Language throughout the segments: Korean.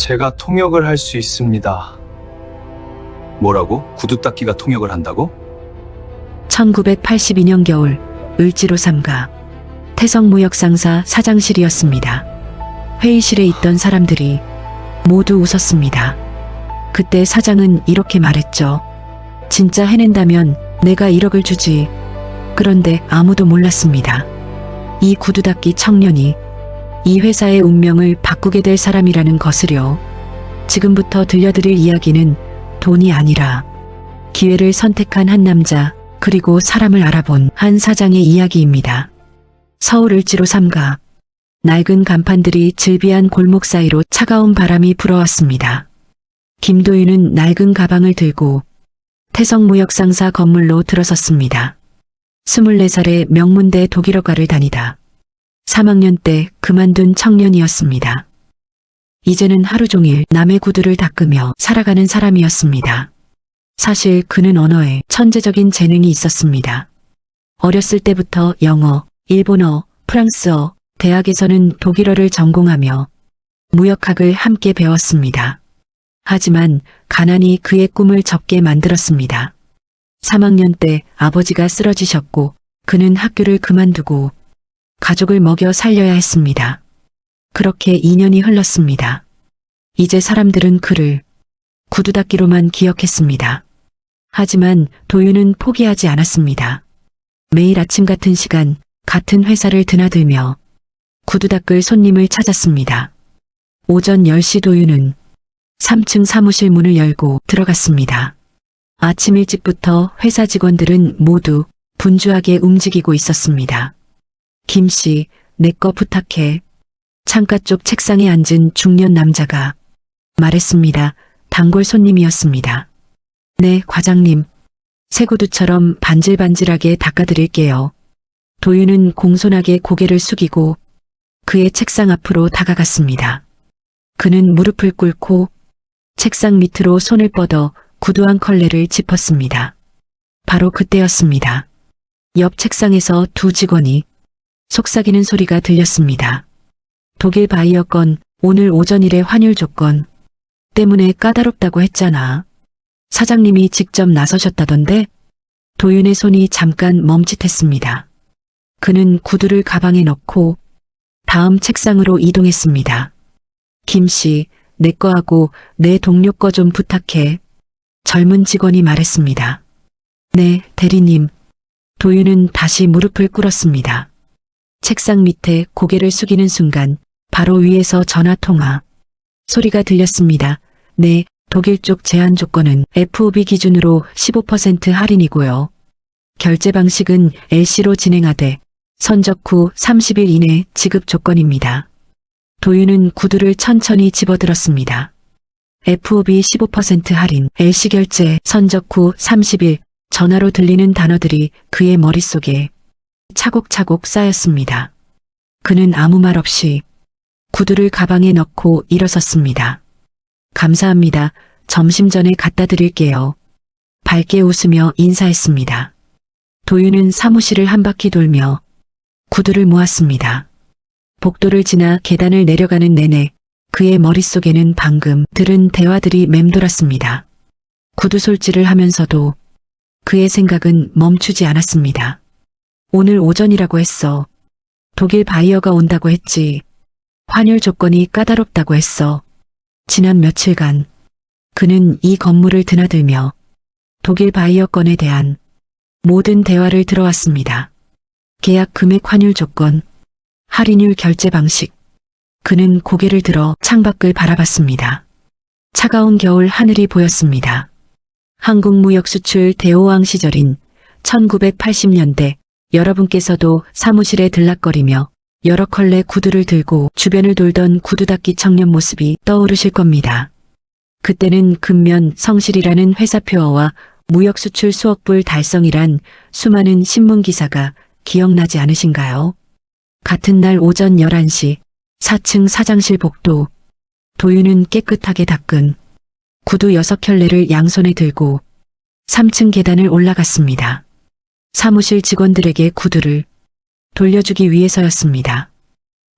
제가 통역을 할 수 있습니다. 뭐라고? 구두 닦기가 통역을 한다고? 1982년 겨울 을지로 3가 태성무역상사 사장실이었습니다. 회의실에 있던 사람들이 모두 웃었습니다. 그때 사장은 이렇게 말했죠. 진짜 해낸다면 내가 1억을 주지. 그런데 아무도 몰랐습니다. 이 구두 닦기 청년이 이 회사의 운명을 바꾸게 될 사람이라는 것을요. 지금부터 들려드릴 이야기는 돈이 아니라 기회를 선택한 한 남자, 그리고 사람을 알아본 한 사장의 이야기입니다. 서울 을지로 3가 낡은 간판들이 즐비한 골목 사이로 차가운 바람이 불어왔습니다. 김도윤은 낡은 가방을 들고 태성무역상사 건물로 들어섰습니다. 24살의 명문대 독일어과를 다니다 3학년 때 그만둔 청년이었습니다. 이제는 하루 종일 남의 구두를 닦으며 살아가는 사람이었습니다. 사실 그는 언어에 천재적인 재능이 있었습니다. 어렸을 때부터 영어, 일본어, 프랑스어, 대학에서는 독일어를 전공하며 무역학을 함께 배웠습니다. 하지만 가난이 그의 꿈을 접게 만들었습니다. 3학년 때 아버지가 쓰러지셨고 그는 학교를 그만두고 가족을 먹여 살려야 했습니다. 그렇게 2년이 흘렀습니다. 이제 사람들은 그를 구두 닦기로만 기억했습니다. 하지만 도윤은 포기하지 않았습니다. 매일 아침 같은 시간, 같은 회사를 드나들며 구두 닦을 손님을 찾았습니다. 오전 10시 도윤은 3층 사무실 문을 열고 들어갔습니다. 아침 일찍부터 회사 직원들은 모두 분주하게 움직이고 있었습니다. 김씨, 내 거 부탁해. 창가 쪽 책상에 앉은 중년 남자가 말했습니다. 단골 손님이었습니다. 네, 과장님. 새 구두처럼 반질반질하게 닦아드릴게요. 도윤은 공손하게 고개를 숙이고 그의 책상 앞으로 다가갔습니다. 그는 무릎을 꿇고 책상 밑으로 손을 뻗어 구두 한 컬레를 짚었습니다. 바로 그때였습니다. 옆 책상에서 두 직원이 속삭이는 소리가 들렸습니다. 독일 바이어 건 오늘 오전 일의 환율 조건 때문에 까다롭다고 했잖아. 사장님이 직접 나서셨다던데? 도윤의 손이 잠깐 멈칫했습니다. 그는 구두를 가방에 넣고 다음 책상으로 이동했습니다. 김씨, 내 거하고 내 동료 거 좀 부탁해. 젊은 직원이 말했습니다. 네, 대리님. 도윤은 다시 무릎을 꿇었습니다. 책상 밑에 고개를 숙이는 순간 바로 위에서 전화 통화 소리가 들렸습니다. 네, 독일 쪽 제한 조건은 FOB 기준으로 15% 할인이고요. 결제 방식은 LC로 진행하되 선적 후 30일 이내 지급 조건입니다. 도윤은 구두를 천천히 집어들었습니다. FOB 15% 할인, LC 결제, 선적 후 30일, 전화로 들리는 단어들이 그의 머릿속에 차곡차곡 쌓였습니다. 그는 아무 말 없이 구두를 가방에 넣고 일어섰습니다. 감사합니다. 점심 전에 갖다 드릴게요. 밝게 웃으며 인사했습니다. 도윤은 사무실을 한 바퀴 돌며 구두를 모았습니다. 복도를 지나 계단을 내려가는 내내 그의 머릿속에는 방금 들은 대화들이 맴돌았습니다. 구두 솔질을 하면서도 그의 생각은 멈추지 않았습니다. 오늘 오전이라고 했어. 독일 바이어가 온다고 했지. 환율 조건이 까다롭다고 했어. 지난 며칠간 그는 이 건물을 드나들며 독일 바이어 건에 대한 모든 대화를 들어왔습니다. 계약 금액, 환율 조건, 할인율, 결제 방식. 그는 고개를 들어 창밖을 바라봤습니다. 차가운 겨울 하늘이 보였습니다. 한국 무역 수출 대호왕 시절인 1980년대 여러분께서도 사무실에 들락거리며 여러 컬레 구두를 들고 주변을 돌던 구두 닦기 청년 모습이 떠오르실 겁니다. 그때는 근면 성실이라는 회사표어와 무역 수출 수억불 달성이란 수많은 신문 기사가 기억나지 않으신가요? 같은 날 오전 11시 4층 사장실 복도, 도윤은 깨끗하게 닦은 구두 6켤레를 양손에 들고 3층 계단을 올라갔습니다. 사무실 직원들에게 구두를 돌려주기 위해서였습니다.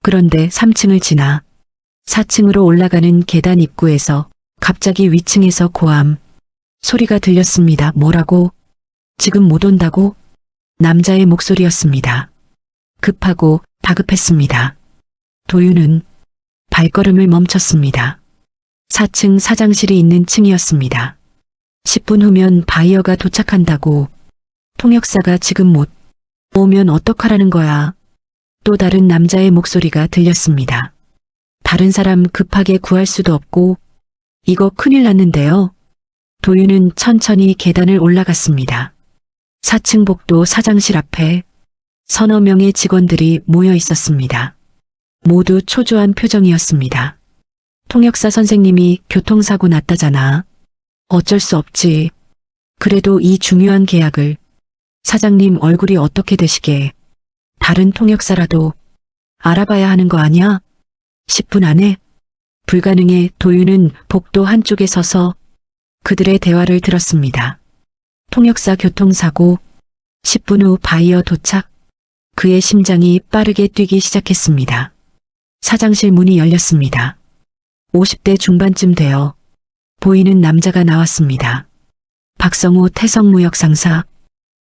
그런데 3층을 지나 4층으로 올라가는 계단 입구에서 갑자기 위층에서 고함 소리가 들렸습니다. 뭐라고? 지금 못 온다고? 남자의 목소리였습니다. 급하고 다급했습니다. 도윤은 발걸음을 멈췄습니다. 4층 사장실이 있는 층이었습니다. 10분 후면 바이어가 도착한다고. 통역사가 지금 못 오면 어떡하라는 거야. 또 다른 남자의 목소리가 들렸습니다. 다른 사람 급하게 구할 수도 없고 이거 큰일 났는데요. 도윤은 천천히 계단을 올라갔습니다. 4층 복도 사장실 앞에 서너 명의 직원들이 모여 있었습니다. 모두 초조한 표정이었습니다. 통역사 선생님이 교통사고 났다잖아. 어쩔 수 없지. 그래도 이 중요한 계약을 사장님 얼굴이 어떻게 되시게. 다른 통역사라도 알아봐야 하는 거 아니야? 10분 안에 불가능해. 도윤은 복도 한쪽에 서서 그들의 대화를 들었습니다. 통역사 교통사고, 10분 후 바이어 도착. 그의 심장이 빠르게 뛰기 시작했습니다. 사장실 문이 열렸습니다. 50대 중반쯤 되어 보이는 남자가 나왔습니다. 박성호 태성무역 상사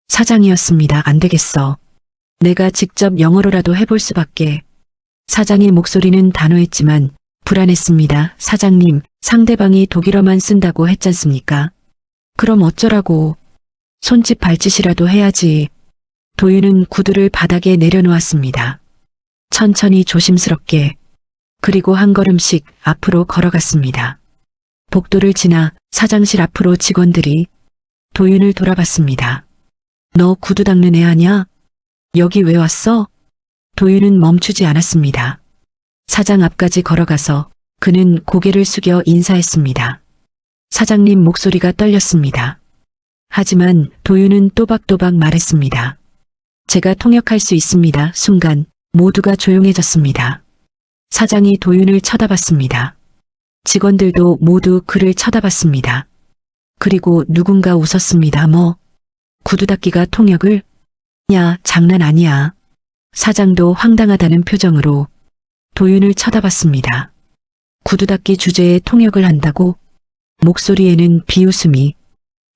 사장이었습니다. 안 되겠어. 내가 직접 영어로라도 해볼 수밖에. 사장의 목소리는 단호했지만 불안했습니다. 사장님, 상대방이 독일어만 쓴다고 했잖습니까? 그럼 어쩌라고. 손짓 발짓이라도 해야지. 도윤은 구두를 바닥에 내려놓았습니다. 천천히 조심스럽게 그리고 한 걸음씩 앞으로 걸어갔습니다. 복도를 지나 사장실 앞으로 직원들이 도윤을 돌아봤습니다. 너 구두 닦는 애 아냐? 여기 왜 왔어? 도윤은 멈추지 않았습니다. 사장 앞까지 걸어가서 그는 고개를 숙여 인사했습니다. 사장님 목소리가 떨렸습니다. 하지만 도윤은 또박또박 말했습니다. 제가 통역할 수 있습니다. 순간 모두가 조용해졌습니다. 사장이 도윤을 쳐다봤습니다. 직원들도 모두 그를 쳐다봤습니다. 그리고 누군가 웃었습니다. 뭐? 구두 닦기가 통역을? 야, 장난 아니야. 사장도 황당하다는 표정으로 도윤을 쳐다봤습니다. 구두 닦기 주제에 통역을 한다고? 목소리에는 비웃음이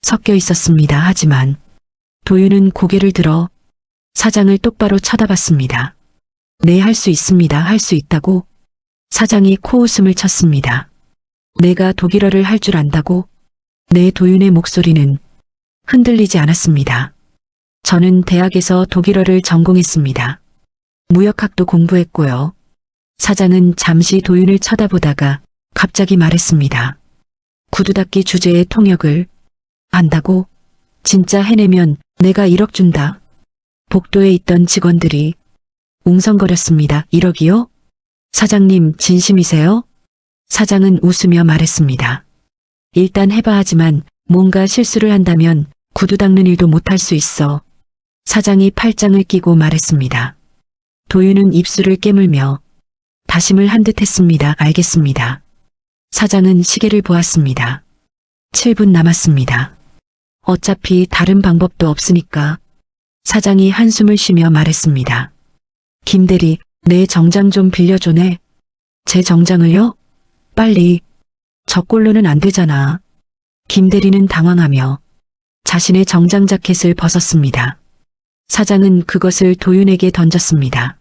섞여 있었습니다. 하지만 도윤은 고개를 들어 사장을 똑바로 쳐다봤습니다. 네, 할 수 있습니다. 할 수 있다고? 사장이 코웃음을 쳤습니다. 내가 독일어를 할 줄 안다고? 네. 도윤의 목소리는 흔들리지 않았습니다. 저는 대학에서 독일어를 전공했습니다. 무역학도 공부했고요. 사장은 잠시 도윤을 쳐다보다가 갑자기 말했습니다. 구두 닦기 주제의 통역을 안다고? 진짜 해내면 내가 1억 준다. 복도에 있던 직원들이 웅성거렸습니다. 1억이요? 사장님 진심이세요? 사장은 웃으며 말했습니다. 일단 해봐. 하지만 뭔가 실수를 한다면 구두 닦는 일도 못할 수 있어. 사장이 팔짱을 끼고 말했습니다. 도윤은 입술을 깨물며 다짐을 한 듯 했습니다. 알겠습니다. 사장은 시계를 보았습니다. 7분 남았습니다. 어차피 다른 방법도 없으니까. 사장이 한숨을 쉬며 말했습니다. 김대리, 내 정장 좀 빌려줘네. 제 정장을요? 빨리. 저 꼴로는 안 되잖아. 김대리는 당황하며 자신의 정장 자켓을 벗었습니다. 사장은 그것을 도윤에게 던졌습니다.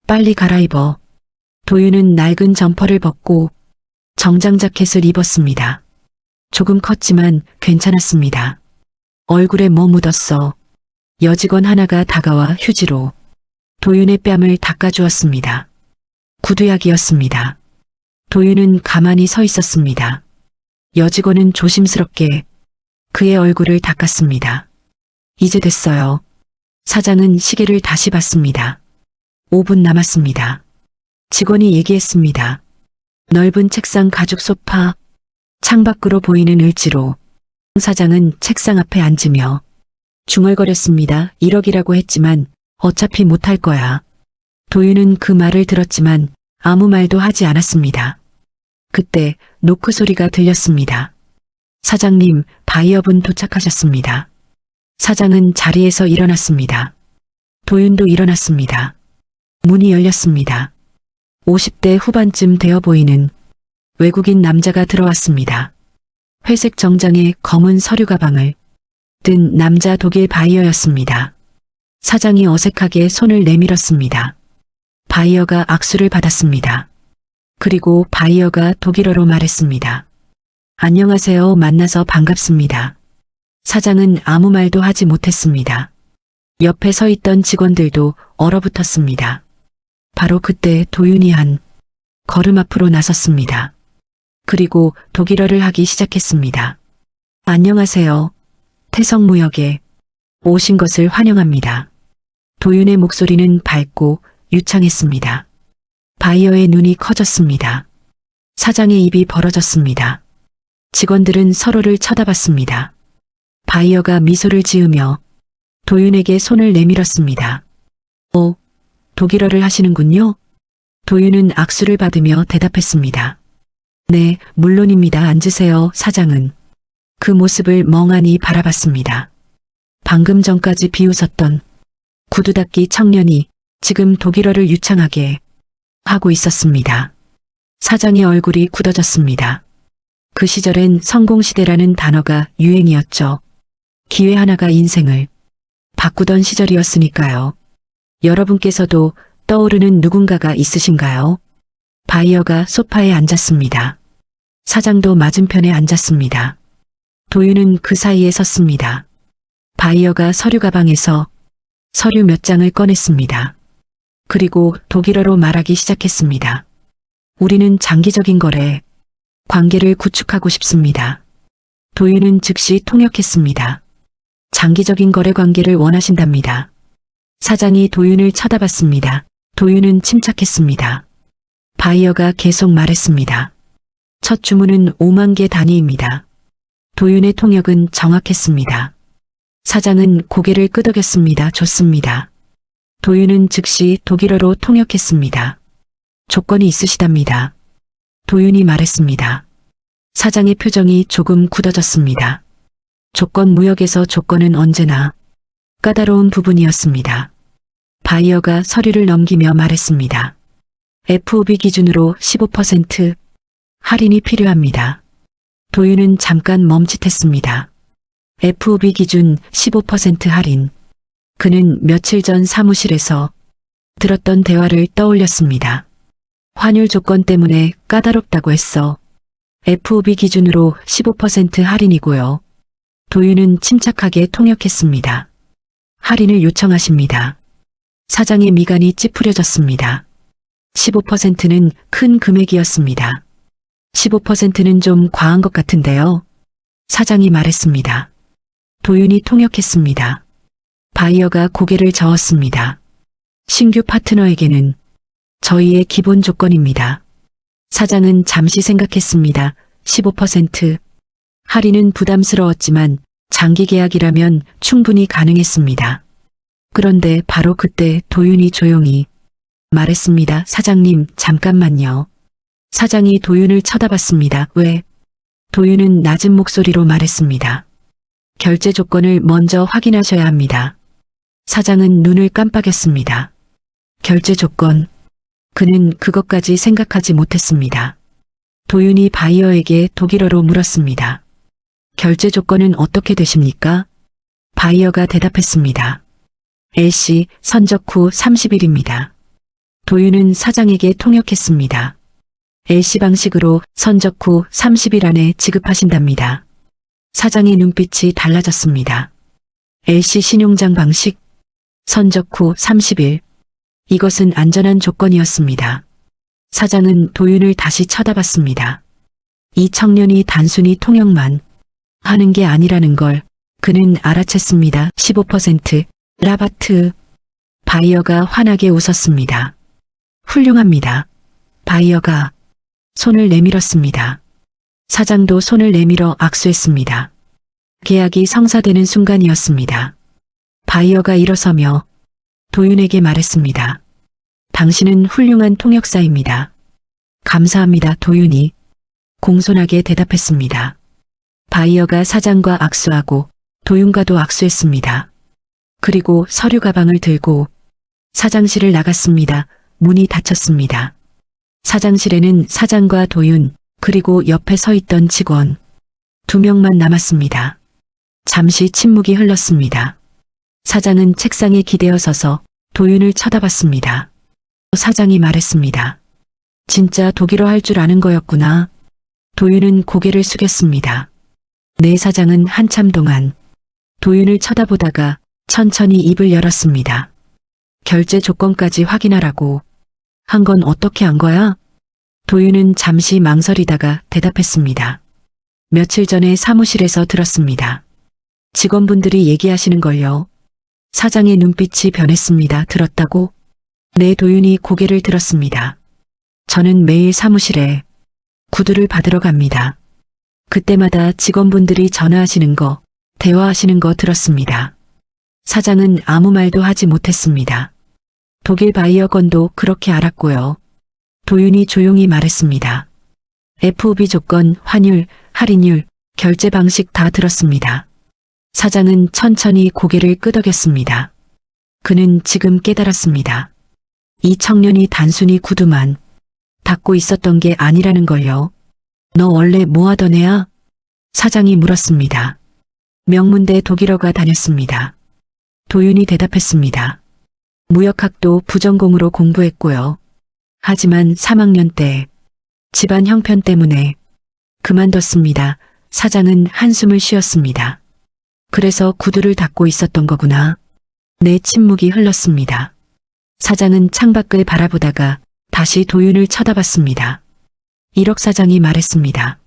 빨리 갈아입어. 도윤은 낡은 점퍼를 벗고 정장 자켓을 입었습니다. 조금 컸지만 괜찮았습니다. 얼굴에 뭐 묻었어. 여직원 하나가 다가와 휴지로 도윤의 뺨을 닦아주었습니다. 구두약이었습니다. 도윤은 가만히 서 있었습니다. 여직원은 조심스럽게 그의 얼굴을 닦았습니다. 이제 됐어요. 사장은 시계를 다시 봤습니다. 5분 남았습니다. 직원이 얘기했습니다. 넓은 책상 가죽 소파, 창밖으로 보이는 을지로. 사장은 책상 앞에 앉으며 중얼거렸습니다. 1억이라고 했지만 어차피 못할 거야. 도윤은 그 말을 들었지만 아무 말도 하지 않았습니다. 그때 노크 소리가 들렸습니다. 사장님, 바이어분 도착하셨습니다. 사장은 자리에서 일어났습니다. 도윤도 일어났습니다. 문이 열렸습니다. 50대 후반쯤 되어 보이는 외국인 남자가 들어왔습니다. 회색 정장에 검은 서류 가방을 든 남자 독일 바이어였습니다. 사장이 어색하게 손을 내밀었습니다. 바이어가 악수를 받았습니다. 그리고 바이어가 독일어로 말했습니다. 안녕하세요. 만나서 반갑습니다. 사장은 아무 말도 하지 못했습니다. 옆에 서 있던 직원들도 얼어붙었습니다. 바로 그때 도윤이 한 걸음 앞으로 나섰습니다. 그리고 독일어를 하기 시작했습니다. 안녕하세요. 태성무역에 오신 것을 환영합니다. 도윤의 목소리는 밝고 유창했습니다. 바이어의 눈이 커졌습니다. 사장의 입이 벌어졌습니다. 직원들은 서로를 쳐다봤습니다. 바이어가 미소를 지으며 도윤에게 손을 내밀었습니다. 독일어를 하시는군요. 도윤은 악수를 받으며 대답했습니다. 네, 물론입니다. 앉으세요. 사장은 그 모습을 멍하니 바라봤습니다. 방금 전까지 비웃었던 구두 닦기 청년이 지금 독일어를 유창하게 하고 있었습니다. 사장의 얼굴이 굳어졌습니다. 그 시절엔 성공시대라는 단어가 유행이었죠. 기회 하나가 인생을 바꾸던 시절이었으니까요. 여러분께서도 떠오르는 누군가가 있으신가요? 바이어가 소파에 앉았습니다. 사장도 맞은편에 앉았습니다. 도윤은 그 사이에 섰습니다. 바이어가 서류 가방에서 서류 몇 장을 꺼냈습니다. 그리고 독일어로 말하기 시작했습니다. 우리는 장기적인 거래, 관계를 구축하고 싶습니다. 도윤은 즉시 통역했습니다. 장기적인 거래 관계를 원하신답니다. 사장이 도윤을 쳐다봤습니다. 도윤은 침착했습니다. 바이어가 계속 말했습니다. 첫 주문은 5만 개 단위입니다. 도윤의 통역은 정확했습니다. 사장은 고개를 끄덕였습니다. 좋습니다. 도윤은 즉시 독일어로 통역했습니다. 조건이 있으시답니다. 도윤이 말했습니다. 사장의 표정이 조금 굳어졌습니다. 조건 무역에서 조건은 언제나 까다로운 부분이었습니다. 바이어가 서류를 넘기며 말했습니다. FOB 기준으로 15% 할인이 필요합니다. 도윤은 잠깐 멈칫했습니다. FOB 기준 15% 할인. 그는 며칠 전 사무실에서 들었던 대화를 떠올렸습니다. 환율 조건 때문에 까다롭다고 했어. FOB 기준으로 15% 할인이고요. 도윤은 침착하게 통역했습니다. 할인을 요청하십니다. 사장의 미간이 찌푸려졌습니다. 15%는 큰 금액이었습니다. 15%는 좀 과한 것 같은데요. 사장이 말했습니다. 도윤이 통역했습니다. 바이어가 고개를 저었습니다. 신규 파트너에게는 저희의 기본 조건입니다. 사장은 잠시 생각했습니다. 15% 할인은 부담스러웠지만 장기 계약이라면 충분히 가능했습니다. 그런데 바로 그때 도윤이 조용히 말했습니다. 사장님, 잠깐만요. 사장이 도윤을 쳐다봤습니다. 왜? 도윤은 낮은 목소리로 말했습니다. 결제 조건을 먼저 확인하셔야 합니다. 사장은 눈을 깜빡였습니다. 결제 조건. 그는 그것까지 생각하지 못했습니다. 도윤이 바이어에게 독일어로 물었습니다. 결제 조건은 어떻게 되십니까? 바이어가 대답했습니다. LC 선적 후 30일입니다. 도윤은 사장에게 통역했습니다. LC 방식으로 선적 후 30일 안에 지급하신답니다. 사장의 눈빛이 달라졌습니다. LC 신용장 방식 선적 후 30일. 이것은 안전한 조건이었습니다. 사장은 도윤을 다시 쳐다봤습니다. 이 청년이 단순히 통역만 하는 게 아니라는 걸 그는 알아챘습니다. 15% 라바트. 바이어가 환하게 웃었습니다. 훌륭합니다. 바이어가 손을 내밀었습니다. 사장도 손을 내밀어 악수했습니다. 계약이 성사되는 순간이었습니다. 바이어가 일어서며 도윤에게 말했습니다. 당신은 훌륭한 통역사입니다. 감사합니다. 도윤이 공손하게 대답했습니다. 바이어가 사장과 악수하고 도윤과도 악수했습니다. 그리고 서류 가방을 들고 사장실을 나갔습니다. 문이 닫혔습니다. 바이어가 사장과 악수하고 도윤과도 악수했습니다. 그리고 서류 가방을 들고 사장실을 나갔습니다. 그리고 서류 가방을 들고 사장실을 나갔습니다. 문이 닫혔습니다. 바이어가 사장과 악수하고 도윤과도 악수했습니다. 그리고 서류 가방을 들고 사장실을 나갔습니다. 사장실에는 사장과 도윤, 그리고 옆에 서 있던 직원 2명만 남았습니다. 잠시 침묵이 흘렀습니다. 사장은 책상에 기대어 서서 도윤을 쳐다봤습니다. 사장이 말했습니다. 진짜 독일어 할 줄 아는 거였구나. 도윤은 고개를 숙였습니다. 네, 사장은 한참 동안 도윤을 쳐다보다가 천천히 입을 열었습니다. 결제 조건까지 확인하라고. 한 건 어떻게 한 거야? 도윤은 잠시 망설이다가 대답했습니다. 며칠 전에 사무실에서 들었습니다. 직원분들이 얘기하시는 걸요. 사장의 눈빛이 변했습니다. 들었다고? 네, 도윤이 고개를 들었습니다. 저는 매일 사무실에 구두를 받으러 갑니다. 그때마다 직원분들이 전화하시는 거, 대화하시는 거 들었습니다. 사장은 아무 말도 하지 못했습니다. 독일 바이어 건도 그렇게 알았고요. 도윤이 조용히 말했습니다. FOB 조건, 환율, 할인율, 결제 방식 다 들었습니다. 사장은 천천히 고개를 끄덕였습니다. 그는 지금 깨달았습니다. 이 청년이 단순히 구두만 닦고 있었던 게 아니라는 걸요. 너 원래 뭐 하던 애야? 사장이 물었습니다. 명문대 독일어가 다녔습니다. 도윤이 대답했습니다. 무역학도 부전공으로 공부했고요. 하지만 3학년 때 집안 형편 때문에 그만뒀습니다. 사장은 한숨을 쉬었습니다. 그래서 구두를 닦고 있었던 거구나. 내 침묵이 흘렀습니다. 사장은 창밖을 바라보다가 다시 도윤을 쳐다봤습니다. 1억 사장이 말했습니다.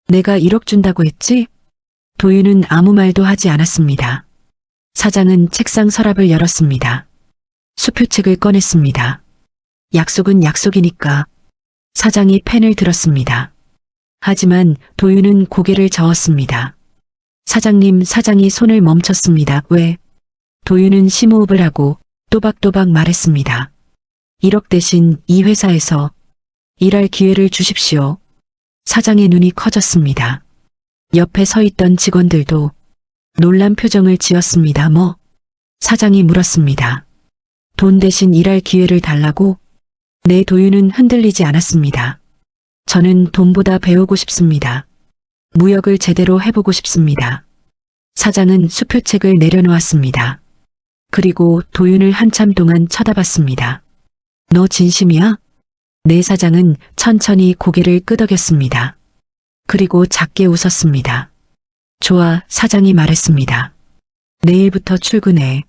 내가 1억 준다고 했지? 도윤은 아무 말도 하지 않았습니다. 사장은 책상 서랍을 열었습니다. 수표책을 꺼냈습니다. 약속은 약속이니까. 사장이 펜을 들었습니다. 하지만 도윤은 고개를 저었습니다. 사장님, 사장이 손을 멈췄습니다. 왜? 도윤은 심호흡을 하고 또박또박 말했습니다. 1억 대신 이 회사에서 일할 기회를 주십시오. 사장의 눈이 커졌습니다. 옆에 서 있던 직원들도 놀란 표정을 지었습니다. 뭐? 사장이 물었습니다. 돈 대신 일할 기회를 달라고? 네, 도윤은 흔들리지 않았습니다. 저는 돈보다 배우고 싶습니다. 무역을 제대로 해보고 싶습니다. 사장은 수표책을 내려놓았습니다. 그리고 도윤을 한참 동안 쳐다봤습니다. 너 진심이야? 네, 사장은 천천히 고개를 끄덕였습니다. 그리고 작게 웃었습니다. 좋아, 사장이 말했습니다. 내일부터 출근해.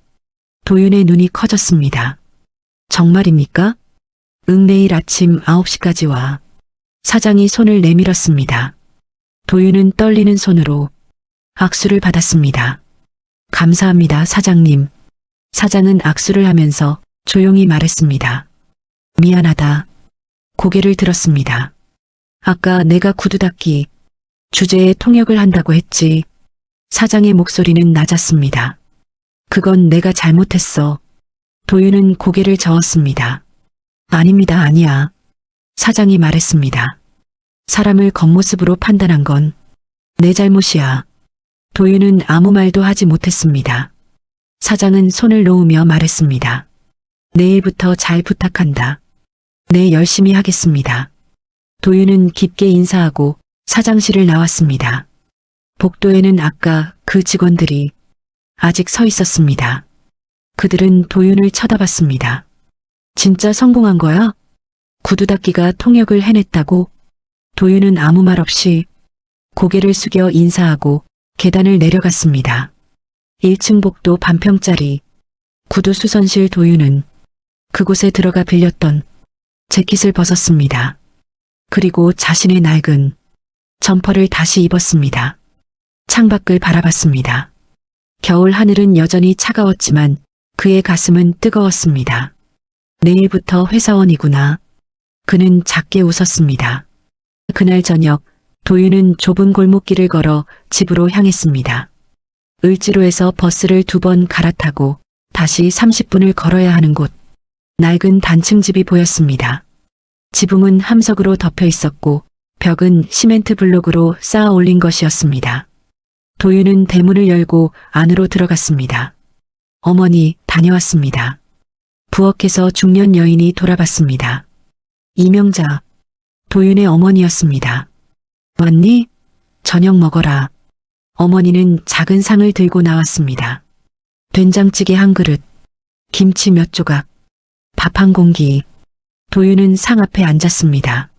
도윤의 눈이 커졌습니다. 정말입니까? 응, 내일 아침 9시까지 와. 사장이 손을 내밀었습니다. 도윤은 떨리는 손으로 악수를 받았습니다. 감사합니다, 사장님. 사장은 악수를 하면서 조용히 말했습니다. 미안하다. 고개를 들었습니다. 아까 내가 구두 닦기 주제에 통역을 한다고 했지. 사장의 목소리는 낮았습니다. 그건 내가 잘못했어. 도윤은 고개를 저었습니다. 아닙니다, 아니야. 사장이 말했습니다. 사람을 겉모습으로 판단한 건 내 잘못이야. 도윤은 아무 말도 하지 못했습니다. 사장은 손을 놓으며 말했습니다. 내일부터 잘 부탁한다. 네, 열심히 하겠습니다. 도윤은 깊게 인사하고 사장실을 나왔습니다. 복도에는 아까 그 직원들이 아직 서 있었습니다. 그들은 도윤을 쳐다봤습니다. 진짜 성공한 거야? 구두 닦기가 통역을 해냈다고? 도윤은 아무 말 없이 고개를 숙여 인사하고 계단을 내려갔습니다. 1층 복도 반평짜리 구두 수선실. 도윤은 그곳에 들어가 빌렸던 재킷을 벗었습니다. 그리고 자신의 낡은 점퍼를 다시 입었습니다. 창밖을 바라봤습니다. 겨울 하늘은 여전히 차가웠지만 그의 가슴은 뜨거웠습니다. 내일부터 회사원이구나. 그는 작게 웃었습니다. 그날 저녁 도윤은 좁은 골목길을 걸어 집으로 향했습니다. 을지로에서 버스를 2번 갈아타고 다시 30분을 걸어야 하는 곳. 낡은 단층 집이 보였습니다. 지붕은 함석으로 덮여 있었고 벽은 시멘트 블록으로 쌓아 올린 것이었습니다. 도윤은 대문을 열고 안으로 들어갔습니다. 어머니, 다녀왔습니다. 부엌에서 중년 여인이 돌아봤습니다. 이명자, 도윤의 어머니였습니다. 왔니? 저녁 먹어라. 어머니는 작은 상을 들고 나왔습니다. 된장찌개 한 그릇, 김치 몇 조각, 밥 한 공기. 도윤은 상 앞에 앉았습니다.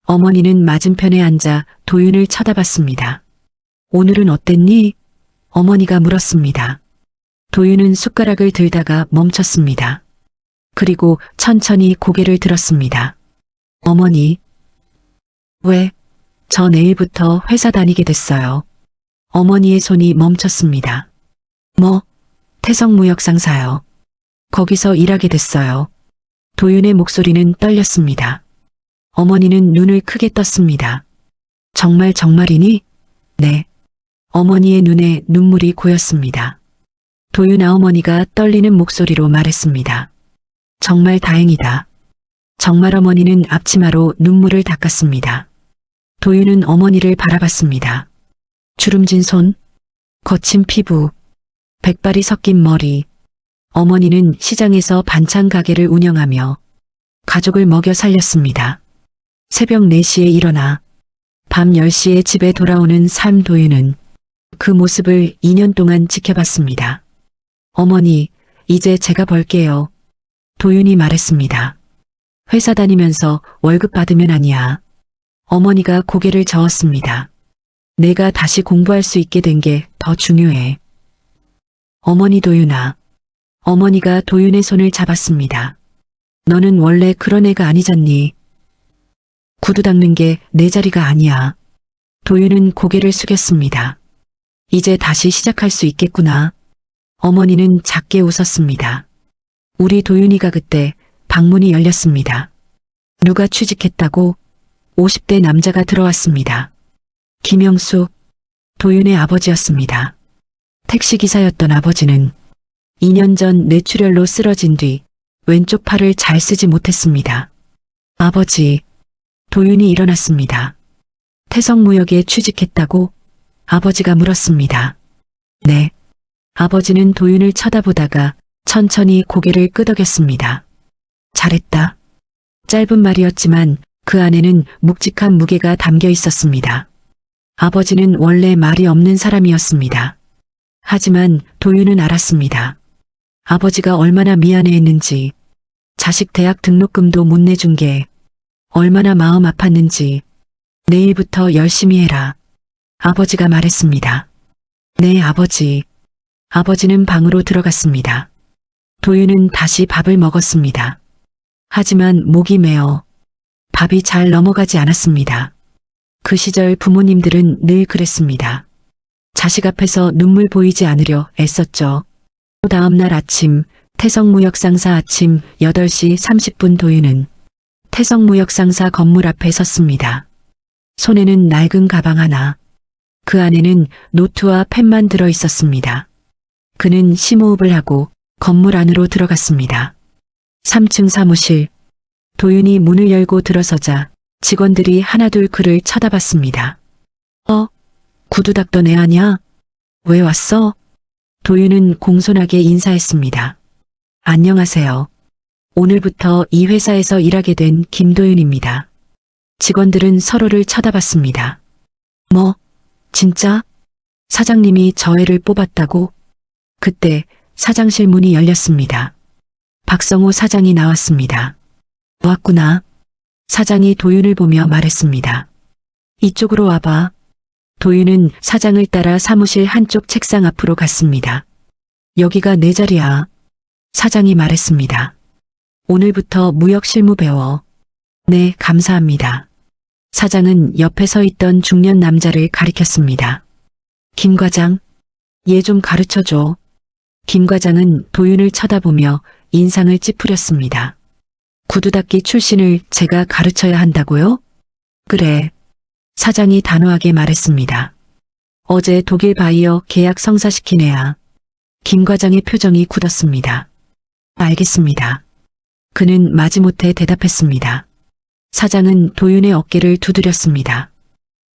어머니는 맞은편에 앉아 도윤을 쳐다봤습니다. 오늘은 어땠니? 어머니가 물었습니다. 도윤은 숟가락을 들다가 멈췄습니다. 그리고 천천히 고개를 들었습니다. 어머니. 왜? 저 내일부터 회사 다니게 됐어요. 어머니의 손이 멈췄습니다. 뭐? 태성무역상사요. 거기서 일하게 됐어요. 도윤의 목소리는 떨렸습니다. 어머니는 눈을 크게 떴습니다. 정말이니? 네. 어머니의 눈에 눈물이 고였습니다. 도윤아 어머니가 떨리는 목소리로 말했습니다. 정말 다행이다. 정말 어머니는 앞치마로 눈물을 닦았습니다. 도윤은 어머니를 바라봤습니다. 주름진 손, 거친 피부, 백발이 섞인 머리. 어머니는 시장에서 반찬 가게를 운영하며 가족을 먹여 살렸습니다. 새벽 4시에 일어나 밤 10시에 집에 돌아오는 삶. 도윤은 그 모습을 2년 동안 지켜봤습니다. 어머니, 이제 제가 벌게요. 도윤이 말했습니다. 회사 다니면서 월급 받으면 아니야. 어머니가 고개를 저었습니다. 내가 다시 공부할 수 있게 된 게 더 중요해. 어머니. 도윤아. 어머니가 도윤의 손을 잡았습니다. 너는 원래 그런 애가 아니잖니. 구두 닦는 게 내 자리가 아니야. 도윤은 고개를 숙였습니다. 이제 다시 시작할 수 있겠구나. 어머니는 작게 웃었습니다. 우리 도윤이가 그때 방문이 열렸습니다. 누가 취직했다고? 50대 남자가 들어왔습니다. 김영수, 도윤의 아버지였습니다. 택시기사였던 아버지는 2년 전 뇌출혈로 쓰러진 뒤 왼쪽 팔을 잘 쓰지 못했습니다. 아버지. 도윤이 일어났습니다. 태성무역에 취직했다고? 아버지가 물었습니다. 네. 아버지는 도윤을 쳐다보다가 천천히 고개를 끄덕였습니다. 잘했다. 짧은 말이었지만 그 안에는 묵직한 무게가 담겨 있었습니다. 아버지는 원래 말이 없는 사람이었습니다. 하지만 도윤은 알았습니다. 아버지가 얼마나 미안해했는지, 자식 대학 등록금도 못 내준 게 얼마나 마음 아팠는지. 내일부터 열심히 해라. 아버지가 말했습니다. 네, 아버지. 아버지는 방으로 들어갔습니다. 도윤은 다시 밥을 먹었습니다. 하지만 목이 메어 밥이 잘 넘어가지 않았습니다. 그 시절 부모님들은 늘 그랬습니다. 자식 앞에서 눈물 보이지 않으려 애썼죠. 다음 날 아침, 태성무역상사 아침 8시 30분. 도윤은 태성무역상사 건물 앞에 섰습니다. 손에는 낡은 가방 하나, 그 안에는 노트와 펜만 들어 있었습니다. 그는 심호흡을 하고 건물 안으로 들어갔습니다. 3층 사무실. 도윤이 문을 열고 들어서자 직원들이 하나둘 그를 쳐다봤습니다. 구두 닦던 애 아냐? 왜 왔어? 도윤은 공손하게 인사했습니다. 안녕하세요. 오늘부터 이 회사에서 일하게 된 김도윤입니다. 직원들은 서로를 쳐다봤습니다. 뭐? 진짜? 사장님이 저 애를 뽑았다고? 그때 사장실 문이 열렸습니다. 박성호 사장이 나왔습니다. 왔구나. 사장이 도윤을 보며 말했습니다. 이쪽으로 와봐. 도윤은 사장을 따라 사무실 한쪽 책상 앞으로 갔습니다. 여기가 내 자리야. 사장이 말했습니다. 오늘부터 무역 실무 배워. 네, 감사합니다. 사장은 옆에 서 있던 중년 남자를 가리켰습니다. 김 과장, 얘 좀 가르쳐줘. 김 과장은 도윤을 쳐다보며 인상을 찌푸렸습니다. 구두 닦기 출신을 제가 가르쳐야 한다고요? 그래. 사장이 단호하게 말했습니다. 어제 독일 바이어 계약 성사시킨 애야. 김 과장의 표정이 굳었습니다. 알겠습니다. 그는 마지못해 대답했습니다. 사장은 도윤의 어깨를 두드렸습니다.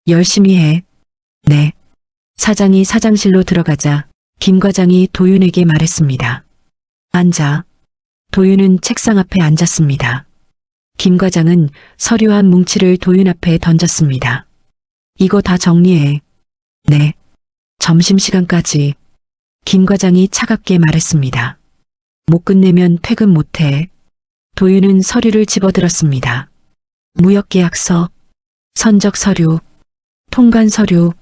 열심히 해. 네. 사장이 사장실로 들어가자 김 과장이 도윤에게 말했습니다. 앉아. 도윤은 책상 앞에 앉았습니다. 김 과장은 서류 한 뭉치를 도윤 앞에 던졌습니다. 이거 다 정리해. 네. 점심시간까지. 김 과장이 차갑게 말했습니다. 못 끝내면 퇴근 못해. 도윤은 서류를 집어들었습니다. 무역계약서, 선적 서류, 통관 서류,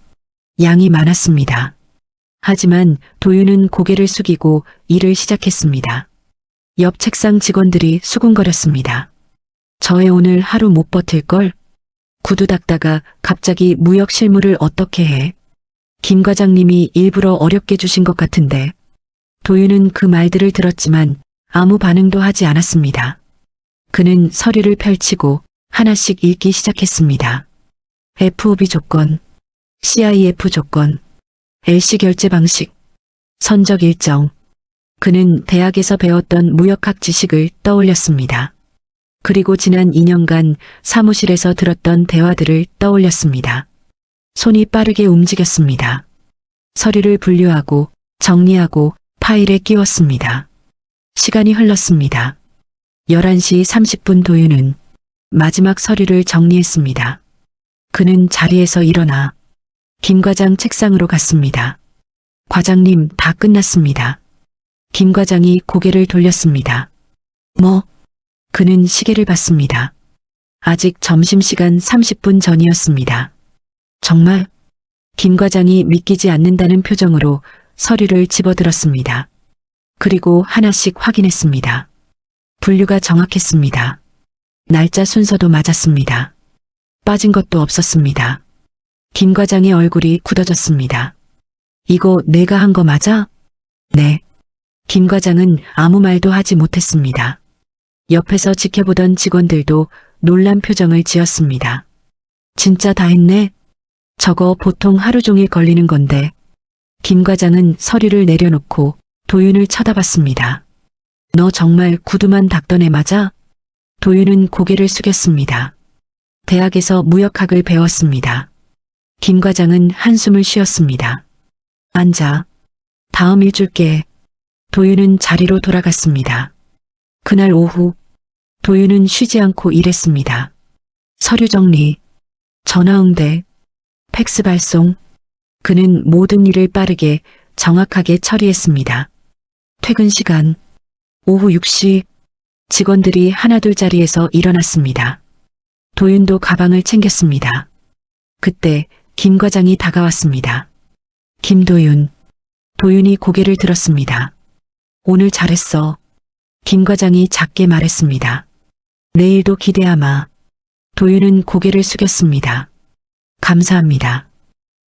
양이 많았습니다. 하지만 도윤은 고개를 숙이고 일을 시작했습니다. 옆 책상 직원들이 수군거렸습니다. 저애 오늘 하루 못 버틸걸? 구두 닦다가 갑자기 무역 실무를 어떻게 해? 김 과장님이 일부러 어렵게 주신 것 같은데. 도윤은 그 말들을 들었지만 아무 반응도 하지 않았습니다. 그는 서류를 펼치고 하나씩 읽기 시작했습니다. FOB 조건, CIF 조건, LC 결제 방식, 선적 일정. 그는 대학에서 배웠던 무역학 지식을 떠올렸습니다. 그리고 지난 2년간 사무실에서 들었던 대화들을 떠올렸습니다. 손이 빠르게 움직였습니다. 서류를 분류하고 정리하고 파일에 끼웠습니다. 시간이 흘렀습니다. 11시 30분 도윤은 마지막 서류를 정리했습니다. 그는 자리에서 일어나 김 과장 책상으로 갔습니다. 과장님, 다 끝났습니다. 김 과장이 고개를 돌렸습니다. 뭐? 그는 시계를 봤습니다. 아직 점심시간 30분 전이었습니다. 정말? 김 과장이 믿기지 않는다는 표정으로 서류를 집어들었습니다. 그리고 하나씩 확인했습니다. 분류가 정확했습니다. 날짜 순서도 맞았습니다. 빠진 것도 없었습니다. 김 과장의 얼굴이 굳어졌습니다. 이거 내가 한 거 맞아? 네. 김 과장은 아무 말도 하지 못했습니다. 옆에서 지켜보던 직원들도 놀란 표정을 지었습니다. 진짜 다 했네? 저거 보통 하루 종일 걸리는 건데. 김 과장은 서류를 내려놓고 도윤을 쳐다봤습니다. 너 정말 구두만 닦던 애 맞아? 도윤은 고개를 숙였습니다. 대학에서 무역학을 배웠습니다. 김 과장은 한숨을 쉬었습니다. 앉아. 다음 일 줄게. 도윤은 자리로 돌아갔습니다. 그날 오후 도윤은 쉬지 않고 일했습니다. 서류 정리, 전화 응대, 팩스 발송. 그는 모든 일을 빠르게 정확하게 처리했습니다. 퇴근 시간 오후 6시 직원들이 하나둘 자리에서 일어났습니다. 도윤도 가방을 챙겼습니다. 그때 김 과장이 다가왔습니다. 김도윤. 도윤이 고개를 들었습니다. 오늘 잘했어. 김 과장이 작게 말했습니다. 내일도 기대하마. 도윤은 고개를 숙였습니다. 감사합니다.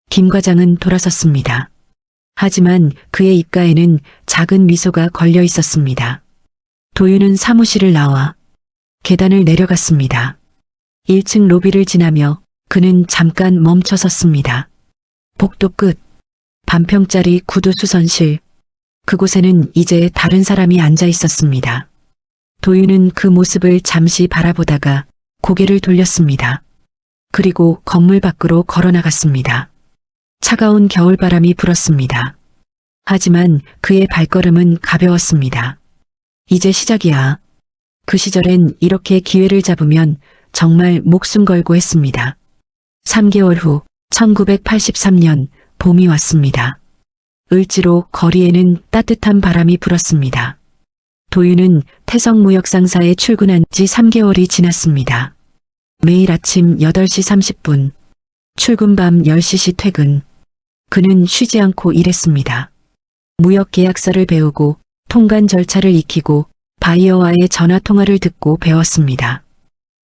김 과장은 돌아섰습니다. 하지만 그의 입가에는 작은 미소가 걸려 있었습니다. 도윤은 사무실을 나와 계단을 내려갔습니다. 1층 로비를 지나며 그는 잠깐 멈춰 섰습니다. 복도 끝, 반평짜리 구두 수선실. 그곳에는 이제 다른 사람이 앉아 있었습니다. 도윤은 그 모습을 잠시 바라보다가 고개를 돌렸습니다. 그리고 건물 밖으로 걸어나갔습니다. 차가운 겨울바람이 불었습니다. 하지만 그의 발걸음은 가벼웠습니다. 이제 시작이야. 그 시절엔 이렇게 기회를 잡으면 정말 목숨 걸고 했습니다. 3개월 후 1983년 봄이 왔습니다. 을지로 거리에는 따뜻한 바람이 불었습니다. 도윤은 태성무역상사에 출근한 지 3개월이 지났습니다. 매일 아침 8시 30분, 출근 밤 10시 퇴근. 그는 쉬지 않고 일했습니다. 무역계약서를 배우고 통관 절차를 익히고 바이어와의 전화통화를 듣고 배웠습니다.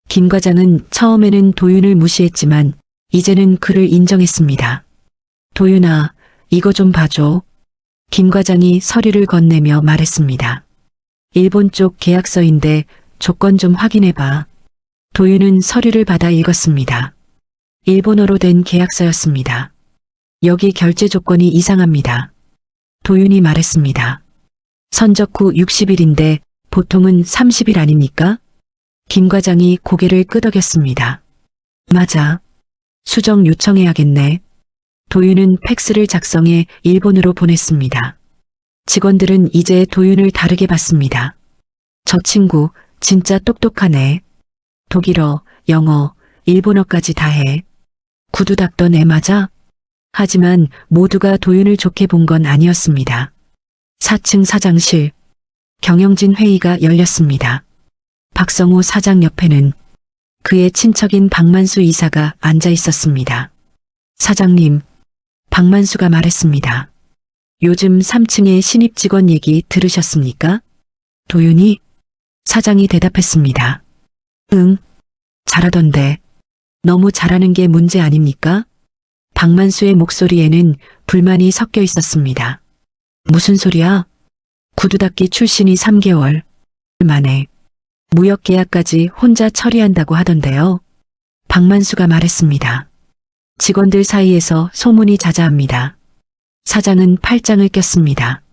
김 과장은 처음에는 도윤을 무시했지만 이제는 그를 인정했습니다. 도윤아, 이거 좀 봐줘. 김 과장이 서류를 건네며 말했습니다. 일본 쪽 계약서인데 조건 좀 확인해봐. 도윤은 서류를 받아 읽었습니다. 일본어로 된 계약서였습니다. 여기 결제 조건이 이상합니다. 도윤이 말했습니다. 선적 후 60일인데 보통은 30일 아닙니까? 김 과장이 고개를 끄덕였습니다. 맞아. 수정 요청해야겠네. 도윤은 팩스를 작성해 일본으로 보냈습니다. 직원들은 이제 도윤을 다르게 봤습니다. 저 친구 진짜 똑똑하네. 독일어, 영어, 일본어까지 다 해. 구두 닦던 애 맞아? 하지만 모두가 도윤을 좋게 본 건 아니었습니다. 4층 사장실. 경영진 회의가 열렸습니다. 박성호 사장 옆에는 그의 친척인 박만수 이사가 앉아 있었습니다. 사장님, 박만수가 말했습니다. 요즘 3층의 신입 직원 얘기 들으셨습니까? 도윤이? 사장이 대답했습니다. 응, 잘하던데. 너무 잘하는 게 문제 아닙니까? 박만수의 목소리에는 불만이 섞여 있었습니다. 무슨 소리야? 구두 닦기 출신이 3개월 만에 무역 계약까지 혼자 처리한다고 하던데요. 박만수가 말했습니다. 직원들 사이에서 소문이 자자합니다. 사장은 팔짱을 꼈습니다.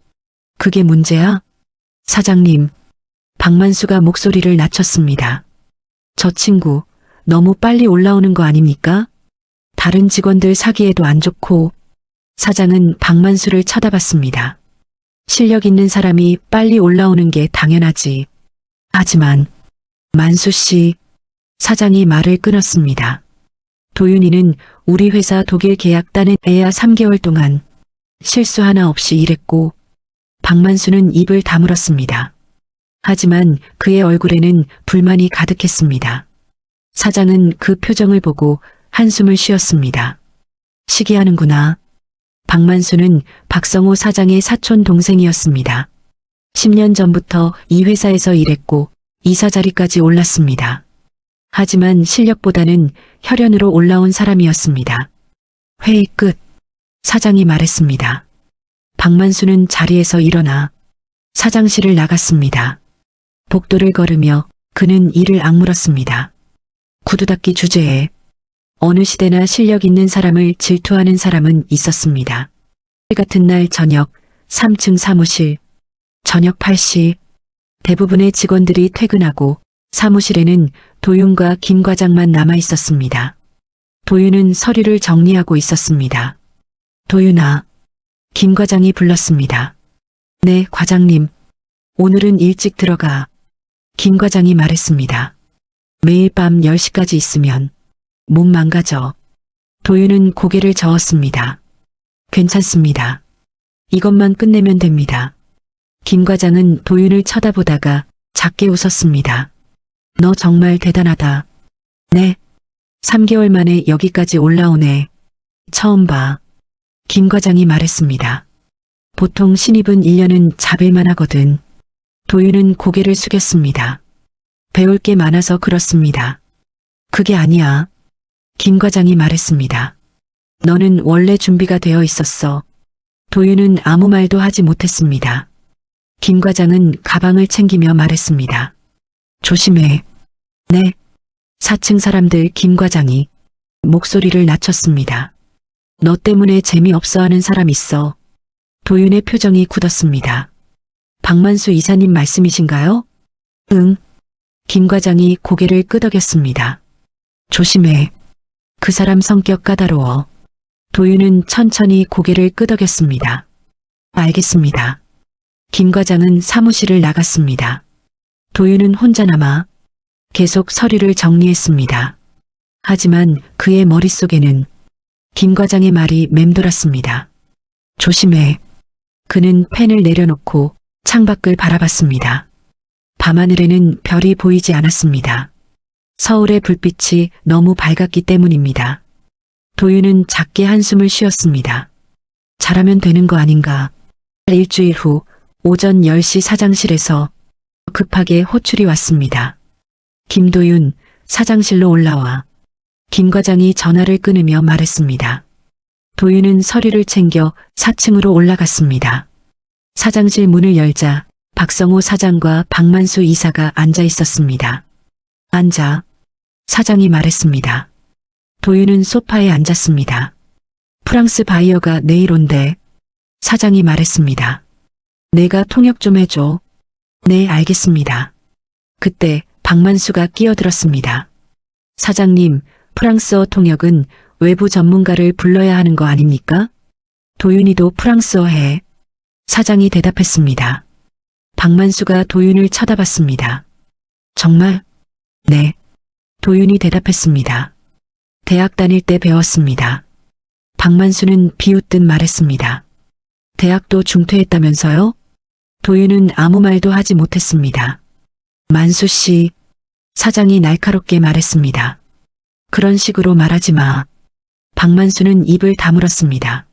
그게 문제야? 사장님, 박만수가 목소리를 낮췄습니다. 저 친구 너무 빨리 올라오는 거 아닙니까? 다른 직원들 사기에도 안 좋고. 사장은 박만수를 쳐다봤습니다. 실력 있는 사람이 빨리 올라오는 게 당연하지. 하지만 만수 씨, 사장이 말을 끊었습니다. 도윤이는 우리 회사 독일 계약 따는 애야 3개월 동안 실수 하나 없이 일했고. 박만수는 입을 다물었습니다. 하지만 그의 얼굴에는 불만이 가득했습니다. 사장은 그 표정을 보고 한숨을 쉬었습니다. 시기하는구나. 박만수는 박성호 사장의 사촌 동생이었습니다. 10년 전부터 이 회사에서 일했고 이사 자리까지 올랐습니다. 하지만 실력보다는 혈연으로 올라온 사람이었습니다. 회의 끝. 사장이 말했습니다. 박만수는 자리에서 일어나 사장실을 나갔습니다. 복도를 걸으며 그는 이를 악물었습니다. 구두 닦기 주제에 어느 시대나 실력 있는 사람을 질투하는 사람은 있었습니다. 같은 날 저녁 3층 사무실. 저녁 8시 대부분의 직원들이 퇴근하고 사무실에는 도윤과 김 과장만 남아 있었습니다. 도윤은 서류를 정리하고 있었습니다. 도윤아, 김 과장이 불렀습니다. 네, 과장님. 오늘은 일찍 들어가. 김 과장이 말했습니다. 매일 밤 10시까지 있으면 몸 망가져. 도윤은 고개를 저었습니다. 괜찮습니다. 이것만 끝내면 됩니다. 김 과장은 도윤을 쳐다보다가 작게 웃었습니다. 너 정말 대단하다. 네. 3개월 만에 여기까지 올라오네. 처음 봐. 김 과장이 말했습니다. 보통 신입은 1년은 잡을만 하거든. 도윤은 고개를 숙였습니다. 배울 게 많아서 그렇습니다. 그게 아니야. 김 과장이 말했습니다. 너는 원래 준비가 되어 있었어. 도윤은 아무 말도 하지 못했습니다. 김 과장은 가방을 챙기며 말했습니다. 조심해. 네. 4층 사람들. 김 과장이 목소리를 낮췄습니다. 너 때문에 재미없어 하는 사람 있어. 도윤의 표정이 굳었습니다. 박만수 이사님 말씀이신가요? 응. 김 과장이 고개를 끄덕였습니다. 조심해. 그 사람 성격 까다로워. 도윤은 천천히 고개를 끄덕였습니다. 알겠습니다. 김 과장은 사무실을 나갔습니다. 도윤은 혼자 남아 계속 서류를 정리했습니다. 하지만 그의 머릿속에는 김 과장의 말이 맴돌았습니다. 조심해. 그는 펜을 내려놓고 창밖을 바라봤습니다. 밤하늘에는 별이 보이지 않았습니다. 서울의 불빛이 너무 밝았기 때문입니다. 도윤은 작게 한숨을 쉬었습니다. 잘하면 되는 거 아닌가. 일주일 후 오전 10시 사장실에서 급하게 호출이 왔습니다. 김도윤, 사장실로 올라와. 김 과장이 전화를 끊으며 말했습니다. 도윤은 서류를 챙겨 4층으로 올라갔습니다. 사장실 문을 열자 박성호 사장과 박만수 이사가 앉아 있었습니다. 앉아. 사장이 말했습니다. 도윤은 소파에 앉았습니다. 프랑스 바이어가 내일 온대. 사장이 말했습니다. 내가 통역 좀 해줘. 네, 알겠습니다. 그때 박만수가 끼어들었습니다. 사장님, 프랑스어 통역은 외부 전문가를 불러야 하는 거 아닙니까? 도윤이도 프랑스어 해. 사장이 대답했습니다. 박만수가 도윤을 쳐다봤습니다. 정말? 네. 도윤이 대답했습니다. 대학 다닐 때 배웠습니다. 박만수는 비웃듯 말했습니다. 대학도 중퇴했다면서요? 도윤은 아무 말도 하지 못했습니다. 만수 씨, 사장이 날카롭게 말했습니다. 그런 식으로 말하지 마. 박만수는 입을 다물었습니다.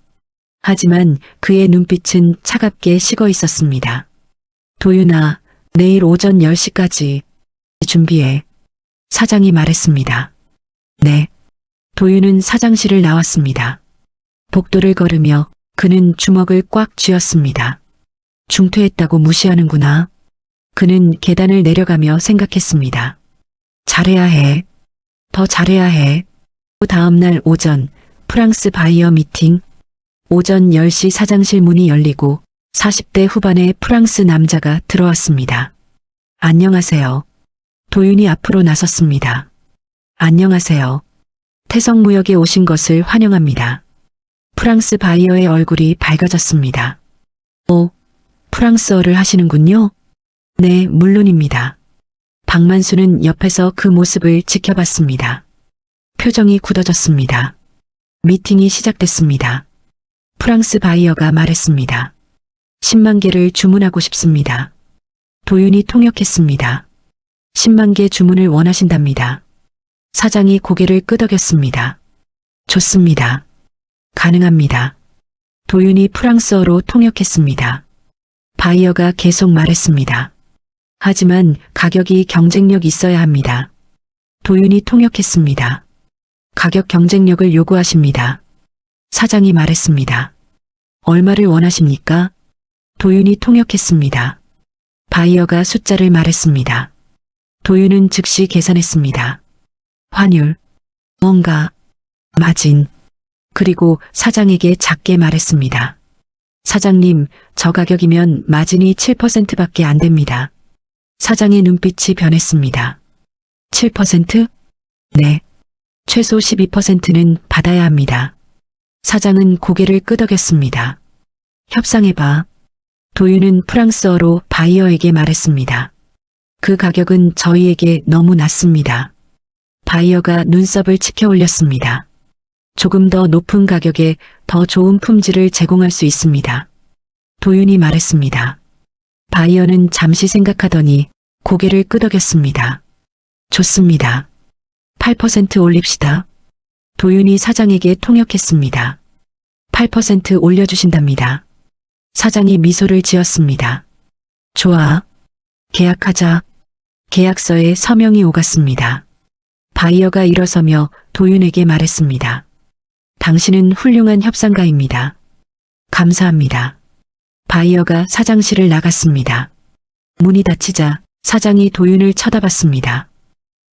하지만 그의 눈빛은 차갑게 식어 있었습니다. 도윤아, 내일 오전 10시까지 준비해. 사장이 말했습니다. 네. 도윤은 사장실을 나왔습니다. 복도를 걸으며 그는 주먹을 꽉 쥐었습니다. 중퇴했다고 무시하는구나. 그는 계단을 내려가며 생각했습니다. 잘해야 해. 더 잘해야 해. 다음 날 오전 프랑스 바이어 미팅. 오전 10시 사장실 문이 열리고 40대 후반의 프랑스 남자가 들어왔습니다. 안녕하세요. 도윤이 앞으로 나섰습니다. 안녕하세요. 태성무역에 오신 것을 환영합니다. 프랑스 바이어의 얼굴이 밝아졌습니다. 프랑스어를 하시는군요? 네, 물론입니다. 박만수는 옆에서 그 모습을 지켜봤습니다. 표정이 굳어졌습니다. 미팅이 시작됐습니다. 프랑스 바이어가 말했습니다. 10만 개를 주문하고 싶습니다. 도윤이 통역했습니다. 10만 개 주문을 원하신답니다. 사장이 고개를 끄덕였습니다. 좋습니다. 가능합니다. 도윤이 프랑스어로 통역했습니다. 바이어가 계속 말했습니다. 하지만 가격이 경쟁력 있어야 합니다. 도윤이 통역했습니다. 가격 경쟁력을 요구하십니다. 사장이 말했습니다. 얼마를 원하십니까? 도윤이 통역했습니다. 바이어가 숫자를 말했습니다. 도윤은 즉시 계산했습니다. 환율, 뭔가, 마진, 그리고 사장에게 작게 말했습니다. 사장님, 저 가격이면 마진이 7%밖에 안 됩니다. 사장의 눈빛이 변했습니다. 7%? 네. 최소 12%는 받아야 합니다. 사장은 고개를 끄덕였습니다. 협상해봐. 도윤은 프랑스어로 바이어에게 말했습니다. 그 가격은 저희에게 너무 낮습니다. 바이어가 눈썹을 치켜 올렸습니다. 조금 더 높은 가격에 더 좋은 품질을 제공할 수 있습니다. 도윤이 말했습니다. 바이어는 잠시 생각하더니 고개를 끄덕였습니다. 좋습니다. 8% 올립시다. 도윤이 사장에게 통역했습니다. 8% 올려주신답니다. 사장이 미소를 지었습니다. 좋아. 계약하자. 계약서에 서명이 오갔습니다. 바이어가 일어서며 도윤에게 말했습니다. 당신은 훌륭한 협상가입니다. 감사합니다. 바이어가 사장실을 나갔습니다. 문이 닫히자 사장이 도윤을 쳐다봤습니다.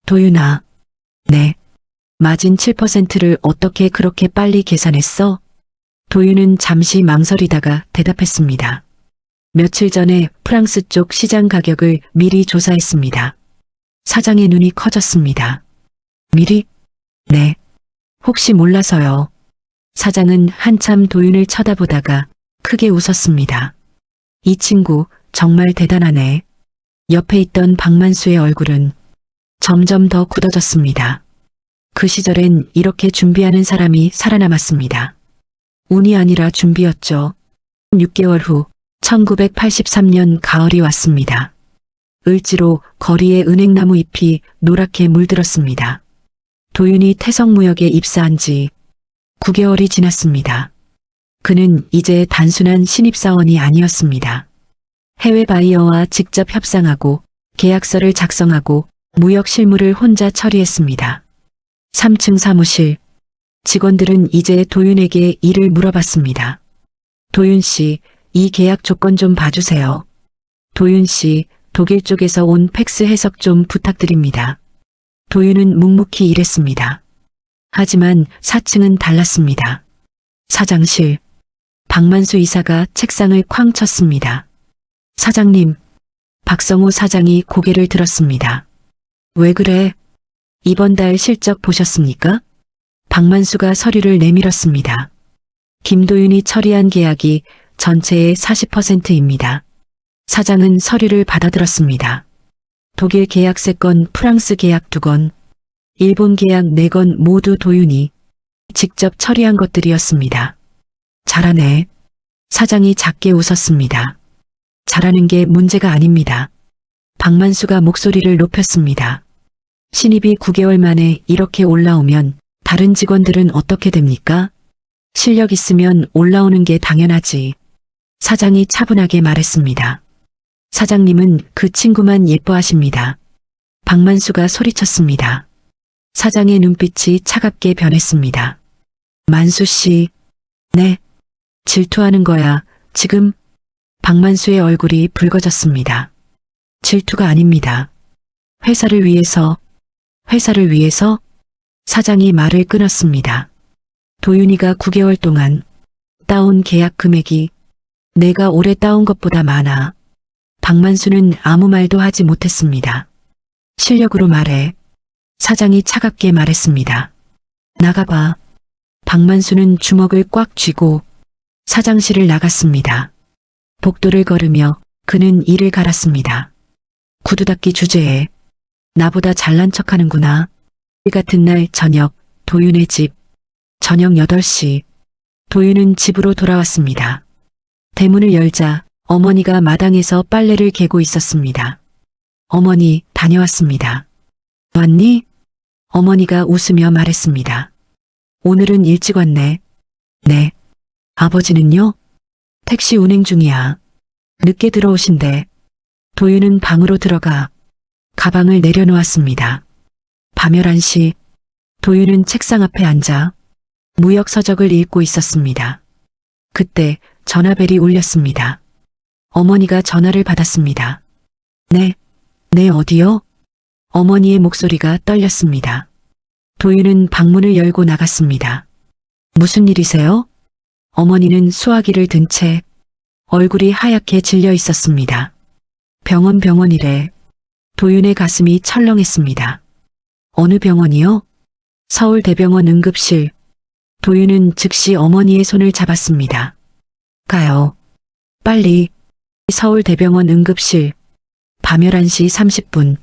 도윤아. 네. 마진 7%를 어떻게 그렇게 빨리 계산했어? 도윤은 잠시 망설이다가 대답했습니다. 며칠 전에 프랑스 쪽 시장 가격을 미리 조사했습니다. 사장의 눈이 커졌습니다. 미리? 네. 혹시 몰라서요. 사장은 한참 도윤을 쳐다보다가 크게 웃었습니다. 이 친구 정말 대단하네. 옆에 있던 박만수의 얼굴은 점점 더 굳어졌습니다. 그 시절엔 이렇게 준비하는 사람이 살아남았습니다. 운이 아니라 준비였죠. 6개월 후 1983년 가을이 왔습니다. 을지로 거리에 은행나무 잎이 노랗게 물들었습니다. 도윤이 태성무역에 입사한 지 9개월이 지났습니다. 그는 이제 단순한 신입사원이 아니었습니다. 해외 바이어와 직접 협상하고 계약서를 작성하고 무역 실무를 혼자 처리했습니다. 3층 사무실. 직원들은 이제 도윤에게 일을 물어봤습니다. 도윤 씨, 이 계약 조건 좀 봐주세요. 도윤 씨, 독일 쪽에서 온 팩스 해석 좀 부탁드립니다. 도윤은 묵묵히 일했습니다. 하지만 4층은 달랐습니다. 사장실. 박만수 이사가 책상을 쾅 쳤습니다. 사장님. 박성호 사장이 고개를 들었습니다. 왜 그래? 이번 달 실적 보셨습니까? 박만수가 서류를 내밀었습니다. 김도윤이 처리한 계약이 전체의 40%입니다. 사장은 서류를 받아들었습니다. 독일 계약세 건, 프랑스 계약 2건, 일본 계약 4건 모두 도윤이 직접 처리한 것들이었습니다. 잘하네. 사장이 작게 웃었습니다. 잘하는 게 문제가 아닙니다. 박만수가 목소리를 높였습니다. 신입이 9개월 만에 이렇게 올라오면 다른 직원들은 어떻게 됩니까? 실력 있으면 올라오는 게 당연하지. 사장이 차분하게 말했습니다. 사장님은 그 친구만 예뻐하십니다. 박만수가 소리쳤습니다. 사장의 눈빛이 차갑게 변했습니다. 만수 씨, 네. 질투하는 거야, 지금. 박만수의 얼굴이 붉어졌습니다. 질투가 아닙니다. 회사를 위해서, 사장이 말을 끊었습니다. 도윤이가 9개월 동안 따온 계약 금액이 내가 올해 따온 것보다 많아. 박만수는 아무 말도 하지 못했습니다. 실력으로 말해. 사장이 차갑게 말했습니다. 나가봐. 박만수는 주먹을 꽉 쥐고 사장실을 나갔습니다. 복도를 걸으며 그는 이를 갈았습니다. 구두 닦기 주제에 나보다 잘난 척하는구나. 이 같은 날 저녁 도윤의 집. 저녁 8시 도윤은 집으로 돌아왔습니다. 대문을 열자 어머니가 마당에서 빨래를 개고 있었습니다. 어머니, 다녀왔습니다. 왔니? 어머니가 웃으며 말했습니다. 오늘은 일찍 왔네. 네. 아버지는요? 택시 운행 중이야. 늦게 들어오신대. 도윤은 방으로 들어가 가방을 내려놓았습니다. 밤 11시 도윤은 책상 앞에 앉아 무역 서적을 읽고 있었습니다. 그때 전화벨이 울렸습니다. 어머니가 전화를 받았습니다. 네, 어디요? 어머니의 목소리가 떨렸습니다. 도윤은 방문을 열고 나갔습니다. 무슨 일이세요? 어머니는 수화기를 든 채 얼굴이 하얗게 질려 있었습니다. 병원이래. 도윤의 가슴이 철렁했습니다. 어느 병원이요? 서울대병원 응급실. 도윤은 즉시 어머니의 손을 잡았습니다. 가요. 빨리. 서울대병원 응급실. 밤 11시 30분.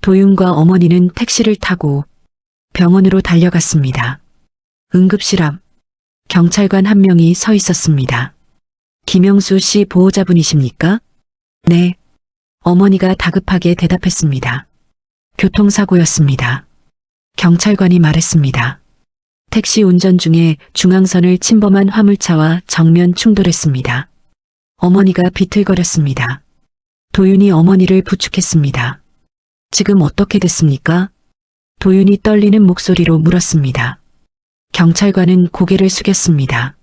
도윤과 어머니는 택시를 타고 병원으로 달려갔습니다. 응급실 앞 경찰관 한 명이 서 있었습니다. 김영수 씨 보호자분이십니까? 네. 어머니가 다급하게 대답했습니다. 교통사고였습니다. 경찰관이 말했습니다. 택시 운전 중에 중앙선을 침범한 화물차와 정면 충돌했습니다. 어머니가 비틀거렸습니다. 도윤이 어머니를 부축했습니다. 지금 어떻게 됐습니까? 도윤이 떨리는 목소리로 물었습니다. 경찰관은 고개를 숙였습니다.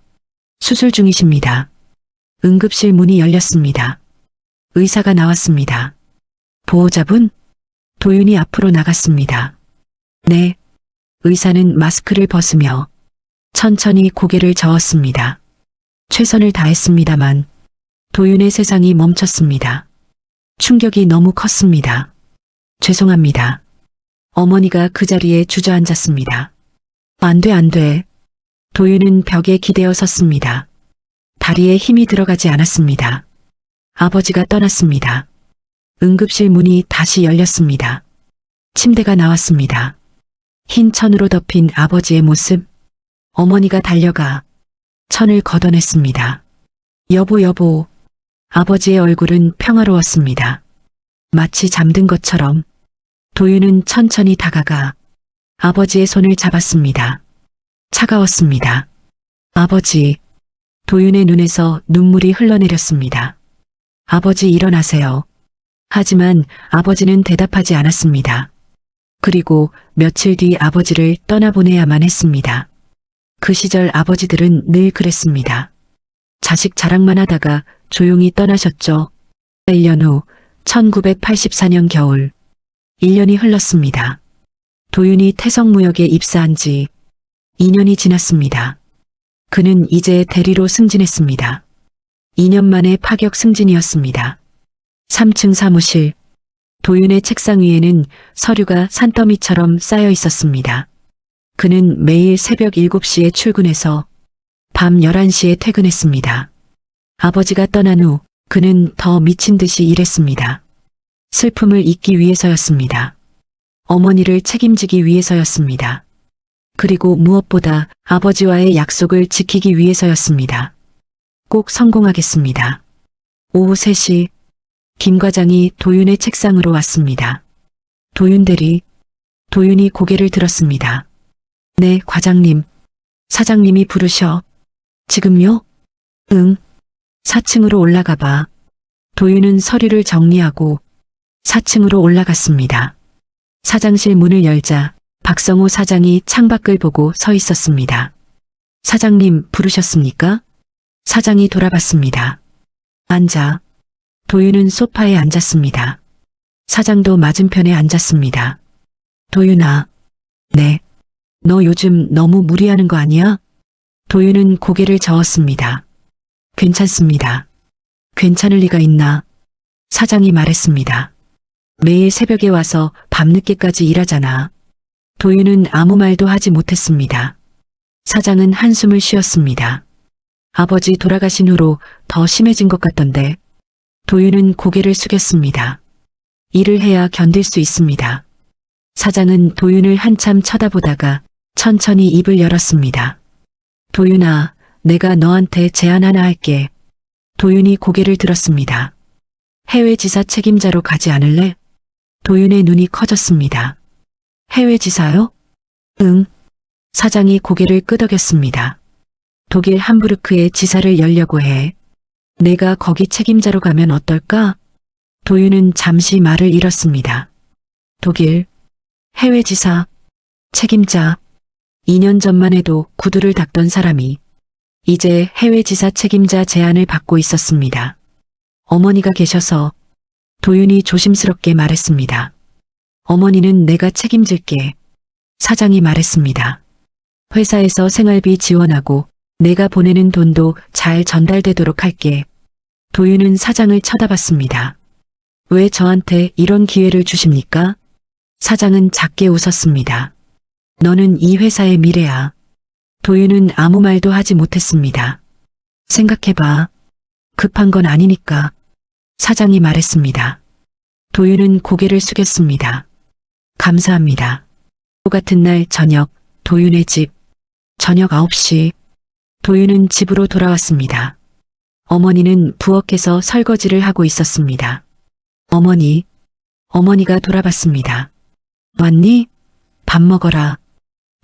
수술 중이십니다. 응급실 문이 열렸습니다. 의사가 나왔습니다. 보호자분? 도윤이 앞으로 나갔습니다. 네. 의사는 마스크를 벗으며 천천히 고개를 저었습니다. 최선을 다했습니다만 도윤의 세상이 멈췄습니다. 충격이 너무 컸습니다. 죄송합니다. 어머니가 그 자리에 주저앉았습니다. 안 돼. 도윤은 벽에 기대어 섰습니다. 다리에 힘이 들어가지 않았습니다. 아버지가 떠났습니다. 응급실 문이 다시 열렸습니다. 침대가 나왔습니다. 흰 천으로 덮인 아버지의 모습. 어머니가 달려가 천을 걷어냈습니다. 여보. 아버지의 얼굴은 평화로웠습니다. 마치 잠든 것처럼 도윤은 천천히 다가가 아버지의 손을 잡았습니다. 차가웠습니다. 아버지. 도윤의 눈에서 눈물이 흘러내렸습니다. 아버지 일어나세요. 하지만 아버지는 대답하지 않았습니다. 그리고 며칠 뒤 아버지를 떠나보내야만 했습니다. 그 시절 아버지들은 늘 그랬습니다. 자식 자랑만 하다가 조용히 떠나셨죠. 1년 후 1984년 겨울 1년이 흘렀습니다. 도윤이 태성무역에 입사한 지 2년이 지났습니다. 그는 이제 대리로 승진했습니다. 2년 만에 파격 승진이었습니다. 3층 사무실. 도윤의 책상 위에는 서류가 산더미처럼 쌓여 있었습니다. 그는 매일 새벽 7시에 출근해서 밤 11시에 퇴근했습니다. 아버지가 떠난 후 그는 더 미친 듯이 일했습니다. 슬픔을 잊기 위해서였습니다. 어머니를 책임지기 위해서였습니다. 그리고 무엇보다 아버지와의 약속을 지키기 위해서였습니다. 꼭 성공하겠습니다. 오후 3시 김 과장이 도윤의 책상으로 왔습니다. 도윤 대리, 도윤이 고개를 들었습니다. 네, 과장님. 사장님이 부르셔. 지금요? 응. 4층으로 올라가 봐. 도윤은 서류를 정리하고 4층으로 올라갔습니다. 사장실 문을 열자 박성호 사장이 창밖을 보고 서 있었습니다. 사장님 부르셨습니까? 사장이 돌아봤습니다. 앉아. 도윤은 소파에 앉았습니다. 사장도 맞은편에 앉았습니다. 도윤아. 네. 너 요즘 너무 무리하는 거 아니야? 도윤은 고개를 저었습니다. 괜찮습니다. 괜찮을 리가 있나? 사장이 말했습니다. 매일 새벽에 와서 밤늦게까지 일하잖아. 도윤은 아무 말도 하지 못했습니다. 사장은 한숨을 쉬었습니다. 아버지 돌아가신 후로 더 심해진 것 같던데. 도윤은 고개를 숙였습니다. 일을 해야 견딜 수 있습니다. 사장은 도윤을 한참 쳐다보다가 천천히 입을 열었습니다. 도윤아, 내가 너한테 제안 하나 할게. 도윤이 고개를 들었습니다. 해외 지사 책임자로 가지 않을래? 도윤의 눈이 커졌습니다. 해외 지사요? 응. 사장이 고개를 끄덕였습니다. 독일 함부르크에 지사를 열려고 해. 내가 거기 책임자로 가면 어떨까? 도윤은 잠시 말을 잃었습니다. 독일, 해외 지사, 책임자. 2년 전만 해도 구두를 닦던 사람이 이제 해외 지사 책임자 제안을 받고 있었습니다. 어머니가 계셔서. 도윤이 조심스럽게 말했습니다. 어머니는 내가 책임질게. 사장이 말했습니다. 회사에서 생활비 지원하고 내가 보내는 돈도 잘 전달되도록 할게. 도윤은 사장을 쳐다봤습니다. 왜 저한테 이런 기회를 주십니까? 사장은 작게 웃었습니다. 너는 이 회사의 미래야. 도윤은 아무 말도 하지 못했습니다. 생각해봐. 급한 건 아니니까. 사장이 말했습니다. 도윤은 고개를 숙였습니다. 감사합니다. 같은 날 저녁, 도윤의 집. 저녁 9시. 도윤은 집으로 돌아왔습니다. 어머니는 부엌에서 설거지를 하고 있었습니다. 어머니가 돌아봤습니다. 왔니? 밥 먹어라.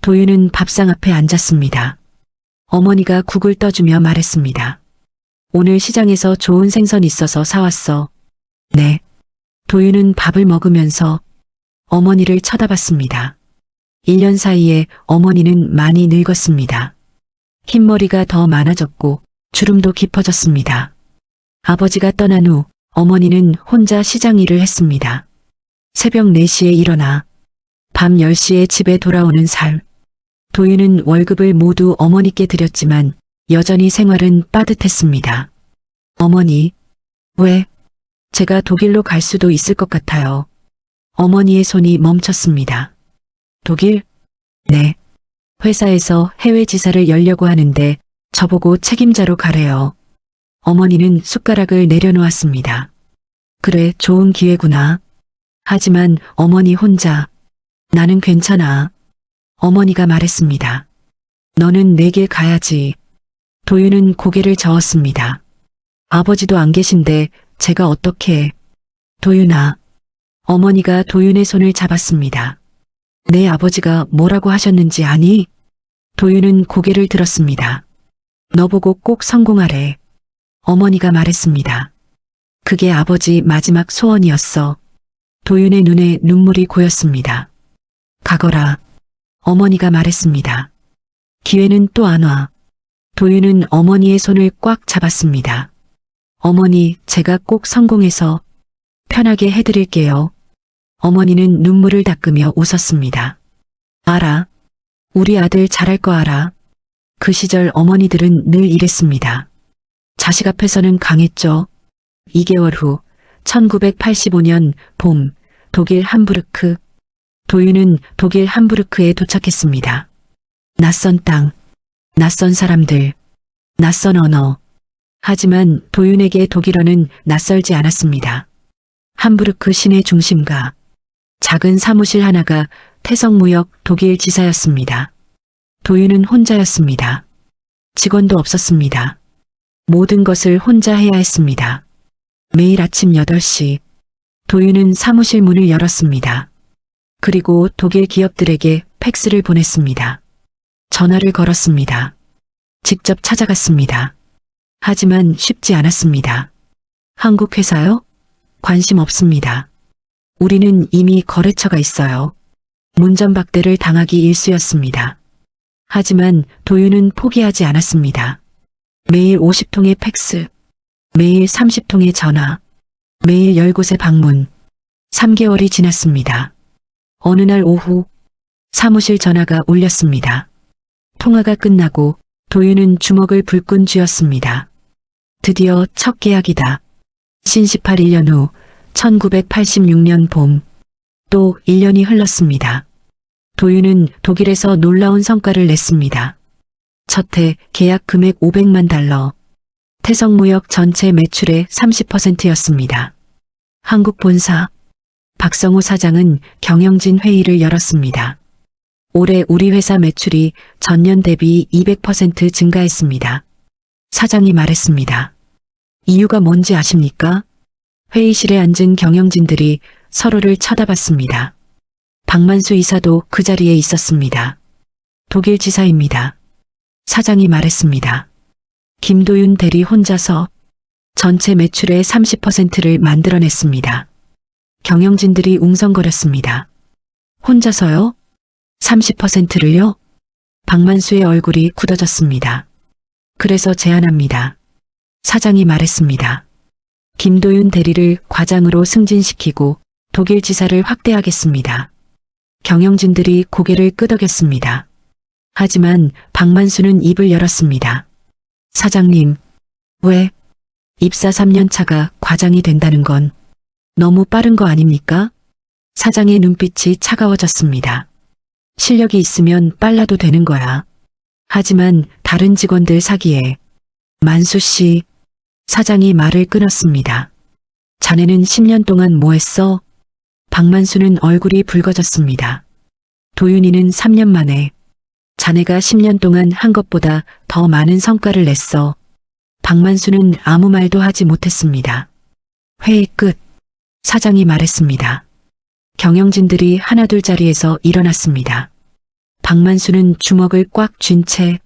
도윤은 밥상 앞에 앉았습니다. 어머니가 국을 떠주며 말했습니다. 오늘 시장에서 좋은 생선 있어서 사왔어. 네. 도윤은 밥을 먹으면서 어머니를 쳐다봤습니다. 1년 사이에 어머니는 많이 늙었습니다. 흰머리가 더 많아졌고 주름도 깊어졌습니다. 아버지가 떠난 후 어머니는 혼자 시장 일을 했습니다. 새벽 4시에 일어나 밤 10시에 집에 돌아오는 삶. 도윤은 월급을 모두 어머니께 드렸지만 여전히 생활은 빠듯했습니다. 어머니, 왜? 제가 독일로 갈 수도 있을 것 같아요. 어머니의 손이 멈췄습니다. 독일? 네. 회사에서 해외 지사를 열려고 하는데 저보고 책임자로 가래요. 어머니는 숟가락을 내려놓았습니다. 그래, 좋은 기회구나. 하지만 어머니 혼자. 나는 괜찮아. 어머니가 말했습니다. 너는 내 길 가야지. 도윤은 고개를 저었습니다. 아버지도 안 계신데 제가 어떻게 해. 도윤아. 어머니가 도윤의 손을 잡았습니다. 내 아버지가 뭐라고 하셨는지 아니? 도윤은 고개를 들었습니다. 너보고 꼭 성공하래. 어머니가 말했습니다. 그게 아버지 마지막 소원이었어. 도윤의 눈에 눈물이 고였습니다. 가거라. 어머니가 말했습니다. 기회는 또 안 와. 도윤은 어머니의 손을 꽉 잡았습니다. 어머니, 제가 꼭 성공해서 편하게 해드릴게요. 어머니는 눈물을 닦으며 웃었습니다. 알아. 우리 아들 잘할 거 알아. 그 시절 어머니들은 늘 이랬습니다. 자식 앞에서는 강했죠. 2개월 후 1985년 봄 독일 함부르크. 도윤은 독일 함부르크에 도착했습니다. 낯선 땅, 낯선 사람들, 낯선 언어. 하지만 도윤에게 독일어는 낯설지 않았습니다. 함부르크 시내 중심가. 작은 사무실 하나가 태성무역 독일 지사였습니다. 도윤은 혼자였습니다. 직원도 없었습니다. 모든 것을 혼자 해야 했습니다. 매일 아침 8시 도윤은 사무실 문을 열었습니다. 그리고 독일 기업들에게 팩스를 보냈습니다. 전화를 걸었습니다. 직접 찾아갔습니다. 하지만 쉽지 않았습니다. 한국 회사요? 관심 없습니다. 우리는 이미 거래처가 있어요. 문전박대를 당하기 일쑤였습니다. 하지만 도윤은 포기하지 않았습니다. 매일 50통의 팩스, 매일 30통의 전화, 매일 10곳의 방문. 3개월이 지났습니다. 어느 날 오후 사무실 전화가 울렸습니다. 통화가 끝나고 도윤은 주먹을 불끈 쥐었습니다. 드디어 첫 계약이다. 신시팔 1년 후 1986년 봄, 또 1년이 흘렀습니다. 도윤은 독일에서 놀라운 성과를 냈습니다. 첫 해 계약 금액 500만 달러, 태성무역 전체 매출의 30%였습니다. 한국 본사, 박성호 사장은 경영진 회의를 열었습니다. 올해 우리 회사 매출이 전년 대비 200% 증가했습니다. 사장이 말했습니다. 이유가 뭔지 아십니까? 회의실에 앉은 경영진들이 서로를 쳐다봤습니다. 박만수 이사도 그 자리에 있었습니다. 독일 지사입니다. 사장이 말했습니다. 김도윤 대리 혼자서 전체 매출의 30%를 만들어냈습니다. 경영진들이 웅성거렸습니다. 혼자서요? 30%를요? 박만수의 얼굴이 굳어졌습니다. 그래서 제안합니다. 사장이 말했습니다. 김도윤 대리를 과장으로 승진시키고 독일 지사를 확대하겠습니다. 경영진들이 고개를 끄덕였습니다. 하지만 박만수는 입을 열었습니다. 사장님, 왜? 입사 3년 차가 과장이 된다는 건 너무 빠른 거 아닙니까? 사장의 눈빛이 차가워졌습니다. 실력이 있으면 빨라도 되는 거야. 하지만 다른 직원들 사기에 만수 씨, 사장이 말을 끊었습니다. 자네는 10년 동안 뭐 했어? 박만수는 얼굴이 붉어졌습니다. 도윤이는 3년 만에 자네가 10년 동안 한 것보다 더 많은 성과를 냈어. 박만수는 아무 말도 하지 못했습니다. 회의 끝. 사장이 말했습니다. 경영진들이 하나둘 자리에서 일어났습니다. 박만수는 주먹을 꽉 쥔 채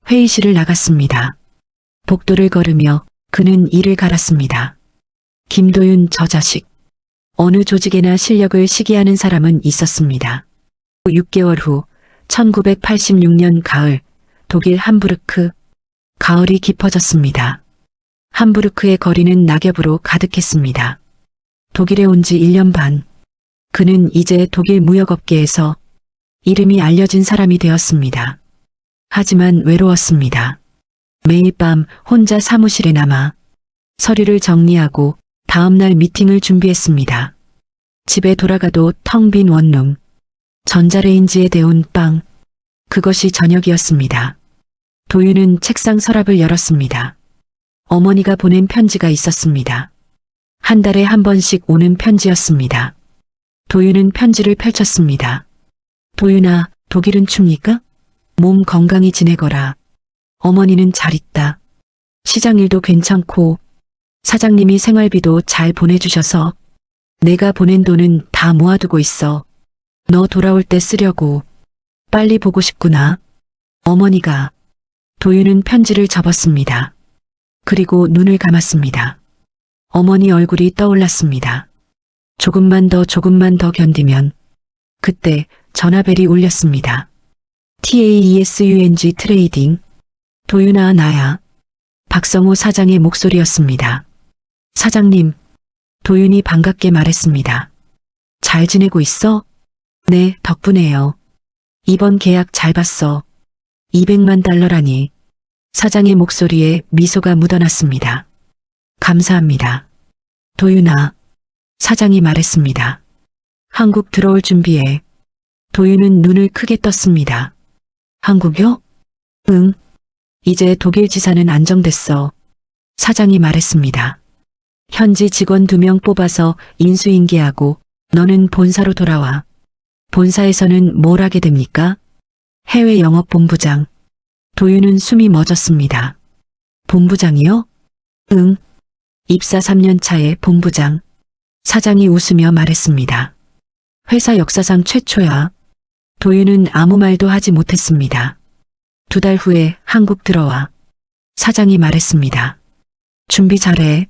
회의실을 나갔습니다. 복도를 걸으며 그는 이를 갈았습니다. 김도윤 저 자식. 어느 조직에나 실력을 시기하는 사람은 있었습니다. 6개월 후 1986년 가을 독일 함부르크. 가을이 깊어졌습니다. 함부르크의 거리는 낙엽으로 가득했습니다. 독일에 온 지 1년 반. 그는 이제 독일 무역업계에서 이름이 알려진 사람이 되었습니다. 하지만 외로웠습니다. 매일 밤 혼자 사무실에 남아 서류를 정리하고 다음날 미팅을 준비했습니다. 집에 돌아가도 텅 빈 원룸, 전자레인지에 데운 빵, 그것이 저녁이었습니다. 도윤은 책상 서랍을 열었습니다. 어머니가 보낸 편지가 있었습니다. 한 달에 한 번씩 오는 편지였습니다. 도윤은 편지를 펼쳤습니다. 도윤아, 독일은 춥니까? 몸 건강히 지내거라. 어머니는 잘 있다. 시장 일도 괜찮고 사장님이 생활비도 잘 보내주셔서 내가 보낸 돈은 다 모아두고 있어. 너 돌아올 때 쓰려고. 빨리 보고 싶구나. 어머니가. 도윤은 편지를 접었습니다. 그리고 눈을 감았습니다. 어머니 얼굴이 떠올랐습니다. 조금만 더 견디면. 그때 전화벨이 울렸습니다. TAESUNG 트레이딩. 도윤아, 나야. 박성호 사장의 목소리였습니다. 사장님. 도윤이 반갑게 말했습니다. 잘 지내고 있어? 네, 덕분에요. 이번 계약 잘 봤어. 200만 달러라니. 사장의 목소리에 미소가 묻어났습니다. 감사합니다. 도윤아. 사장이 말했습니다. 한국 들어올 준비해. 도윤은 눈을 크게 떴습니다. 한국요? 응. 이제 독일 지사는 안정됐어. 사장이 말했습니다. 현지 직원 2명 뽑아서 인수인계하고 너는 본사로 돌아와. 본사에서는 뭘 하게 됩니까? 해외 영업 본부장. 도윤은 숨이 멎었습니다. 본부장이요? 응. 입사 3년 차의 본부장. 사장이 웃으며 말했습니다. 회사 역사상 최초야. 도윤은 아무 말도 하지 못했습니다. 2달 후에 한국 들어와. 사장이 말했습니다. 준비 잘해.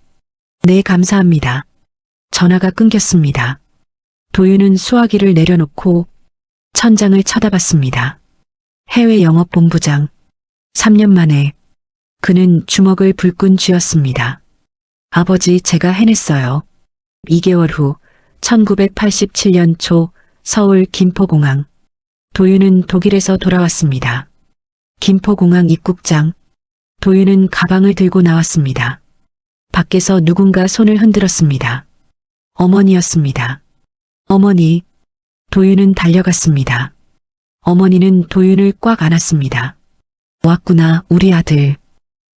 네, 감사합니다. 전화가 끊겼습니다. 도윤은 수화기를 내려놓고 천장을 쳐다봤습니다. 해외 영업본부장. 3년 만에 그는 주먹을 불끈 쥐었습니다. 아버지, 제가 해냈어요. 2개월 후 1987년 초 서울 김포공항. 도윤은 독일에서 돌아왔습니다. 김포공항 입국장. 도윤은 가방을 들고 나왔습니다. 밖에서 누군가 손을 흔들었습니다. 어머니였습니다. 어머니. 도윤은 달려갔습니다. 어머니는 도윤을 꽉 안았습니다. 왔구나, 우리 아들.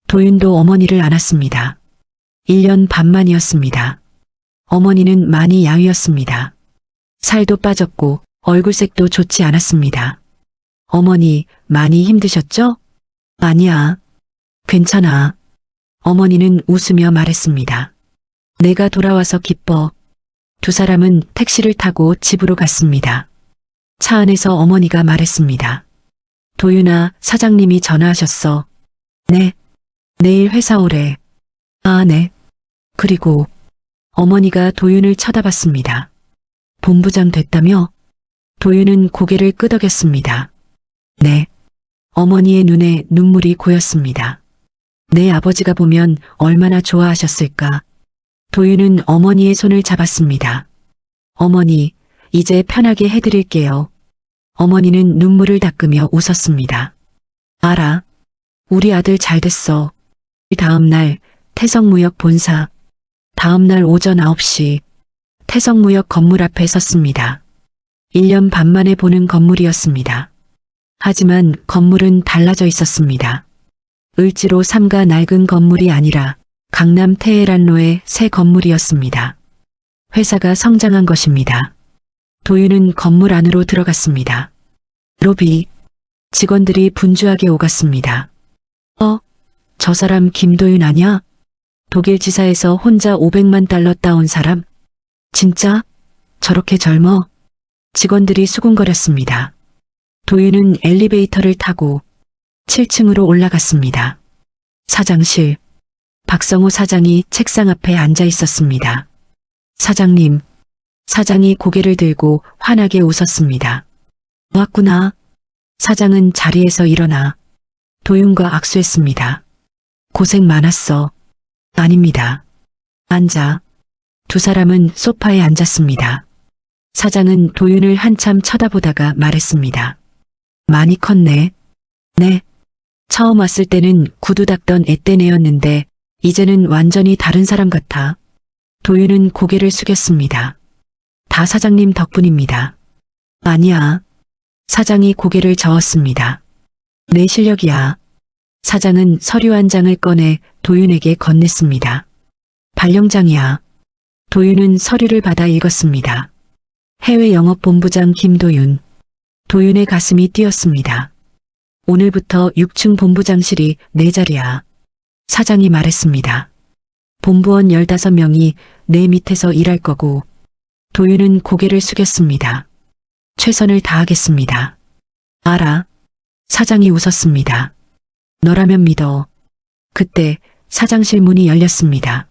도윤도 어머니를 안았습니다. 1년 반 만이었습니다. 어머니는 많이 야위었습니다. 살도 빠졌고 얼굴색도 좋지 않았습니다. 어머니, 많이 힘드셨죠? 아니야. 괜찮아. 어머니는 웃으며 말했습니다. 내가 돌아와서 기뻐. 2 사람은 택시를 타고 집으로 갔습니다. 차 안에서 어머니가 말했습니다. 도윤아, 사장님이 전화하셨어. 네. 내일 회사 오래. 아, 네. 그리고 어머니가 도윤을 쳐다봤습니다. 본부장 됐다며? 도윤은 고개를 끄덕였습니다. 네. 어머니의 눈에 눈물이 고였습니다. 내 아버지가 보면 얼마나 좋아하셨을까. 도윤은 어머니의 손을 잡았습니다. 어머니, 이제 편하게 해드릴게요. 어머니는 눈물을 닦으며 웃었습니다. 알아. 우리 아들 잘 됐어. 다음 날 태성무역 본사. 다음 날 오전 9시 태성무역 건물 앞에 섰습니다. 1년 반 만에 보는 건물이었습니다. 하지만 건물은 달라져 있었습니다. 을지로 삼가 낡은 건물이 아니라 강남 테헤란로의 새 건물이었습니다. 회사가 성장한 것입니다. 도윤은 건물 안으로 들어갔습니다. 로비. 직원들이 분주하게 오갔습니다. 저 사람 김도윤 아냐? 독일 지사에서 혼자 500만 달러 따온 사람? 진짜? 저렇게 젊어? 직원들이 수군거렸습니다. 도윤은 엘리베이터를 타고 7층으로 올라갔습니다. 사장실. 박성호 사장이 책상 앞에 앉아 있었습니다. 사장님. 사장이 고개를 들고 환하게 웃었습니다. 왔구나. 사장은 자리에서 일어나 도윤과 악수했습니다. 고생 많았어. 아닙니다. 앉아. 2 사람은 소파에 앉았습니다. 사장은 도윤을 한참 쳐다보다가 말했습니다. 많이 컸네. 네. 처음 왔을 때는 구두 닦던 애때내였는데 이제는 완전히 다른 사람 같아. 도윤은 고개를 숙였습니다. 다 사장님 덕분입니다. 아니야. 사장이 고개를 저었습니다. 내 실력이야. 사장은 서류 한 장을 꺼내 도윤에게 건넸습니다. 발령장이야. 도윤은 서류를 받아 읽었습니다. 해외 영업본부장 김도윤. 도윤의 가슴이 뛰었습니다. 오늘부터 6층 본부장실이 내 자리야. 사장이 말했습니다. 본부원 15명이 내 밑에서 일할 거고. 도윤은 고개를 숙였습니다. 최선을 다하겠습니다. 알아. 사장이 웃었습니다. 너라면 믿어. 그때 사장실 문이 열렸습니다.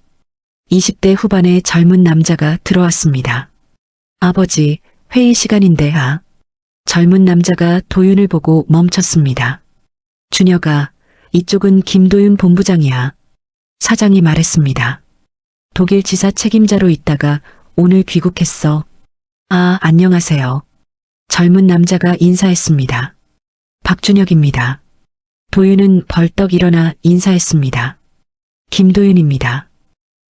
20대 후반의 젊은 남자가 들어왔습니다. 아버지, 회의 시간인데. 젊은 남자가 도윤을 보고 멈췄습니다. 준혁아, 이쪽은 김도윤 본부장이야. 사장이 말했습니다. 독일 지사 책임자로 있다가 오늘 귀국했어. 아, 안녕하세요. 젊은 남자가 인사했습니다. 박준혁입니다. 도윤은 벌떡 일어나 인사했습니다. 김도윤입니다.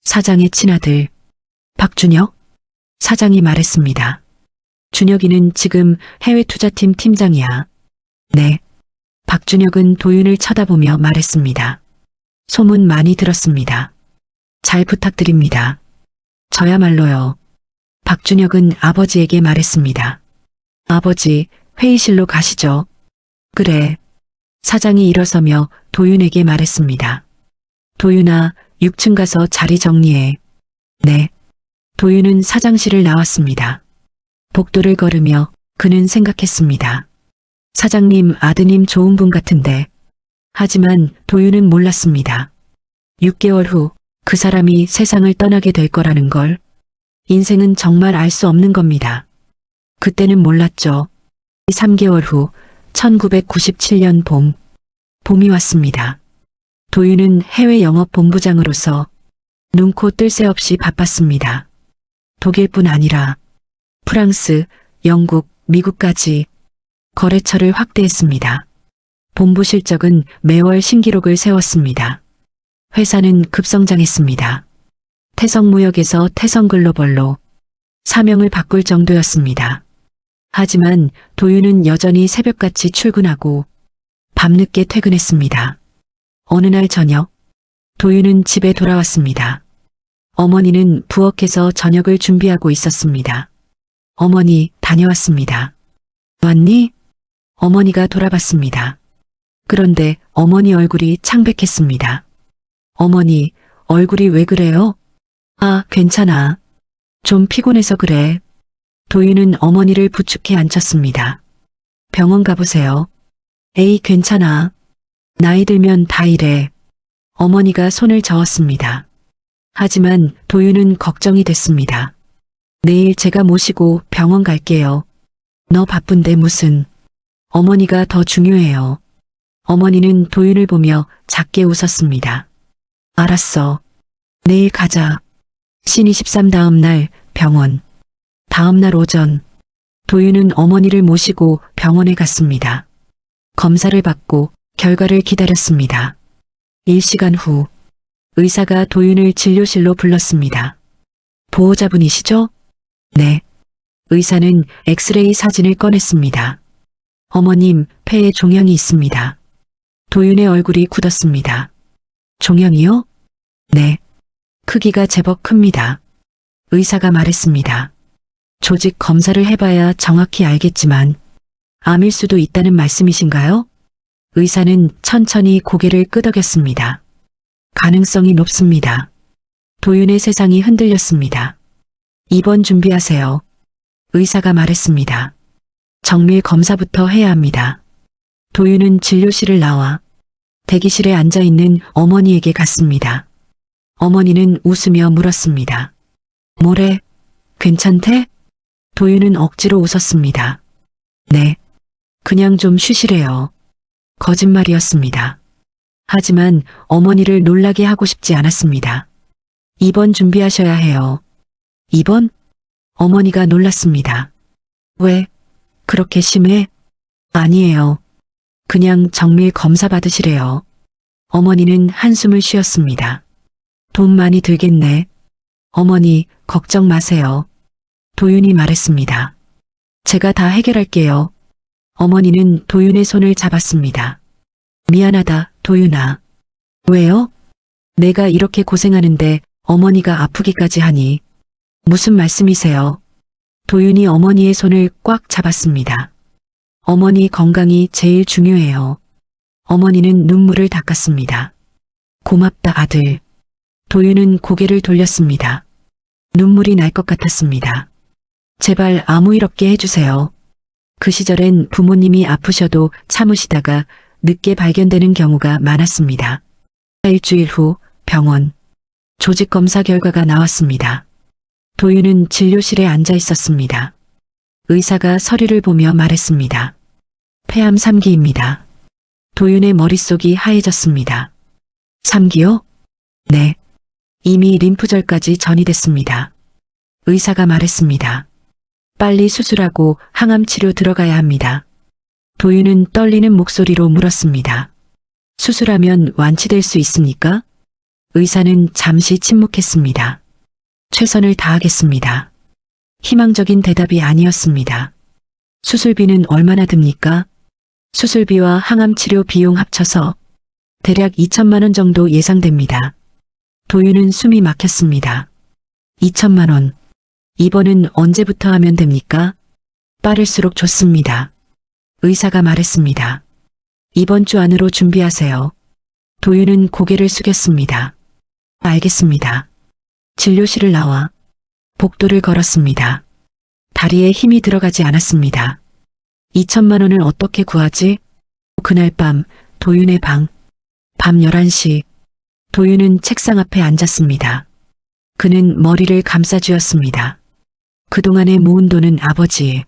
사장의 친아들. 박준혁? 사장이 말했습니다. 준혁이는 지금 해외투자팀 팀장이야. 네. 박준혁은 도윤을 쳐다보며 말했습니다. 소문 많이 들었습니다. 잘 부탁드립니다. 저야말로요. 박준혁은 아버지에게 말했습니다. 아버지, 회의실로 가시죠. 그래. 사장이 일어서며 도윤에게 말했습니다. 도윤아, 6층 가서 자리 정리해. 네. 도윤은 사장실을 나왔습니다. 복도를 걸으며 그는 생각했습니다. 사장님, 아드님 좋은 분 같은데. 하지만 도윤은 몰랐습니다. 6개월 후 그 사람이 세상을 떠나게 될 거라는 걸. 인생은 정말 알 수 없는 겁니다. 그때는 몰랐죠. 3개월 후 1997년 봄. 봄이 왔습니다. 도윤은 해외 영업 본부장으로서 눈코 뜰 새 없이 바빴습니다. 독일뿐 아니라 프랑스, 영국, 미국까지 거래처를 확대했습니다. 본부 실적은 매월 신기록을 세웠습니다. 회사는 급성장했습니다. 태성무역에서 태성글로벌로 사명을 바꿀 정도였습니다. 하지만 도윤은 여전히 새벽같이 출근하고 밤늦게 퇴근했습니다. 어느 날 저녁, 도윤은 집에 돌아왔습니다. 어머니는 부엌에서 저녁을 준비하고 있었습니다. 어머니, 다녀왔습니다. 왔니? 어머니가 돌아봤습니다. 그런데 어머니 얼굴이 창백했습니다. 어머니, 얼굴이 왜 그래요? 아, 괜찮아. 좀 피곤해서 그래. 도윤은 어머니를 부축해 앉혔습니다. 병원 가보세요. 에이, 괜찮아. 나이 들면 다 이래. 어머니가 손을 저었습니다. 하지만 도윤은 걱정이 됐습니다. 내일 제가 모시고 병원 갈게요. 너 바쁜데 무슨. 어머니가 더 중요해요. 어머니는 도윤을 보며 작게 웃었습니다. 알았어. 내일 가자. 신23 다음 날 병원. 다음 날 오전 도윤은 어머니를 모시고 병원에 갔습니다. 검사를 받고 결과를 기다렸습니다. 1시간 후 의사가 도윤을 진료실로 불렀습니다. 보호자분이시죠? 네. 의사는 엑스레이 사진을 꺼냈습니다. 어머님, 폐에 종양이 있습니다. 도윤의 얼굴이 굳었습니다. 종양이요? 네. 크기가 제법 큽니다. 의사가 말했습니다. 조직 검사를 해봐야 정확히 알겠지만 암일 수도 있다는 말씀이신가요? 의사는 천천히 고개를 끄덕였습니다. 가능성이 높습니다. 도윤의 세상이 흔들렸습니다. 입원 준비하세요. 의사가 말했습니다. 정밀 검사부터 해야 합니다. 도윤은 진료실을 나와 대기실에 앉아있는 어머니에게 갔습니다. 어머니는 웃으며 물었습니다. 뭐래? 괜찮대? 도윤은 억지로 웃었습니다. 네. 그냥 좀 쉬시래요. 거짓말이었습니다. 하지만 어머니를 놀라게 하고 싶지 않았습니다. 입원 준비하셔야 해요. 입원? 어머니가 놀랐습니다. 왜? 그렇게 심해? 아니에요. 그냥 정밀 검사 받으시래요. 어머니는 한숨을 쉬었습니다. 돈 많이 들겠네. 어머니, 걱정 마세요. 도윤이 말했습니다. 제가 다 해결할게요. 어머니는 도윤의 손을 잡았습니다. 미안하다, 도윤아. 왜요? 내가 이렇게 고생하는데 어머니가 아프기까지 하니. 무슨 말씀이세요? 도윤이 어머니의 손을 꽉 잡았습니다. 어머니 건강이 제일 중요해요. 어머니는 눈물을 닦았습니다. 고맙다, 아들. 도윤은 고개를 돌렸습니다. 눈물이 날 것 같았습니다. 제발 아무 일 없게 해주세요. 그 시절엔 부모님이 아프셔도 참으시다가 늦게 발견되는 경우가 많았습니다. 일주일 후 병원. 조직 검사 결과가 나왔습니다. 도윤은 진료실에 앉아 있었습니다. 의사가 서류를 보며 말했습니다. 폐암 3기입니다. 도윤의 머릿속이 하얘졌습니다. 3기요? 네. 이미 림프절까지 전이됐습니다. 의사가 말했습니다. 빨리 수술하고 항암 치료 들어가야 합니다. 도윤은 떨리는 목소리로 물었습니다. 수술하면 완치될 수 있습니까? 의사는 잠시 침묵했습니다. 최선을 다하겠습니다. 희망적인 대답이 아니었습니다. 수술비는 얼마나 듭니까? 수술비와 항암 치료 비용 합쳐서 대략 2천만 원 정도 예상됩니다. 도윤은 숨이 막혔습니다. 2천만 원. 입원은 언제부터 하면 됩니까? 빠를수록 좋습니다. 의사가 말했습니다. 이번 주 안으로 준비하세요. 도윤은 고개를 숙였습니다. 알겠습니다. 진료실을 나와 복도를 걸었습니다. 다리에 힘이 들어가지 않았습니다. 2천만 원을 어떻게 구하지? 그날 밤 도윤의 방. 밤 11시 도윤은 책상 앞에 앉았습니다. 그는 머리를 감싸쥐었습니다. 그동안에 모은 돈은 아버지의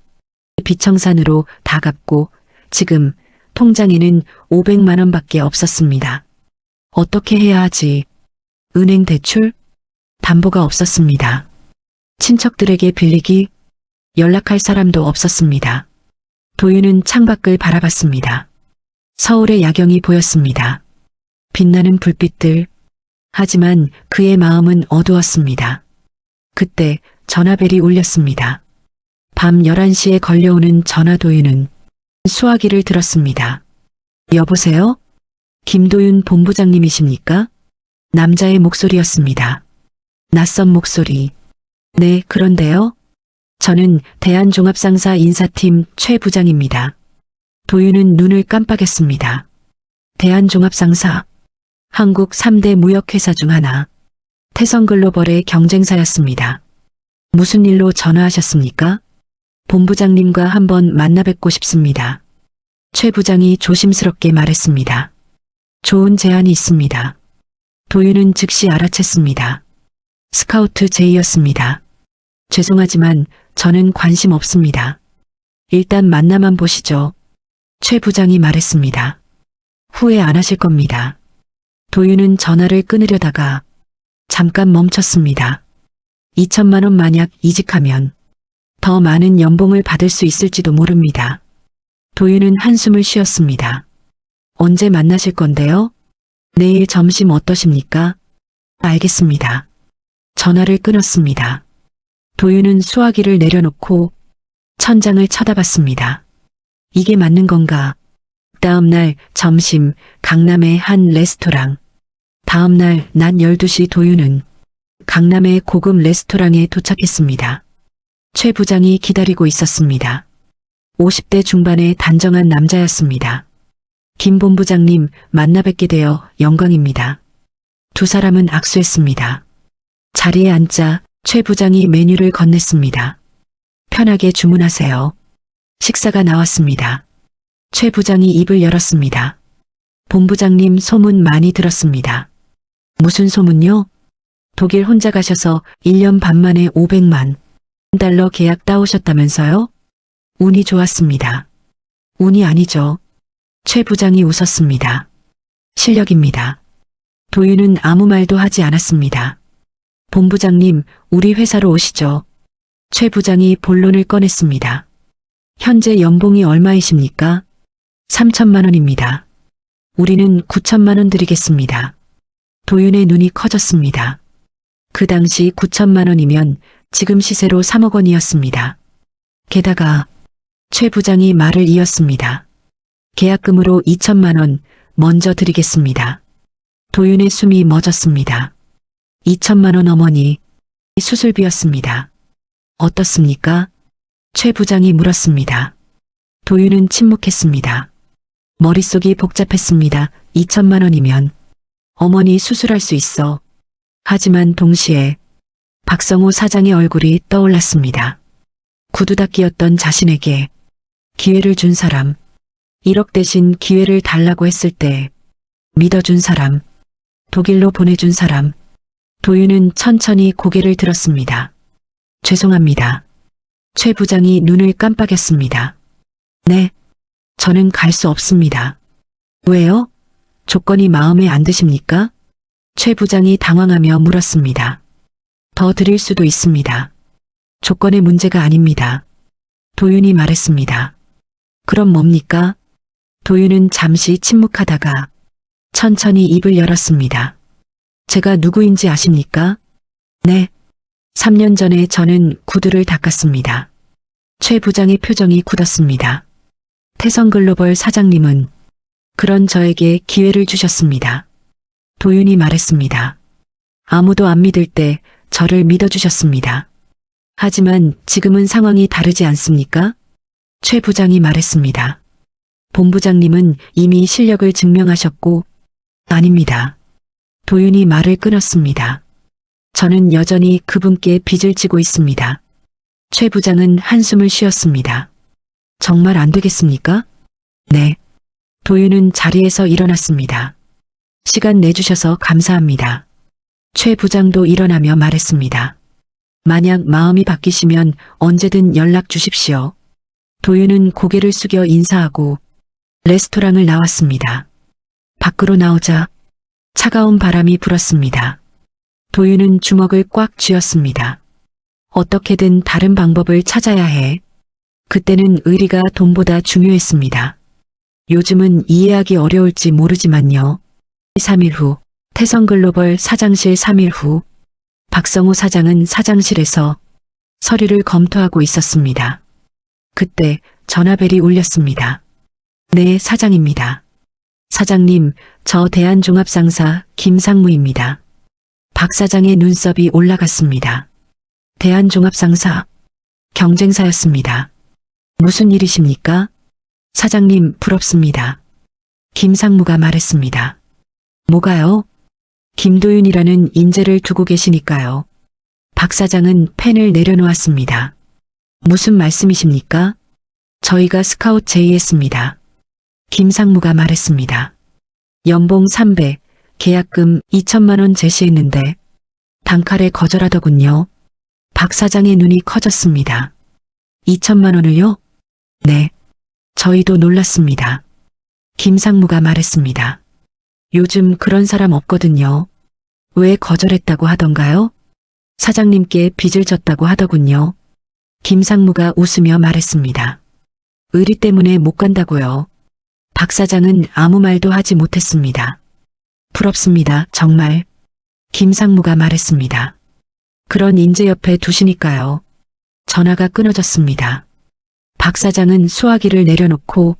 비청산으로 다 갚고 지금 통장에는 500만 원밖에 없었습니다. 어떻게 해야 하지? 은행 대출? 담보가 없었습니다. 친척들에게 빌리기? 연락할 사람도 없었습니다. 도윤은 창밖을 바라봤습니다. 서울의 야경이 보였습니다. 빛나는 불빛들. 하지만 그의 마음은 어두웠습니다. 그때 전화벨이 울렸습니다. 밤 11시에 걸려오는 전화. 도윤은 수화기를 들었습니다. 여보세요? 김도윤 본부장님이십니까? 남자의 목소리였습니다. 낯선 목소리. 네, 그런데요. 저는 대한종합상사 인사팀 최 부장입니다. 도윤은 눈을 깜빡였습니다. 대한종합상사. 한국 3대 무역회사 중 하나. 태성글로벌의 경쟁사였습니다. 무슨 일로 전화하셨습니까? 본부장님과 한번 만나 뵙고 싶습니다. 최 부장이 조심스럽게 말했습니다. 좋은 제안이 있습니다. 도윤은 즉시 알아챘습니다. 스카우트 제의였습니다. 죄송하지만 저는 관심 없습니다. 일단 만나만 보시죠. 최 부장이 말했습니다. 후회 안 하실 겁니다. 도윤은 전화를 끊으려다가 잠깐 멈췄습니다. 2천만 원 만약 이직하면 더 많은 연봉을 받을 수 있을지도 모릅니다. 도윤은 한숨을 쉬었습니다. 언제 만나실 건데요? 내일 점심 어떠십니까? 알겠습니다. 전화를 끊었습니다. 도윤은 수화기를 내려놓고 천장을 쳐다봤습니다. 이게 맞는 건가? 다음 날 점심 강남의 한 레스토랑. 다음 날 낮 12시 도윤은 강남의 고급 레스토랑에 도착했습니다. 최 부장이 기다리고 있었습니다. 50대 중반의 단정한 남자였습니다. 김 본부장님 만나 뵙게 되어 영광입니다. 두 사람은 악수했습니다. 자리에 앉자 최 부장이 메뉴를 건넸습니다. 편하게 주문하세요. 식사가 나왔습니다. 최 부장이 입을 열었습니다. 본부장님 소문 많이 들었습니다. 무슨 소문요? 독일 혼자 가셔서 1년 반 만에 500만 달러 계약 따오셨다면서요? 운이 좋았습니다. 운이 아니죠. 최 부장이 웃었습니다. 실력입니다. 도윤은 아무 말도 하지 않았습니다. 본부장님, 우리 회사로 오시죠. 최 부장이 본론을 꺼냈습니다. 현재 연봉이 얼마이십니까? 3천만 원입니다. 우리는 9천만 원 드리겠습니다. 도윤의 눈이 커졌습니다. 그 당시 9천만 원이면 지금 시세로 3억 원이었습니다. 게다가 최 부장이 말을 이었습니다. 계약금으로 2천만 원 먼저 드리겠습니다. 도윤의 숨이 멎었습니다. 2천만 원 어머니, 수술비였습니다. 어떻습니까? 최 부장이 물었습니다. 도윤은 침묵했습니다. 머릿속이 복잡했습니다. 2천만 원이면 어머니 수술할 수 있어. 하지만 동시에 박성호 사장의 얼굴이 떠올랐습니다. 구두 닦기였던 자신에게 기회를 준 사람, 1억 대신 기회를 달라고 했을 때 믿어준 사람, 독일로 보내준 사람. 도윤은 천천히 고개를 들었습니다. 죄송합니다. 최 부장이 눈을 깜빡였습니다. 네, 저는 갈 수 없습니다. 왜요? 조건이 마음에 안 드십니까? 최 부장이 당황하며 물었습니다. 더 드릴 수도 있습니다. 조건의 문제가 아닙니다. 도윤이 말했습니다. 그럼 뭡니까? 도윤은 잠시 침묵하다가 천천히 입을 열었습니다. 제가 누구인지 아십니까? 네. 3년 전에 저는 구두를 닦았습니다. 최 부장의 표정이 굳었습니다. 태성글로벌 사장님은 그런 저에게 기회를 주셨습니다. 도윤이 말했습니다. 아무도 안 믿을 때 저를 믿어주셨습니다. 하지만 지금은 상황이 다르지 않습니까? 최 부장이 말했습니다. 본부장님은 이미 실력을 증명하셨고, 아닙니다. 도윤이 말을 끊었습니다. 저는 여전히 그분께 빚을 지고 있습니다. 최 부장은 한숨을 쉬었습니다. 정말 안 되겠습니까? 네. 도윤은 자리에서 일어났습니다. 시간 내주셔서 감사합니다. 최 부장도 일어나며 말했습니다. 만약 마음이 바뀌시면 언제든 연락 주십시오. 도윤은 고개를 숙여 인사하고 레스토랑을 나왔습니다. 밖으로 나오자 차가운 바람이 불었습니다. 도윤은 주먹을 꽉 쥐었습니다. 어떻게든 다른 방법을 찾아야 해. 그때는 의리가 돈보다 중요했습니다. 요즘은 이해하기 어려울지 모르지만요. 3일 후, 태성글로벌 사장실 3일 후, 박성우 사장은 사장실에서 서류를 검토하고 있었습니다. 그때 전화벨이 울렸습니다. 네, 사장입니다. 사장님, 저 대한종합상사 김상무입니다. 박 사장의 눈썹이 올라갔습니다. 대한종합상사, 경쟁사였습니다. 무슨 일이십니까? 사장님, 부럽습니다. 김상무가 말했습니다. 뭐가요? 김도윤이라는 인재를 두고 계시니까요. 박 사장은 펜을 내려놓았습니다. 무슨 말씀이십니까? 저희가 스카웃 제의했습니다. 김상무가 말했습니다. 연봉 300, 계약금 2천만 원 제시했는데 단칼에 거절하더군요. 박 사장의 눈이 커졌습니다. 2천만 원을요? 네. 저희도 놀랐습니다. 김상무가 말했습니다. 요즘 그런 사람 없거든요. 왜 거절했다고 하던가요? 사장님께 빚을 졌다고 하더군요. 김상무가 웃으며 말했습니다. 의리 때문에 못 간다고요. 박 사장은 아무 말도 하지 못했습니다. 부럽습니다, 정말. 김상무가 말했습니다. 그런 인재 옆에 두시니까요. 전화가 끊어졌습니다. 박 사장은 수화기를 내려놓고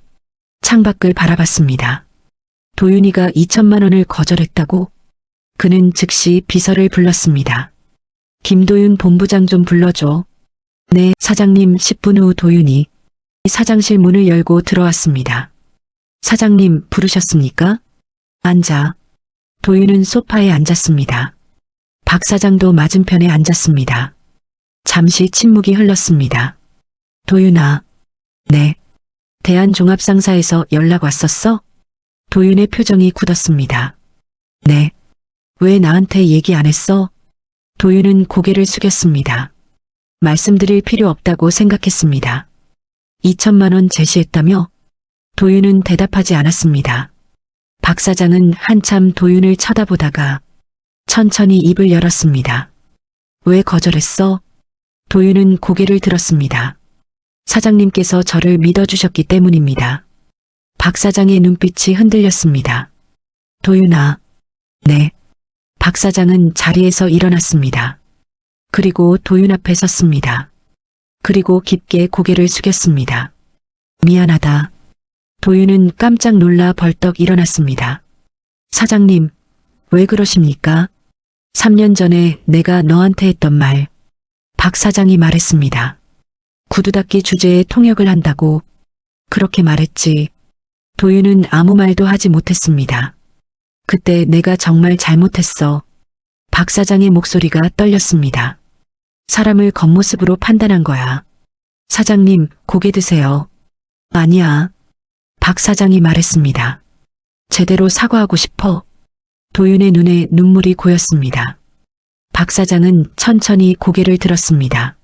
창밖을 바라봤습니다. 도윤이가 2천만 원을 거절했다고? 그는 즉시 비서를 불렀습니다. 김도윤 본부장 좀 불러줘. 네, 사장님. 10분 후 도윤이 사장실 문을 열고 들어왔습니다. 사장님, 부르셨습니까? 앉아. 도윤은 소파에 앉았습니다. 박 사장도 맞은편에 앉았습니다. 잠시 침묵이 흘렀습니다. 도윤아. 네. 대한종합상사에서 연락 왔었어? 도윤의 표정이 굳었습니다. 네. 왜 나한테 얘기 안 했어? 도윤은 고개를 숙였습니다. 말씀드릴 필요 없다고 생각했습니다. 2천만 원 제시했다며? 도윤은 대답하지 않았습니다. 박 사장은 한참 도윤을 쳐다보다가 천천히 입을 열었습니다. 왜 거절했어? 도윤은 고개를 들었습니다. 사장님께서 저를 믿어주셨기 때문입니다. 박 사장의 눈빛이 흔들렸습니다. 도윤아. 네. 박 사장은 자리에서 일어났습니다. 그리고 도윤 앞에 섰습니다. 그리고 깊게 고개를 숙였습니다. 미안하다. 도윤은 깜짝 놀라 벌떡 일어났습니다. 사장님, 왜 그러십니까? 3년 전에 내가 너한테 했던 말. 박 사장이 말했습니다. 구두 닦기 주제에 통역을 한다고. 그렇게 말했지. 도윤은 아무 말도 하지 못했습니다. 그때 내가 정말 잘못했어. 박 사장의 목소리가 떨렸습니다. 사람을 겉모습으로 판단한 거야. 사장님, 고개 드세요. 아니야. 박 사장이 말했습니다. 제대로 사과하고 싶어. 도윤의 눈에 눈물이 고였습니다. 박 사장은 천천히 고개를 들었습니다.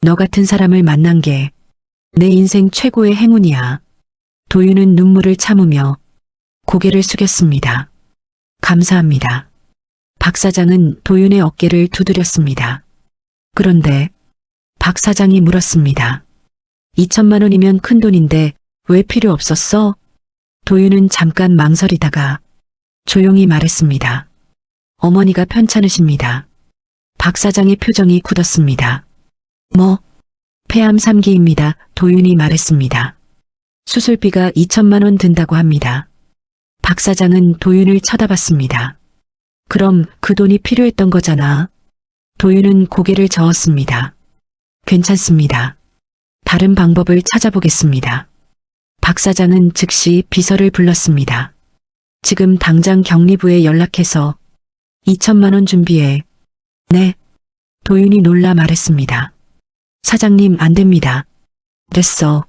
너 같은 사람을 만난 게 내 인생 최고의 행운이야. 도윤은 눈물을 참으며 고개를 숙였습니다. 감사합니다. 박 사장은 도윤의 어깨를 두드렸습니다. 그런데 박 사장이 물었습니다. 2천만 원이면 큰 돈인데 왜 필요 없었어? 도윤은 잠깐 망설이다가 조용히 말했습니다. 어머니가 편찮으십니다. 박 사장의 표정이 굳었습니다. 뭐? 폐암 3기입니다. 도윤이 말했습니다. 수술비가 2천만 원 든다고 합니다. 박 사장은 도윤을 쳐다봤습니다. 그럼 그 돈이 필요했던 거잖아. 도윤은 고개를 저었습니다. 괜찮습니다. 다른 방법을 찾아보겠습니다. 박 사장은 즉시 비서를 불렀습니다. 지금 당장 경리부에 연락해서 2천만 원 준비해. 네. 도윤이 놀라 말했습니다. 사장님, 안 됩니다. 됐어.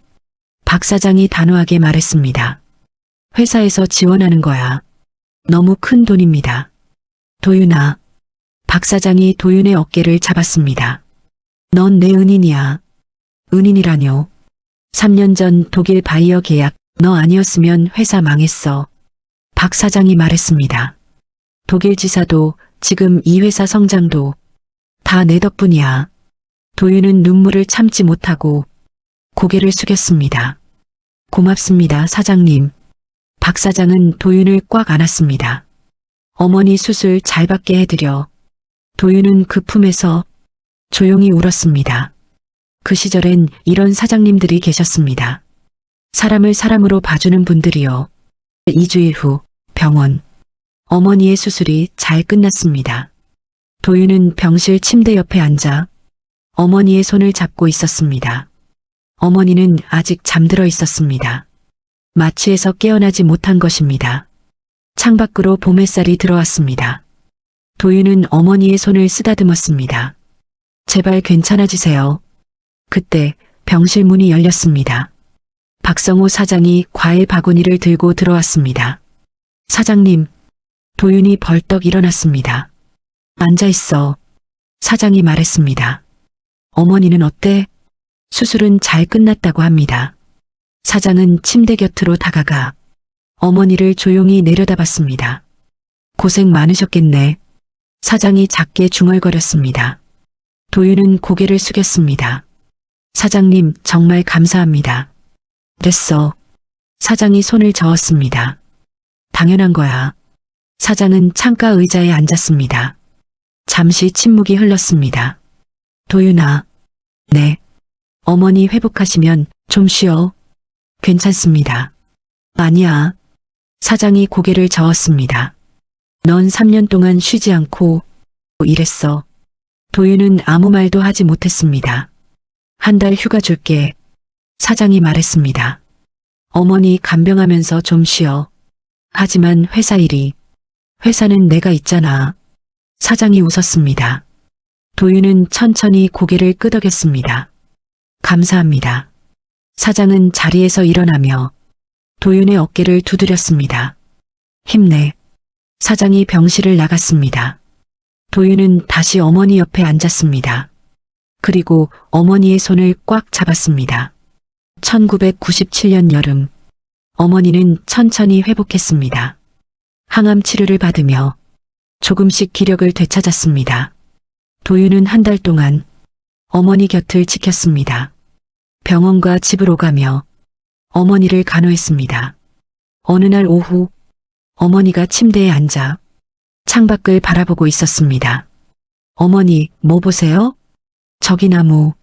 박 사장이 단호하게 말했습니다. 회사에서 지원하는 거야. 너무 큰 돈입니다. 도윤아. 박 사장이 도윤의 어깨를 잡았습니다. 넌 내 은인이야. 은인이라뇨. 3년 전 독일 바이어 계약, 너 아니었으면 회사 망했어. 박 사장이 말했습니다. 독일 지사도 지금 이 회사 성장도 다 내 덕분이야. 도윤은 눈물을 참지 못하고 고개를 숙였습니다. 고맙습니다, 사장님. 박 사장은 도윤을 꽉 안았습니다. 어머니 수술 잘 받게 해드려. 도윤은 그 품에서 조용히 울었습니다. 그 시절엔 이런 사장님들이 계셨습니다. 사람을 사람으로 봐주는 분들이요. 2주일 후 병원. 어머니의 수술이 잘 끝났습니다. 도윤은 병실 침대 옆에 앉아 어머니의 손을 잡고 있었습니다. 어머니는 아직 잠들어 있었습니다. 마취에서 깨어나지 못한 것입니다. 창밖으로 봄 햇살이 들어왔습니다. 도윤은 어머니의 손을 쓰다듬었습니다. 제발 괜찮아지세요. 그때 병실 문이 열렸습니다. 박성호 사장이 과일 바구니를 들고 들어왔습니다. 사장님. 도윤이 벌떡 일어났습니다. 앉아있어. 사장이 말했습니다. 어머니는 어때? 수술은 잘 끝났다고 합니다. 사장은 침대 곁으로 다가가 어머니를 조용히 내려다봤습니다. 고생 많으셨겠네. 사장이 작게 중얼거렸습니다. 도윤은 고개를 숙였습니다. 사장님, 정말 감사합니다. 됐어. 사장이 손을 저었습니다. 당연한 거야. 사장은 창가 의자에 앉았습니다. 잠시 침묵이 흘렀습니다. 도윤아. 네. 어머니 회복하시면 좀 쉬어. 괜찮습니다. 아니야. 사장이 고개를 저었습니다. 넌 3년 동안 쉬지 않고 일했어. 도윤은 아무 말도 하지 못했습니다. 한 달 휴가 줄게. 사장이 말했습니다. 어머니 간병하면서 좀 쉬어. 하지만 회사 일이. 회사는 내가 있잖아. 사장이 웃었습니다. 도윤은 천천히 고개를 끄덕였습니다. 감사합니다. 사장은 자리에서 일어나며 도윤의 어깨를 두드렸습니다. 힘내. 사장이 병실을 나갔습니다. 도윤은 다시 어머니 옆에 앉았습니다. 그리고 어머니의 손을 꽉 잡았습니다. 1997년 여름, 어머니는 천천히 회복했습니다. 항암 치료를 받으며 조금씩 기력을 되찾았습니다. 도윤은 한 달 동안 어머니 곁을 지켰습니다. 병원과 집으로 가며 어머니를 간호했습니다. 어느 날 오후, 어머니가 침대에 앉아 창밖을 바라보고 있었습니다. 어머니, 뭐 보세요? 저기 나무.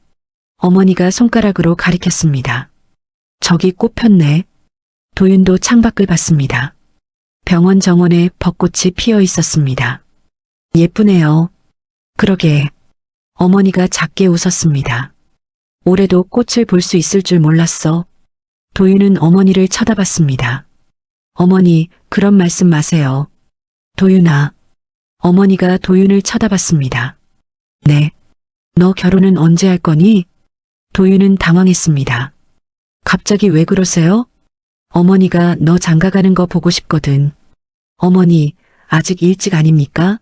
어머니가 손가락으로 가리켰습니다. 저기 꽃 폈네. 도윤도 창밖을 봤습니다. 병원 정원에 벚꽃이 피어 있었습니다. 예쁘네요. 그러게. 어머니가 작게 웃었습니다. 올해도 꽃을 볼 수 있을 줄 몰랐어. 도윤은 어머니를 쳐다봤습니다. 어머니, 그런 말씀 마세요. 도윤아. 어머니가 도윤을 쳐다봤습니다. 네. 너 결혼은 언제 할 거니? 도윤은 당황했습니다. 갑자기 왜 그러세요? 어머니가 너 장가가는 거 보고 싶거든. 어머니, 아직 일찍 아닙니까?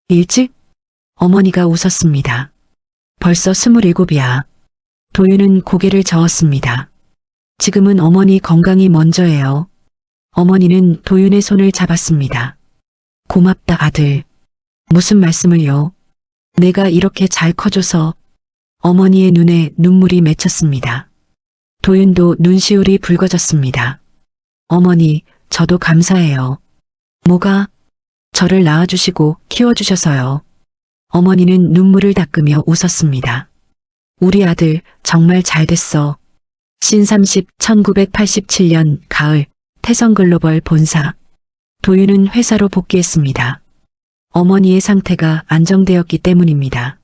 일찍? 어머니가 웃었습니다. 벌써 27이야. 도윤은 고개를 저었습니다. 지금은 어머니 건강이 먼저예요. 어머니는 도윤의 손을 잡았습니다. 고맙다, 아들. 무슨 말씀을요? 내가 이렇게 잘 커줘서. 어머니의 눈에 눈물이 맺혔습니다. 도윤도 눈시울이 붉어졌습니다. 어머니, 저도 감사해요. 뭐가? 저를 낳아주시고 키워주셔서요. 어머니는 눈물을 닦으며 웃었습니다. 우리 아들 정말 잘 됐어. 신30 1987년 가을 태성글로벌 본사. 도윤은 회사로 복귀했습니다. 어머니의 상태가 안정되었기 때문입니다.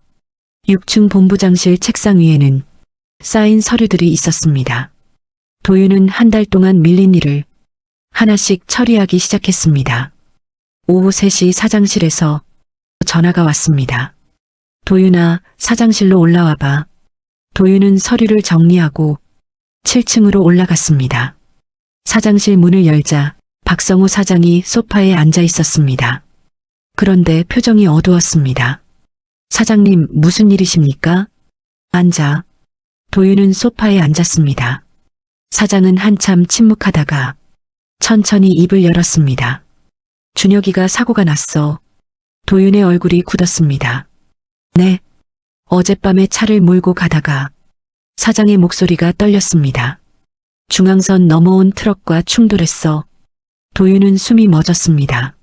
6층 본부장실 책상 위에는 쌓인 서류들이 있었습니다. 도윤은 한 달 동안 밀린 일을 하나씩 처리하기 시작했습니다. 오후 3시 사장실에서 전화가 왔습니다. 도윤아, 사장실로 올라와 봐. 도윤은 서류를 정리하고 7층으로 올라갔습니다. 사장실 문을 열자 박성우 사장이 소파에 앉아 있었습니다. 그런데 표정이 어두웠습니다. 사장님, 무슨 일이십니까? 앉아. 도윤은 소파에 앉았습니다. 사장은 한참 침묵하다가 천천히 입을 열었습니다. 준혁이가 사고가 났어. 도윤의 얼굴이 굳었습니다. 네. 어젯밤에 차를 몰고 가다가 사장의 목소리가 떨렸습니다. 중앙선 넘어온 트럭과 충돌했어. 도윤은 숨이 멎었습니다.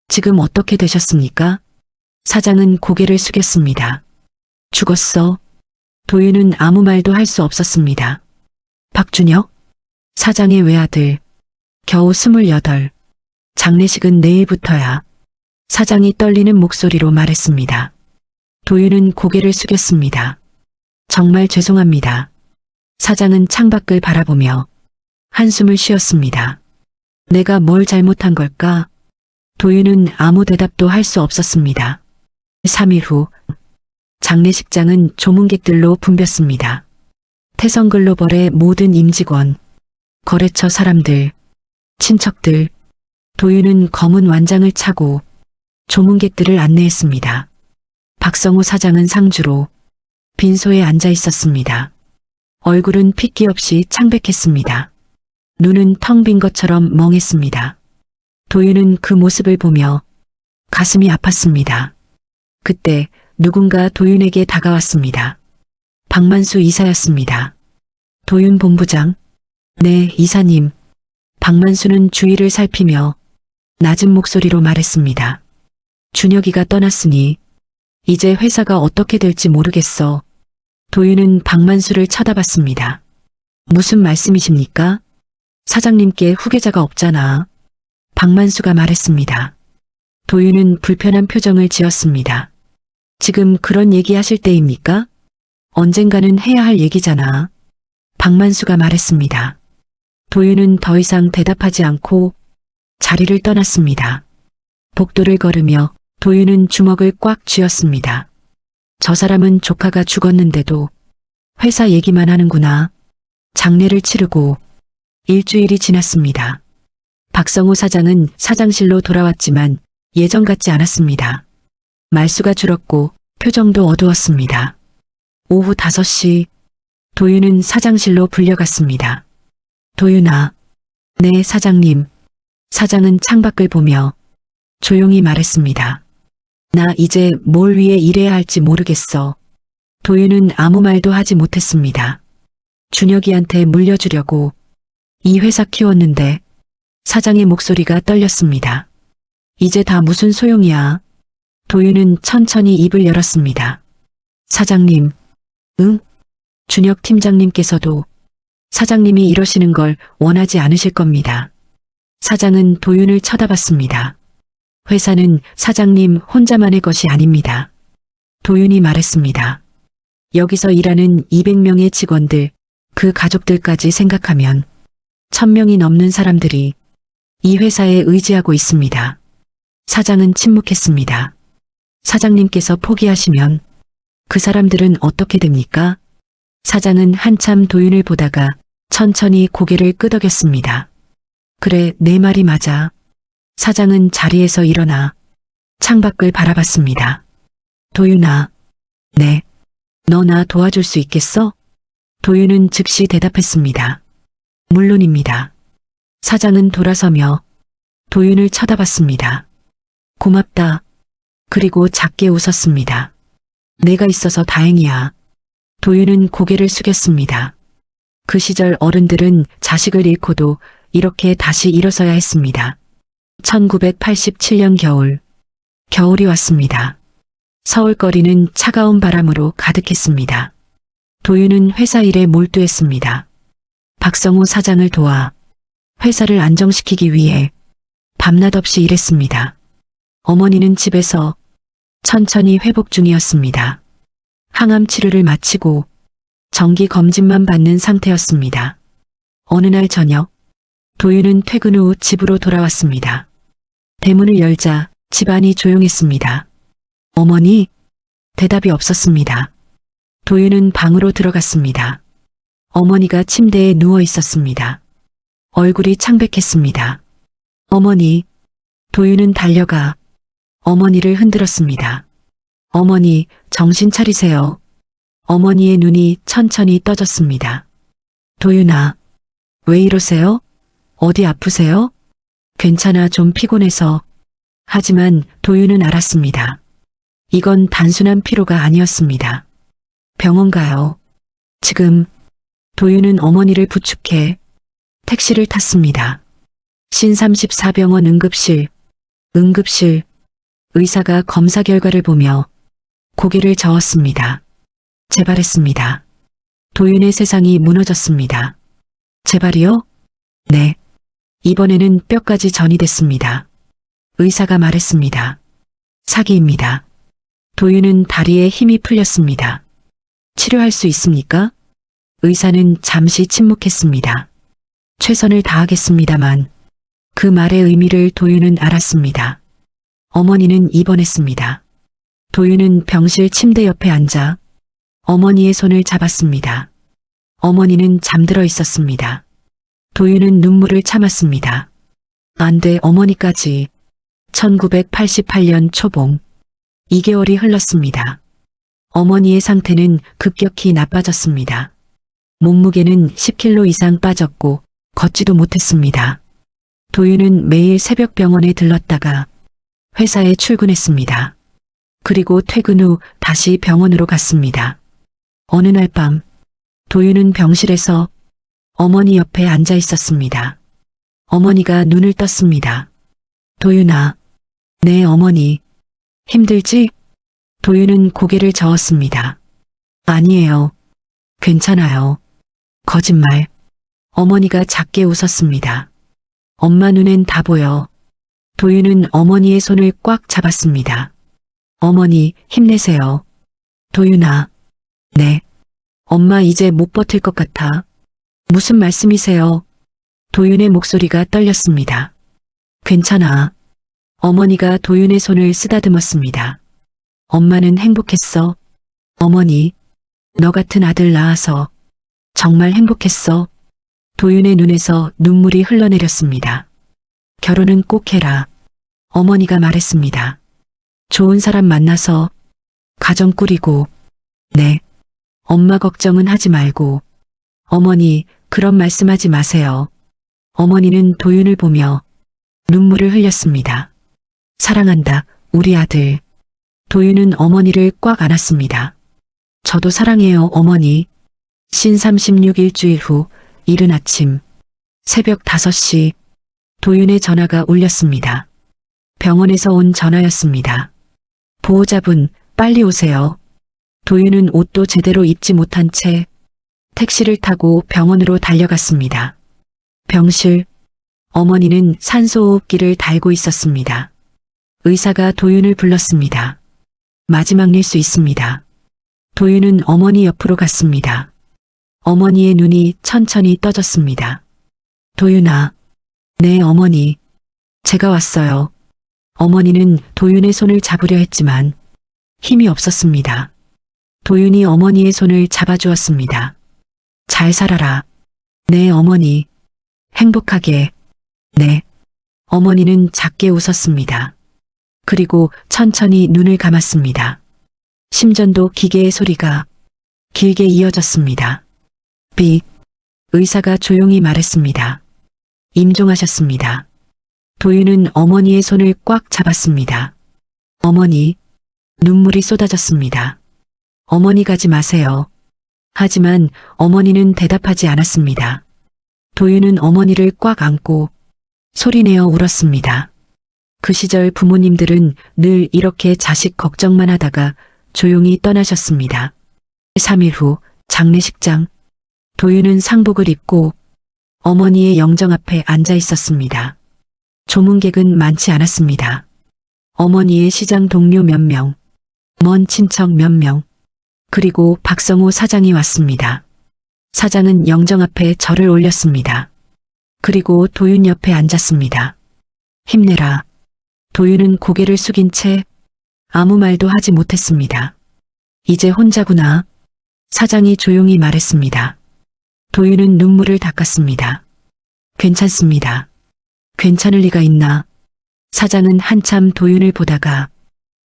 지금 어떻게 되셨습니까? 사장은 고개를 숙였습니다. 죽었어. 도윤은 아무 말도 할 수 없었습니다. 박준혁? 사장의 외아들. 겨우 28. 장례식은 내일부터야. 사장이 떨리는 목소리로 말했습니다. 도윤은 고개를 숙였습니다. 정말 죄송합니다. 사장은 창밖을 바라보며 한숨을 쉬었습니다. 내가 뭘 잘못한 걸까? 도윤은 아무 대답도 할 수 없었습니다. 3일 후 장례식장은 조문객들로 붐볐습니다. 태성글로벌의 모든 임직원, 거래처 사람들, 친척들, 도윤은 검은 완장을 차고 조문객들을 안내했습니다. 박성우 사장은 상주로 빈소에 앉아 있었습니다. 얼굴은 핏기 없이 창백했습니다. 눈은 텅 빈 것처럼 멍했습니다. 도윤은 그 모습을 보며 가슴이 아팠습니다. 그때 누군가 도윤에게 다가왔습니다. 박만수 이사였습니다. 도윤 본부장. 네, 이사님. 박만수는 주위를 살피며 낮은 목소리로 말했습니다. 준혁이가 떠났으니 이제 회사가 어떻게 될지 모르겠어. 도윤은 박만수를 쳐다봤습니다. 무슨 말씀이십니까? 사장님께 후계자가 없잖아. 박만수가 말했습니다. 도윤은 불편한 표정을 지었습니다. 지금 그런 얘기 하실 때입니까? 언젠가는 해야 할 얘기잖아. 박만수가 말했습니다. 도윤은 더 이상 대답하지 않고 자리를 떠났습니다. 복도를 걸으며 도윤은 주먹을 꽉 쥐었습니다. 저 사람은 조카가 죽었는데도 회사 얘기만 하는구나. 장례를 치르고 일주일이 지났습니다. 박성우 사장은 사장실로 돌아왔지만 예전 같지 않았습니다. 말수가 줄었고 표정도 어두웠습니다. 오후 5시 도윤은 사장실로 불려갔습니다. 도윤아. 네, 사장님. 사장은 창밖을 보며 조용히 말했습니다. 나 이제 뭘 위해 일해야 할지 모르겠어. 도윤은 아무 말도 하지 못했습니다. 준혁이한테 물려주려고 이 회사 키웠는데 사장의 목소리가 떨렸습니다. 이제 다 무슨 소용이야. 도윤은 천천히 입을 열었습니다. 사장님. 응? 준혁 팀장님께서도 사장님이 이러시는 걸 원하지 않으실 겁니다. 사장은 도윤을 쳐다봤습니다. 회사는 사장님 혼자만의 것이 아닙니다. 도윤이 말했습니다. 여기서 일하는 200명의 직원들, 그 가족들까지 생각하면 1000명이 넘는 사람들이 이 회사에 의지하고 있습니다. 사장은 침묵했습니다. 사장님께서 포기하시면 그 사람들은 어떻게 됩니까? 사장은 한참 도윤을 보다가 천천히 고개를 끄덕였습니다. 그래, 내 말이 맞아. 사장은 자리에서 일어나 창밖을 바라봤습니다. 도윤아. 네. 너 나 도와줄 수 있겠어? 도윤은 즉시 대답했습니다. 물론입니다. 사장은 돌아서며 도윤을 쳐다봤습니다. 고맙다. 그리고 작게 웃었습니다. 내가 있어서 다행이야. 도윤은 고개를 숙였습니다. 그 시절 어른들은 자식을 잃고도 이렇게 다시 일어서야 했습니다. 1987년 겨울. 겨울이 왔습니다. 서울거리는 차가운 바람으로 가득했습니다. 도윤은 회사 일에 몰두했습니다. 박성우 사장을 도와 회사를 안정시키기 위해 밤낮 없이 일했습니다. 어머니는 집에서 천천히 회복 중이었습니다. 항암 치료를 마치고 정기 검진만 받는 상태였습니다. 어느 날 저녁, 도윤은 퇴근 후 집으로 돌아왔습니다. 대문을 열자 집안이 조용했습니다. 어머니? 대답이 없었습니다. 도윤은 방으로 들어갔습니다. 어머니가 침대에 누워 있었습니다. 얼굴이 창백했습니다. 어머니. 도윤은 달려가 어머니를 흔들었습니다. 어머니, 정신 차리세요. 어머니의 눈이 천천히 떠졌습니다. 도윤아, 왜 이러세요? 어디 아프세요? 괜찮아, 좀 피곤해서. 하지만 도윤은 알았습니다. 이건 단순한 피로가 아니었습니다. 병원 가요. 지금. 도윤은 어머니를 부축해 택시를 탔습니다. 신34병원 응급실. 의사가 검사 결과를 보며 고개를 저었습니다. 재발했습니다. 도윤의 세상이 무너졌습니다. 재발이요? 네. 이번에는 뼈까지 전이 됐습니다. 의사가 말했습니다. 사기입니다. 도윤은 다리에 힘이 풀렸습니다. 치료할 수 있습니까? 의사는 잠시 침묵했습니다. 최선을 다하겠습니다만 그 말의 의미를 도윤은 알았습니다. 어머니는 입원했습니다. 도윤은 병실 침대 옆에 앉아 어머니의 손을 잡았습니다. 어머니는 잠들어 있었습니다. 도윤은 눈물을 참았습니다. 안 돼, 어머니까지. 1988년 초봉. 2개월이 흘렀습니다. 어머니의 상태는 급격히 나빠졌습니다. 몸무게는 10kg 이상 빠졌고 걷지도 못했습니다. 도윤은 매일 새벽 병원에 들렀다가 회사에 출근했습니다. 그리고 퇴근 후 다시 병원으로 갔습니다. 어느 날 밤, 도윤은 병실에서 어머니 옆에 앉아 있었습니다. 어머니가 눈을 떴습니다. 도윤아. 네, 어머니. 힘들지? 도윤은 고개를 저었습니다. 아니에요. 괜찮아요. 거짓말. 어머니가 작게 웃었습니다. 엄마 눈엔 다 보여. 도윤은 어머니의 손을 꽉 잡았습니다. 어머니, 힘내세요. 도윤아. 네. 엄마 이제 못 버틸 것 같아. 무슨 말씀이세요? 도윤의 목소리가 떨렸습니다. 괜찮아. 어머니가 도윤의 손을 쓰다듬었습니다. 엄마는 행복했어. 어머니, 너 같은 아들 낳아서 정말 행복했어. 도윤의 눈에서 눈물이 흘러내렸습니다. 결혼은 꼭 해라. 어머니가 말했습니다. 좋은 사람 만나서 가정 꾸리고. 네. 엄마 걱정은 하지 말고. 어머니, 그런 말씀하지 마세요. 어머니는 도윤을 보며 눈물을 흘렸습니다. 사랑한다, 우리 아들. 도윤은 어머니를 꽉 안았습니다. 저도 사랑해요, 어머니. 신36 일주일 후 이른 아침 새벽 5시 도윤의 전화가 울렸습니다. 병원에서 온 전화였습니다. 보호자분, 빨리 오세요. 도윤은 옷도 제대로 입지 못한 채 택시를 타고 병원으로 달려갔습니다. 병실, 어머니는 산소호흡기를 달고 있었습니다. 의사가 도윤을 불렀습니다. 마지막 낼 수 있습니다. 도윤은 어머니 옆으로 갔습니다. 어머니의 눈이 천천히 떠졌습니다. 도윤아. 네, 어머니. 제가 왔어요. 어머니는 도윤의 손을 잡으려 했지만 힘이 없었습니다. 도윤이 어머니의 손을 잡아주었습니다. 잘 살아라. 네, 어머니. 행복하게. 네. 어머니는 작게 웃었습니다. 그리고 천천히 눈을 감았습니다. 심전도 기계의 소리가 길게 이어졌습니다. 빅. 의사가 조용히 말했습니다. 임종하셨습니다. 도윤은 어머니의 손을 꽉 잡았습니다. 어머니. 눈물이 쏟아졌습니다. 어머니 가지 마세요. 하지만 어머니는 대답하지 않았습니다. 도윤은 어머니를 꽉 안고 소리내어 울었습니다. 그 시절 부모님들은 늘 이렇게 자식 걱정만 하다가 조용히 떠나셨습니다. 3일 후 장례식장. 도윤은 상복을 입고 어머니의 영정 앞에 앉아 있었습니다. 조문객은 많지 않았습니다. 어머니의 시장 동료 몇 명, 먼 친척 몇 명, 그리고 박성호 사장이 왔습니다. 사장은 영정 앞에 절을 올렸습니다. 그리고 도윤 옆에 앉았습니다. 힘내라. 도윤은 고개를 숙인 채 아무 말도 하지 못했습니다. 이제 혼자구나. 사장이 조용히 말했습니다. 도윤은 눈물을 닦았습니다. 괜찮습니다. 괜찮을 리가 있나. 사장은 한참 도윤을 보다가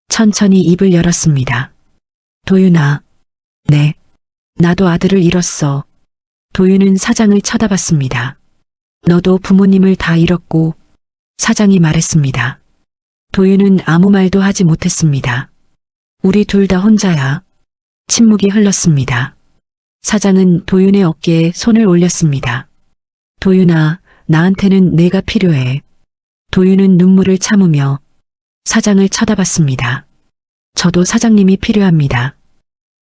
천천히 입을 열었습니다. 도윤아. 네. 나도 아들을 잃었어. 도윤은 사장을 쳐다봤습니다. 너도 부모님을 다 잃었고. 사장이 말했습니다. 도윤은 아무 말도 하지 못했습니다. 우리 둘 다 혼자야. 침묵이 흘렀습니다. 사장은 도윤의 어깨에 손을 올렸습니다. 도윤아, 나한테는 내가 필요해. 도윤은 눈물을 참으며 사장을 쳐다봤습니다. 저도 사장님이 필요합니다.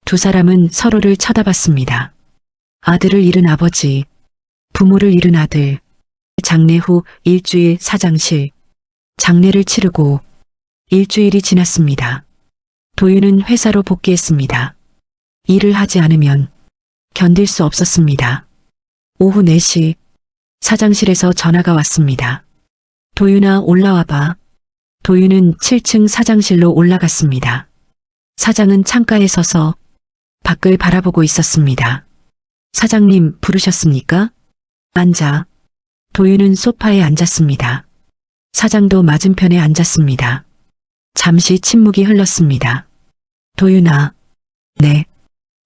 두 사람은 서로를 쳐다봤습니다. 아들을 잃은 아버지, 부모를 잃은 아들. 장례 후 일주일 사장실. 장례를 치르고 일주일이 지났습니다. 도윤은 회사로 복귀했습니다. 일을 하지 않으면 견딜 수 없었습니다. 오후 4시 사장실에서 전화가 왔습니다. 도윤아, 올라와봐. 도윤은 7층 사장실로 올라갔습니다. 사장은 창가에 서서 밖을 바라보고 있었습니다. 사장님, 부르셨습니까? 앉아. 도윤은 소파에 앉았습니다. 사장도 맞은편에 앉았습니다. 잠시 침묵이 흘렀습니다. 도윤아. 네.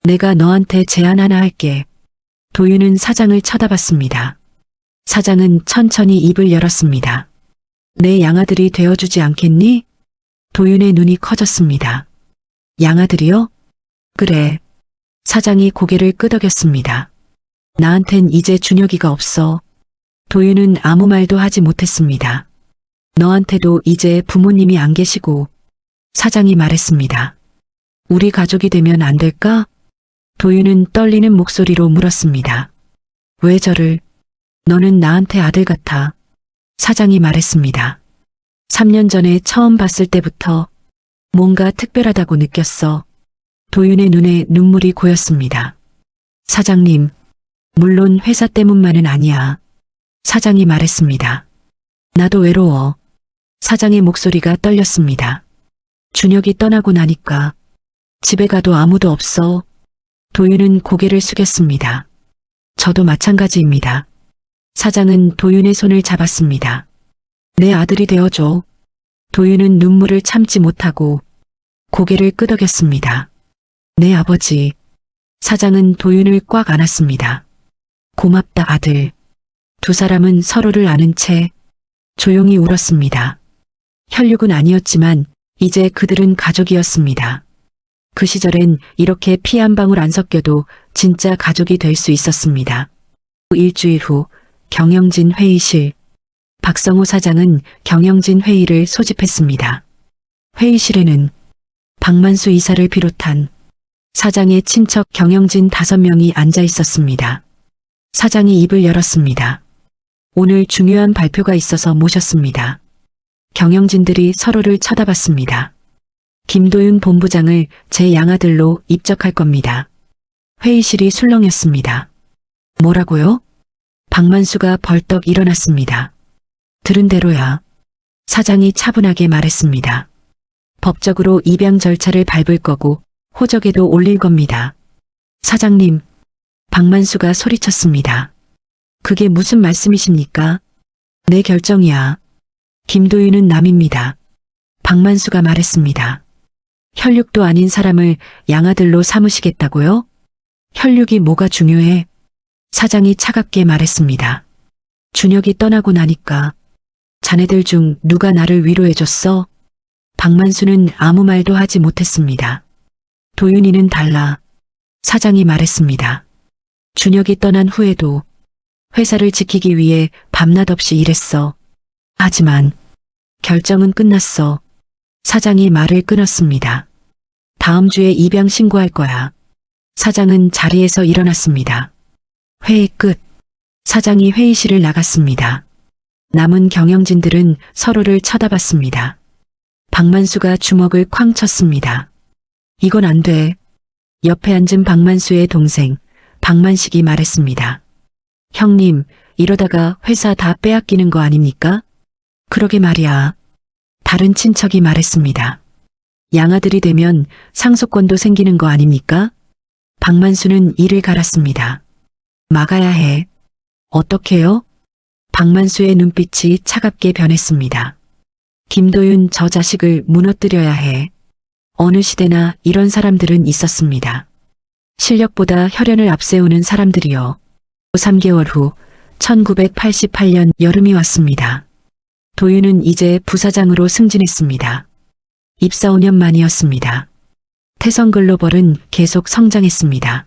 내가 너한테 제안 하나 할게. 도윤은 사장을 쳐다봤습니다. 사장은 천천히 입을 열었습니다. 내 양아들이 되어주지 않겠니? 도윤의 눈이 커졌습니다. 양아들이요? 그래. 사장이 고개를 끄덕였습니다. 나한텐 이제 준혁이가 없어. 도윤은 아무 말도 하지 못했습니다. 너한테도 이제 부모님이 안 계시고. 사장이 말했습니다. 우리 가족이 되면 안 될까? 도윤은 떨리는 목소리로 물었습니다. 왜 저를? 너는 나한테 아들 같아. 사장이 말했습니다. 3년 전에 처음 봤을 때부터 뭔가 특별하다고 느꼈어. 도윤의 눈에 눈물이 고였습니다. 사장님, 물론 회사 때문만은 아니야. 사장이 말했습니다. 나도 외로워. 사장의 목소리가 떨렸습니다. 준혁이 떠나고 나니까 집에 가도 아무도 없어. 도윤은 고개를 숙였습니다. 저도 마찬가지입니다. 사장은 도윤의 손을 잡았습니다. 내 아들이 되어줘. 도윤은 눈물을 참지 못하고 고개를 끄덕였습니다. 내 아버지. 사장은 도윤을 꽉 안았습니다. 고맙다, 아들. 두 사람은 서로를 아는 채 조용히 울었습니다. 혈육은 아니었지만 이제 그들은 가족이었습니다. 그 시절엔 이렇게 피 한 방울 안 섞여도 진짜 가족이 될 수 있었습니다. 일주일 후 경영진 회의실. 박성호 사장은 경영진 회의를 소집했습니다. 회의실에는 박만수 이사를 비롯한 사장의 친척 경영진 5명이 앉아 있었습니다. 사장이 입을 열었습니다. 오늘 중요한 발표가 있어서 모셨습니다. 경영진들이 서로를 쳐다봤습니다. 김도윤 본부장을 제 양아들로 입적할 겁니다. 회의실이 술렁였습니다. 뭐라고요? 박만수가 벌떡 일어났습니다. 들은 대로야. 사장이 차분하게 말했습니다. 법적으로 입양 절차를 밟을 거고 호적에도 올릴 겁니다. 사장님, 박만수가 소리쳤습니다. 그게 무슨 말씀이십니까? 내 결정이야. 김도윤은 남입니다. 박만수가 말했습니다. 혈육도 아닌 사람을 양아들로 삼으시겠다고요? 혈육이 뭐가 중요해? 사장이 차갑게 말했습니다. 준혁이 떠나고 나니까 자네들 중 누가 나를 위로해줬어? 박만수는 아무 말도 하지 못했습니다. 도윤이는 달라. 사장이 말했습니다. 준혁이 떠난 후에도 회사를 지키기 위해 밤낮 없이 일했어. 하지만 결정은 끝났어. 사장이 말을 끊었습니다. 다음 주에 입양 신고할 거야. 사장은 자리에서 일어났습니다. 회의 끝. 사장이 회의실을 나갔습니다. 남은 경영진들은 서로를 쳐다봤습니다. 박만수가 주먹을 쾅 쳤습니다. 이건 안 돼. 옆에 앉은 박만수의 동생 박만식이 말했습니다. 형님, 이러다가 회사 다 빼앗기는 거 아닙니까? 그러게 말이야. 다른 친척이 말했습니다. 양아들이 되면 상속권도 생기는 거 아닙니까? 박만수는 이를 갈았습니다. 막아야 해. 어떻게요? 박만수의 눈빛이 차갑게 변했습니다. 김도윤 저 자식을 무너뜨려야 해. 어느 시대나 이런 사람들은 있었습니다. 실력보다 혈연을 앞세우는 사람들이요. 3개월 후 1988년 여름이 왔습니다. 도윤은 이제 부사장으로 승진했습니다. 입사 5년 만이었습니다. 태성글로벌은 계속 성장했습니다.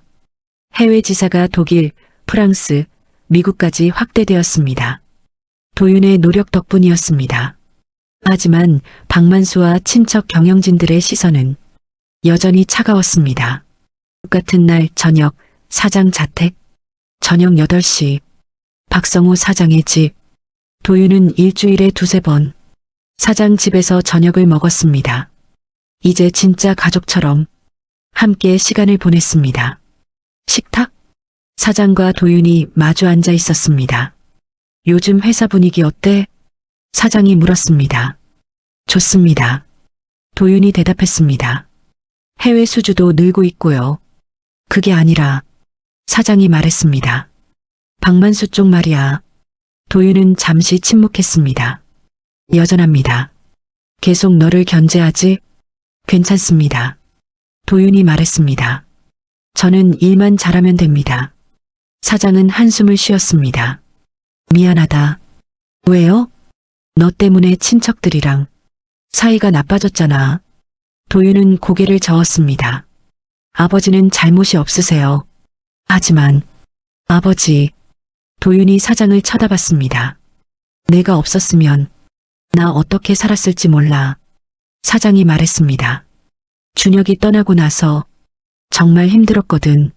해외 지사가 독일, 프랑스, 미국까지 확대되었습니다. 도윤의 노력 덕분이었습니다. 하지만 박만수와 친척 경영진들의 시선은 여전히 차가웠습니다. 같은 날 저녁 사장 자택, 저녁 8시 박성우 사장의 집. 도윤은 일주일에 2~3번 사장 집에서 저녁을 먹었습니다. 이제 진짜 가족처럼 함께 시간을 보냈습니다. 식탁? 사장과 도윤이 마주 앉아 있었습니다. 요즘 회사 분위기 어때? 사장이 물었습니다. 좋습니다. 도윤이 대답했습니다. 해외 수주도 늘고 있고요. 그게 아니라 사장이 말했습니다. 박만수 쪽 말이야. 도윤은 잠시 침묵했습니다. 여전합니다. 계속 너를 견제하지? 괜찮습니다. 도윤이 말했습니다. 저는 일만 잘하면 됩니다. 사장은 한숨을 쉬었습니다. 미안하다. 왜요? 너 때문에 친척들이랑 사이가 나빠졌잖아. 도윤은 고개를 저었습니다. 아버지는 잘못이 없으세요. 하지만 아버지. 도윤이 사장을 쳐다봤습니다. 내가 없었으면 나 어떻게 살았을지 몰라. 사장이 말했습니다. 준혁이 떠나고 나서 정말 힘들었거든.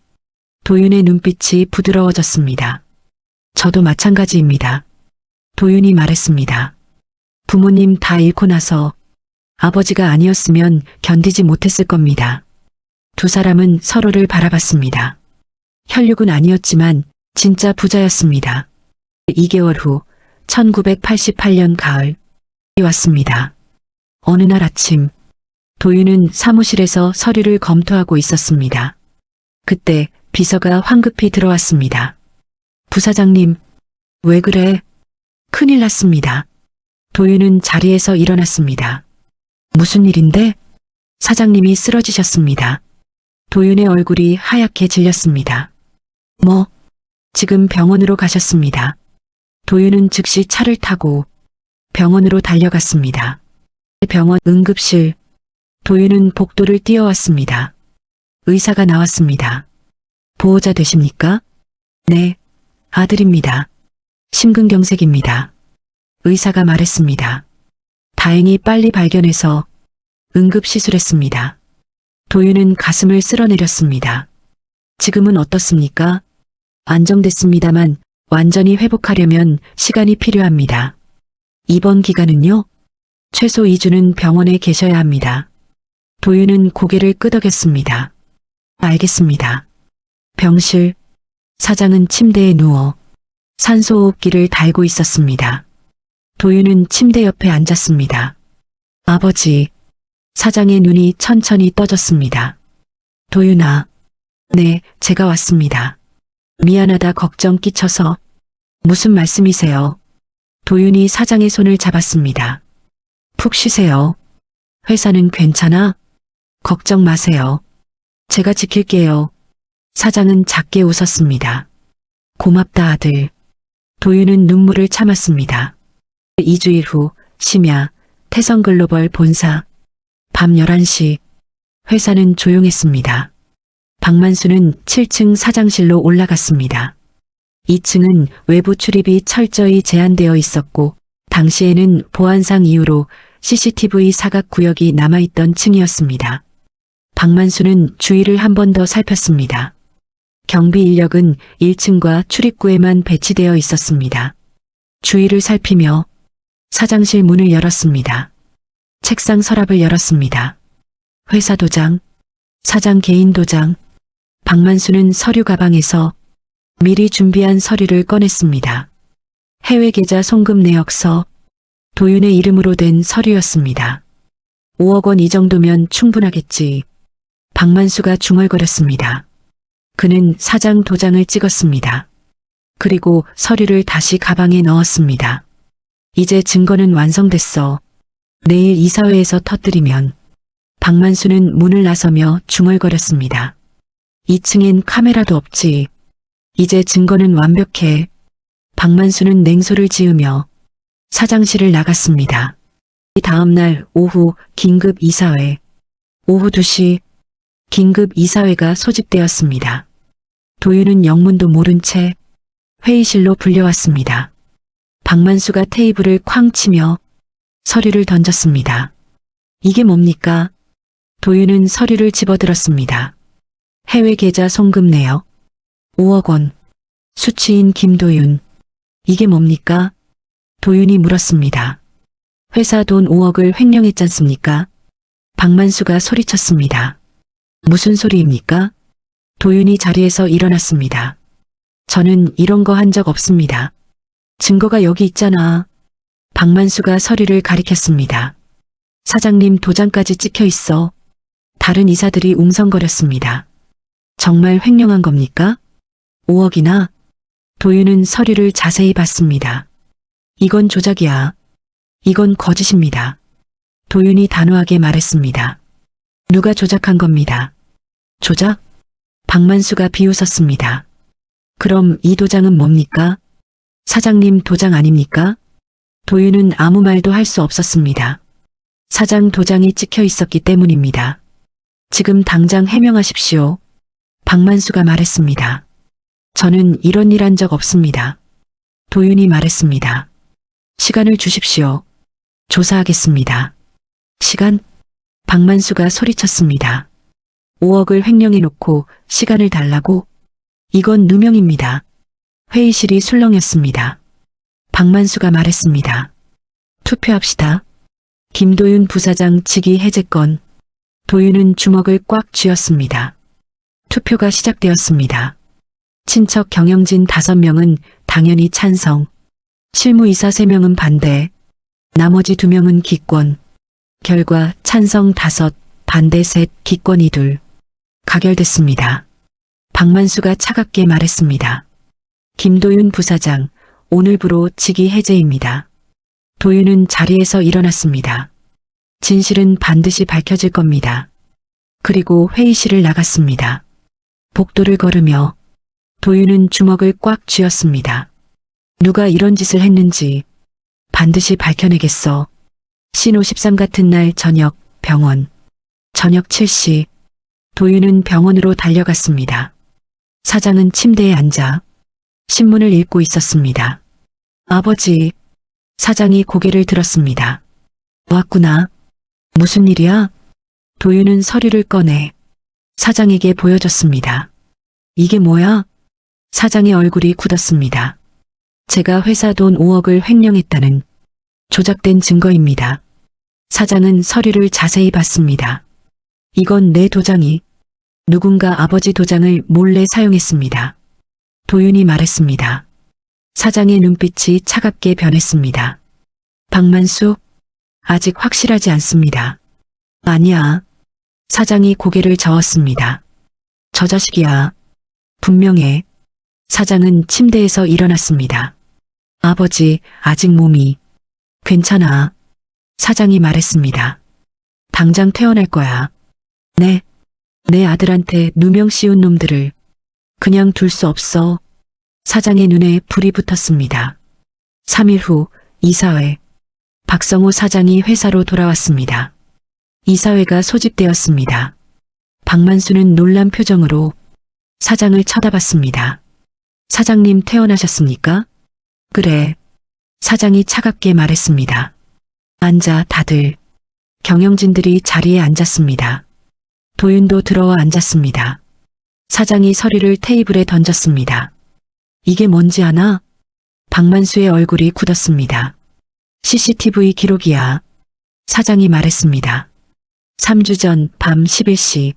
도윤의 눈빛이 부드러워졌습니다. 저도 마찬가지입니다. 도윤이 말했습니다. 부모님 다 잃고 나서 아버지가 아니었으면 견디지 못했을 겁니다. 두 사람은 서로를 바라봤습니다. 혈육은 아니었지만 진짜 부자였습니다. 2개월 후 1988년 가을이 왔습니다. 어느 날 아침 도윤은 사무실에서 서류를 검토하고 있었습니다. 그때 비서가 황급히 들어왔습니다. 부사장님, 왜 그래? 큰일 났습니다. 도윤은 자리에서 일어났습니다. 무슨 일인데? 사장님이 쓰러지셨습니다. 도윤의 얼굴이 하얗게 질렸습니다. 뭐? 지금 병원으로 가셨습니다. 도윤은 즉시 차를 타고 병원으로 달려갔습니다. 병원 응급실. 도윤은 복도를 뛰어왔습니다. 의사가 나왔습니다. 보호자 되십니까? 네, 아들입니다. 심근경색입니다. 의사가 말했습니다. 다행히 빨리 발견해서 응급시술했습니다. 도윤은 가슴을 쓸어내렸습니다. 지금은 어떻습니까? 안정됐습니다만 완전히 회복하려면 시간이 필요합니다. 입원 기간은요? 최소 2주는 병원에 계셔야 합니다. 도윤은 고개를 끄덕였습니다. 알겠습니다. 병실. 사장은 침대에 누워 산소호흡기를 달고 있었습니다. 도윤은 침대 옆에 앉았습니다. 아버지. 사장의 눈이 천천히 떠졌습니다. 도윤아. 네, 제가 왔습니다. 미안하다 걱정 끼쳐서. 무슨 말씀이세요? 도윤이 사장의 손을 잡았습니다. 푹 쉬세요. 회사는 괜찮아? 걱정 마세요. 제가 지킬게요. 사장은 작게 웃었습니다. 고맙다 아들. 도윤은 눈물을 참았습니다. 2주일 후 심야 태성글로벌 본사. 밤 11시 회사는 조용했습니다. 박만수는 7층 사장실로 올라갔습니다. 2층은 외부 출입이 철저히 제한되어 있었고 당시에는 보안상 이유로 CCTV 사각 구역이 남아있던 층이었습니다. 박만수는 주위를 한 번 더 살폈습니다. 경비 인력은 1층과 출입구에만 배치되어 있었습니다. 주위를 살피며 사장실 문을 열었습니다. 책상 서랍을 열었습니다. 회사 도장, 사장 개인 도장, 박만수는 서류 가방에서 미리 준비한 서류를 꺼냈습니다. 해외 계좌 송금 내역서, 도윤의 이름으로 된 서류였습니다. 5억 원 이 정도면 충분하겠지. 박만수가 중얼거렸습니다. 그는 사장 도장을 찍었습니다. 그리고 서류를 다시 가방에 넣었습니다. 이제 증거는 완성됐어. 내일 이사회에서 터뜨리면. 박만수는 문을 나서며 중얼거렸습니다. 2층엔 카메라도 없지. 이제 증거는 완벽해. 박만수는 냉소를 지으며 사장실을 나갔습니다. 다음 날 오후 긴급 이사회. 오후 2시 긴급 이사회가 소집되었습니다. 도윤은 영문도 모른 채 회의실로 불려왔습니다. 박만수가 테이블을 쾅 치며 서류를 던졌습니다. 이게 뭡니까? 도윤은 서류를 집어들었습니다. 해외 계좌 송금 내역 5억 원. 수취인 김도윤. 이게 뭡니까? 도윤이 물었습니다. 회사 돈 5억을 횡령했잖습니까? 박만수가 소리쳤습니다. 무슨 소리입니까? 도윤이 자리에서 일어났습니다. 저는 이런 거 한 적 없습니다. 증거가 여기 있잖아. 박만수가 서류를 가리켰습니다. 사장님 도장까지 찍혀 있어. 다른 이사들이 웅성거렸습니다. 정말 횡령한 겁니까? 5억이나? 도윤은 서류를 자세히 봤습니다. 이건 조작이야. 이건 거짓입니다. 도윤이 단호하게 말했습니다. 누가 조작한 겁니다. 조작? 박만수가 비웃었습니다. 그럼 이 도장은 뭡니까? 사장님 도장 아닙니까? 도윤은 아무 말도 할 수 없었습니다. 사장 도장이 찍혀 있었기 때문입니다. 지금 당장 해명하십시오. 박만수가 말했습니다. 저는 이런 일 한 적 없습니다. 도윤이 말했습니다. 시간을 주십시오. 조사하겠습니다. 시간? 박만수가 소리쳤습니다. 5억을 횡령해 놓고 시간을 달라고? 이건 누명입니다. 회의실이 술렁였습니다. 박만수가 말했습니다. 투표합시다. 김도윤 부사장 직위 해제권. 도윤은 주먹을 꽉 쥐었습니다. 투표가 시작되었습니다. 친척 경영진 5명은 당연히 찬성. 실무이사 3명은 반대. 나머지 2명은 기권. 결과 찬성 5, 반대 3, 기권이 2. 가결됐습니다. 박만수가 차갑게 말했습니다. 김도윤 부사장, 오늘부로 직위 해제입니다. 도윤은 자리에서 일어났습니다. 진실은 반드시 밝혀질 겁니다. 그리고 회의실을 나갔습니다. 복도를 걸으며 도윤은 주먹을 꽉 쥐었습니다. 누가 이런 짓을 했는지 반드시 밝혀내겠어. 신호 13 같은 날 저녁 병원. 저녁 7시 도윤은 병원으로 달려갔습니다. 사장은 침대에 앉아 신문을 읽고 있었습니다. 아버지, 사장이 고개를 들었습니다. 왔구나. 무슨 일이야? 도윤은 서류를 꺼내 사장에게 보여줬습니다. 이게 뭐야? 사장의 얼굴이 굳었습니다. 제가 회사 돈 5억을 횡령했다는 조작된 증거입니다. 사장은 서류를 자세히 봤습니다. 이건 내 도장이 누군가 아버지 도장을 몰래 사용했습니다. 도윤이 말했습니다. 사장의 눈빛이 차갑게 변했습니다. 박만수, 아직 확실하지 않습니다. 아니야. 사장이 고개를 저었습니다. 저 자식이야. 분명해. 사장은 침대에서 일어났습니다. 아버지, 아직 몸이 괜찮아. 사장이 말했습니다. 당장 퇴원할 거야. 네. 내 아들한테 누명 씌운 놈들을 그냥 둘 수 없어. 사장의 눈에 불이 붙었습니다. 3일 후 이사회. 박성호 사장이 회사로 돌아왔습니다. 이사회가 소집되었습니다. 박만수는 놀란 표정으로 사장을 쳐다봤습니다. 사장님 퇴원하셨습니까? 그래. 사장이 차갑게 말했습니다. 앉아 다들. 경영진들이 자리에 앉았습니다. 도윤도 들어와 앉았습니다. 사장이 서류를 테이블에 던졌습니다. 이게 뭔지 아나? 박만수의 얼굴이 굳었습니다. CCTV 기록이야. 사장이 말했습니다. 3주 전 밤 11시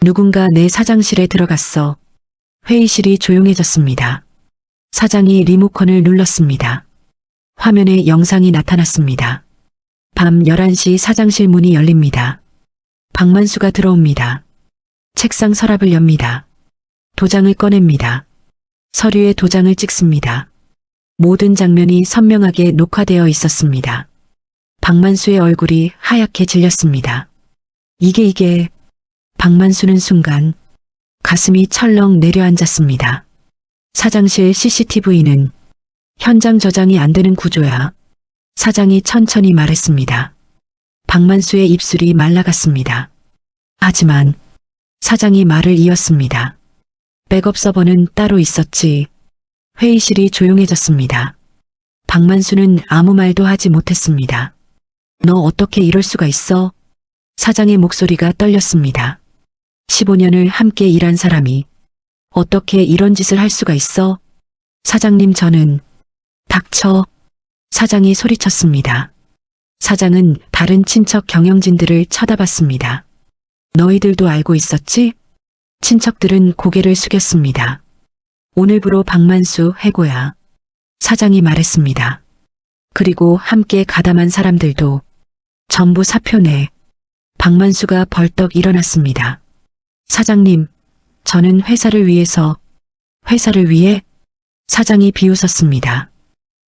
누군가 내 사장실에 들어갔어. 회의실이 조용해졌습니다. 사장이 리모컨을 눌렀습니다. 화면에 영상이 나타났습니다. 밤 11시 사장실 문이 열립니다. 박만수가 들어옵니다. 책상 서랍을 엽니다. 도장을 꺼냅니다. 서류에 도장을 찍습니다. 모든 장면이 선명하게 녹화되어 있었습니다. 박만수의 얼굴이 하얗게 질렸습니다. 이게 박만수는 순간 가슴이 철렁 내려앉았습니다. 사장실 CCTV는 현장 저장이 안 되는 구조야. 사장이 천천히 말했습니다. 박만수의 입술이 말라갔습니다. 하지만 사장이 말을 이었습니다. 백업 서버는 따로 있었지. 회의실이 조용해졌습니다. 박만수는 아무 말도 하지 못했습니다. 너 어떻게 이럴 수가 있어? 사장의 목소리가 떨렸습니다. 15년을 함께 일한 사람이 어떻게 이런 짓을 할 수가 있어? 사장님, 저는... 닥쳐. 사장이 소리쳤습니다. 사장은 다른 친척 경영진들을 쳐다봤습니다. 너희들도 알고 있었지? 친척들은 고개를 숙였습니다. 오늘부로 박만수 해고야. 사장이 말했습니다. 그리고 함께 가담한 사람들도 전부 사표내. 박만수가 벌떡 일어났습니다. 사장님, 저는 회사를 위해서... 회사를 위해? 사장이 비웃었습니다.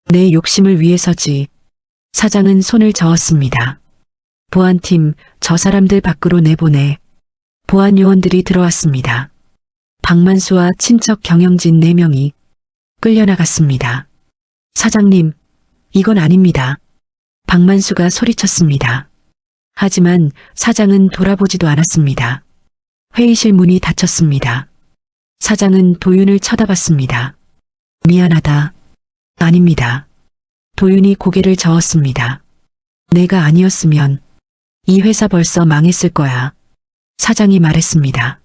내 욕심을 위해서지. 사장은 손을 저었습니다. 보안팀, 저 사람들 밖으로 내보내. 보안 요원들이 들어왔습니다. 박만수와 친척 경영진 4명이 끌려나갔습니다. 사장님, 이건 아닙니다. 박만수가 소리쳤습니다. 하지만 사장은 돌아보지도 않았습니다. 회의실 문이 닫혔습니다. 사장은 도윤을 쳐다봤습니다. 미안하다. 아닙니다. 도윤이 고개를 저었습니다. 내가 아니었으면 이 회사 벌써 망했을 거야. 사장이 말했습니다.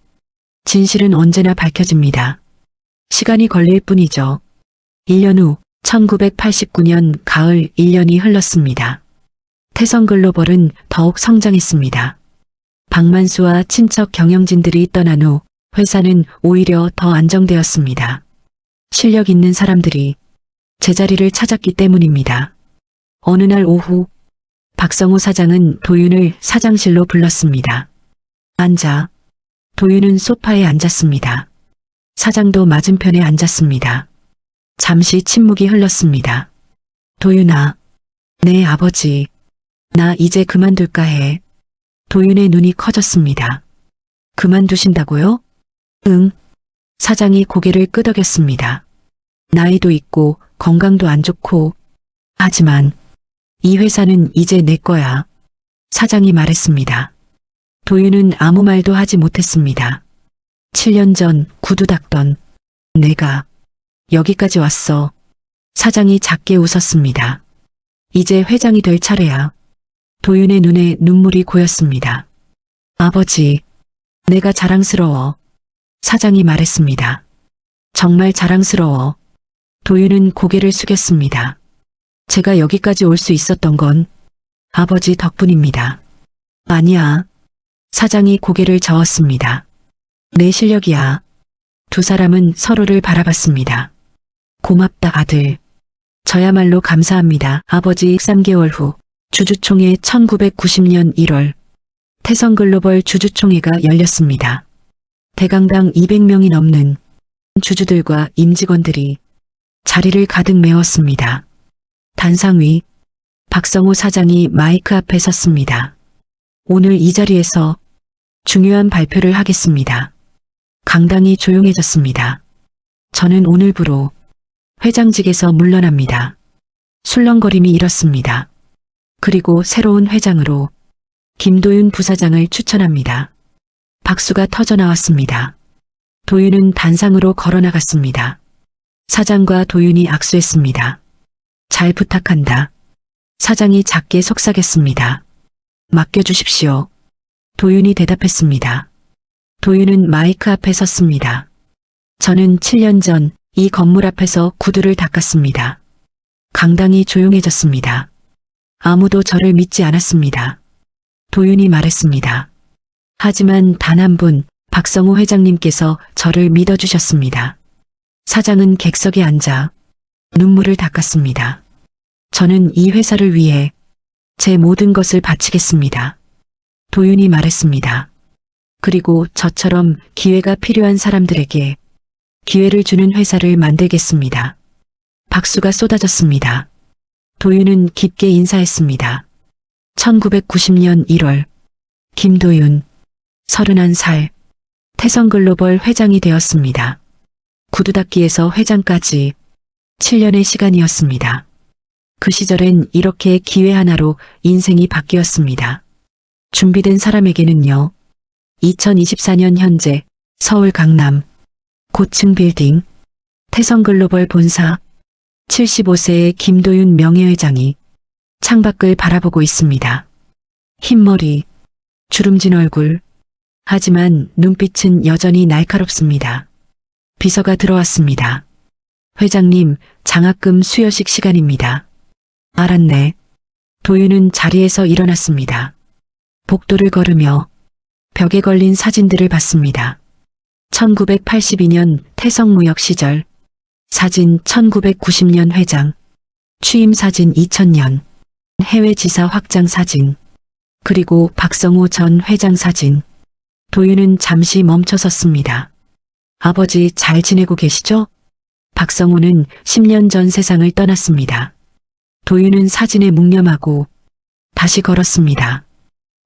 진실은 언제나 밝혀집니다. 시간이 걸릴 뿐이죠. 1년 후 1989년 가을 1년이 흘렀습니다. 태성글로벌은 더욱 성장했습니다. 박만수와 친척 경영진들이 떠난 후 회사는 오히려 더 안정되었습니다. 실력 있는 사람들이 제자리를 찾았기 때문입니다. 어느 날 오후 박성우 사장은 도윤을 사장실로 불렀습니다. 앉아. 도윤은 소파에 앉았습니다. 사장도 맞은편에 앉았습니다. 잠시 침묵이 흘렀습니다. 도윤아, 네 아버지, 나 이제 그만둘까 해. 도윤의 눈이 커졌습니다. 그만두신다고요? 응. 사장이 고개를 끄덕였습니다. 나이도 있고 건강도 안 좋고, 하지만 이 회사는 이제 내 거야. 사장이 말했습니다. 도윤은 아무 말도 하지 못했습니다. 7년 전 구두 닦던 내가 여기까지 왔어. 사장이 작게 웃었습니다. 이제 회장이 될 차례야. 도윤의 눈에 눈물이 고였습니다. 아버지, 내가 자랑스러워. 사장이 말했습니다. 정말 자랑스러워. 도윤은 고개를 숙였습니다. 제가 여기까지 올 수 있었던 건 아버지 덕분입니다. 아니야. 사장이 고개를 저었습니다. 내 실력이야. 두 사람은 서로를 바라봤습니다. 고맙다 아들. 저야말로 감사합니다. 아버지. 3개월 후 주주총회 1990년 1월 태성글로벌 주주총회가 열렸습니다. 대강당 200명이 넘는 주주들과 임직원들이 자리를 가득 메웠습니다. 단상 위 박성우 사장이 마이크 앞에 섰습니다. 오늘 이 자리에서 중요한 발표를 하겠습니다. 강당이 조용해졌습니다. 저는 오늘부로 회장직에서 물러납니다. 술렁거림이 일었습니다. 그리고 새로운 회장으로 김도윤 부사장을 추천합니다. 박수가 터져나왔습니다. 도윤은 단상으로 걸어나갔습니다. 사장과 도윤이 악수했습니다. 잘 부탁한다. 사장이 작게 속삭였습니다. 맡겨주십시오. 도윤이 대답했습니다. 도윤은 마이크 앞에 섰습니다. 저는 7년 전 이 건물 앞에서 구두를 닦았습니다. 강당이 조용해졌습니다. 아무도 저를 믿지 않았습니다. 도윤이 말했습니다. 하지만 단 한 분, 박성호 회장님께서 저를 믿어주셨습니다. 사장은 객석에 앉아 눈물을 닦았습니다. 저는 이 회사를 위해 제 모든 것을 바치겠습니다. 도윤이 말했습니다. 그리고 저처럼 기회가 필요한 사람들에게 기회를 주는 회사를 만들겠습니다. 박수가 쏟아졌습니다. 도윤은 깊게 인사했습니다. 1990년 1월 김도윤 31살 태성글로벌 회장이 되었습니다. 구두닦기에서 회장까지 7년의 시간이었습니다. 그 시절엔 이렇게 기회 하나로 인생이 바뀌었습니다. 준비된 사람에게는요. 2024년 현재 서울 강남 고층 빌딩 태성글로벌 본사 75세의 김도윤 명예회장이 창밖을 바라보고 있습니다. 흰머리, 주름진 얼굴, 하지만 눈빛은 여전히 날카롭습니다. 비서가 들어왔습니다. 회장님, 장학금 수여식 시간입니다. 알았네. 도윤은 자리에서 일어났습니다. 복도를 걸으며 벽에 걸린 사진들을 봤습니다. 1982년 태성무역 시절, 사진 1990년 회장, 취임 사진 2000년, 해외 지사 확장 사진, 그리고 박성호 전 회장 사진. 도윤은 잠시 멈춰섰습니다. 아버지 잘 지내고 계시죠? 박성호는 10년 전 세상을 떠났습니다. 도윤은 사진에 묵념하고 다시 걸었습니다.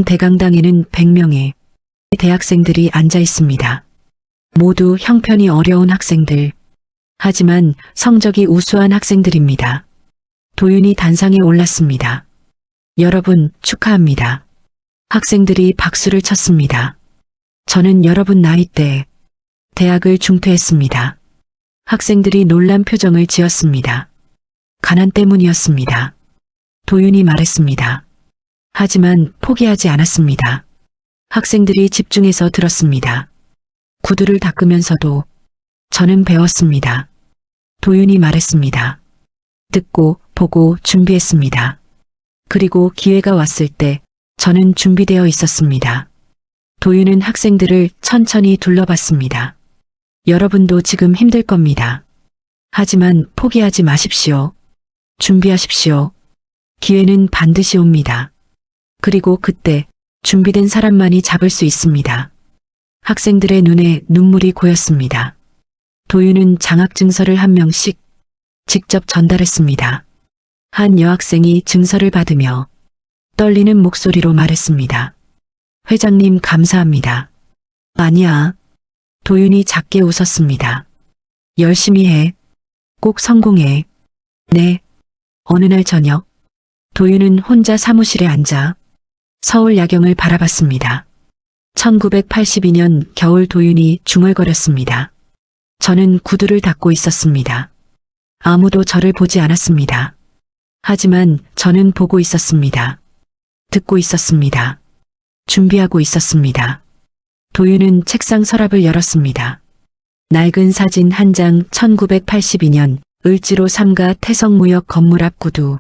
대강당에는 100명의 대학생들이 앉아 있습니다. 모두 형편이 어려운 학생들. 하지만 성적이 우수한 학생들입니다. 도윤이 단상에 올랐습니다. 여러분 축하합니다. 학생들이 박수를 쳤습니다. 저는 여러분 나이때 대학을 중퇴했습니다. 학생들이 놀란 표정을 지었습니다. 가난 때문이었습니다. 도윤이 말했습니다. 하지만 포기하지 않았습니다. 학생들이 집중해서 들었습니다. 구두를 닦으면서도 저는 배웠습니다. 도윤이 말했습니다. 듣고 보고 준비했습니다. 그리고 기회가 왔을 때 저는 준비되어 있었습니다. 도윤은 학생들을 천천히 둘러봤습니다. 여러분도 지금 힘들 겁니다. 하지만 포기하지 마십시오. 준비하십시오. 기회는 반드시 옵니다. 그리고 그때 준비된 사람만이 잡을 수 있습니다. 학생들의 눈에 눈물이 고였습니다. 도윤은 장학증서를 한 명씩 직접 전달했습니다. 한 여학생이 증서를 받으며 떨리는 목소리로 말했습니다. 회장님 감사합니다. 아니야. 도윤이 작게 웃었습니다. 열심히 해. 꼭 성공해. 네. 어느 날 저녁, 도윤은 혼자 사무실에 앉아 서울 야경을 바라봤습니다. 1982년 겨울 도윤이 중얼거렸습니다. 저는 구두를 닦고 있었습니다. 아무도 저를 보지 않았습니다. 하지만 저는 보고 있었습니다. 듣고 있었습니다. 준비하고 있었습니다. 도윤은 책상 서랍을 열었습니다. 낡은 사진 한 장 1982년 을지로 3가 태성무역 건물 앞 구두.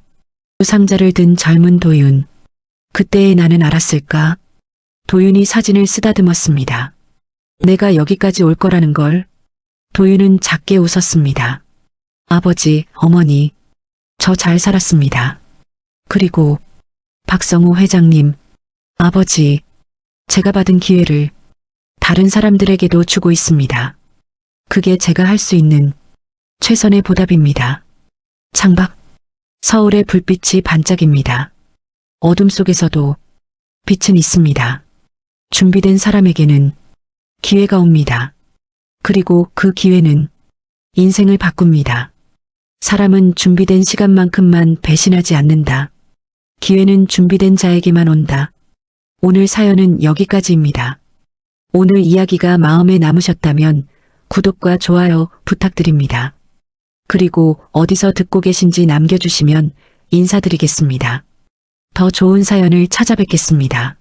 상자를 든 젊은 도윤. 그때의 나는 알았을까? 도윤이 사진을 쓰다듬었습니다. 내가 여기까지 올 거라는 걸. 도윤은 작게 웃었습니다. 아버지, 어머니, 저 잘 살았습니다. 그리고 박성호 회장님, 아버지, 제가 받은 기회를 다른 사람들에게도 주고 있습니다. 그게 제가 할 수 있는 최선의 보답입니다. 창밖, 서울의 불빛이 반짝입니다. 어둠 속에서도 빛은 있습니다. 준비된 사람에게는 기회가 옵니다. 그리고 그 기회는 인생을 바꿉니다. 사람은 준비된 시간만큼만 배신하지 않는다. 기회는 준비된 자에게만 온다. 오늘 사연은 여기까지입니다. 오늘 이야기가 마음에 남으셨다면 구독과 좋아요 부탁드립니다. 그리고 어디서 듣고 계신지 남겨주시면 인사드리겠습니다. 더 좋은 사연을 찾아뵙겠습니다.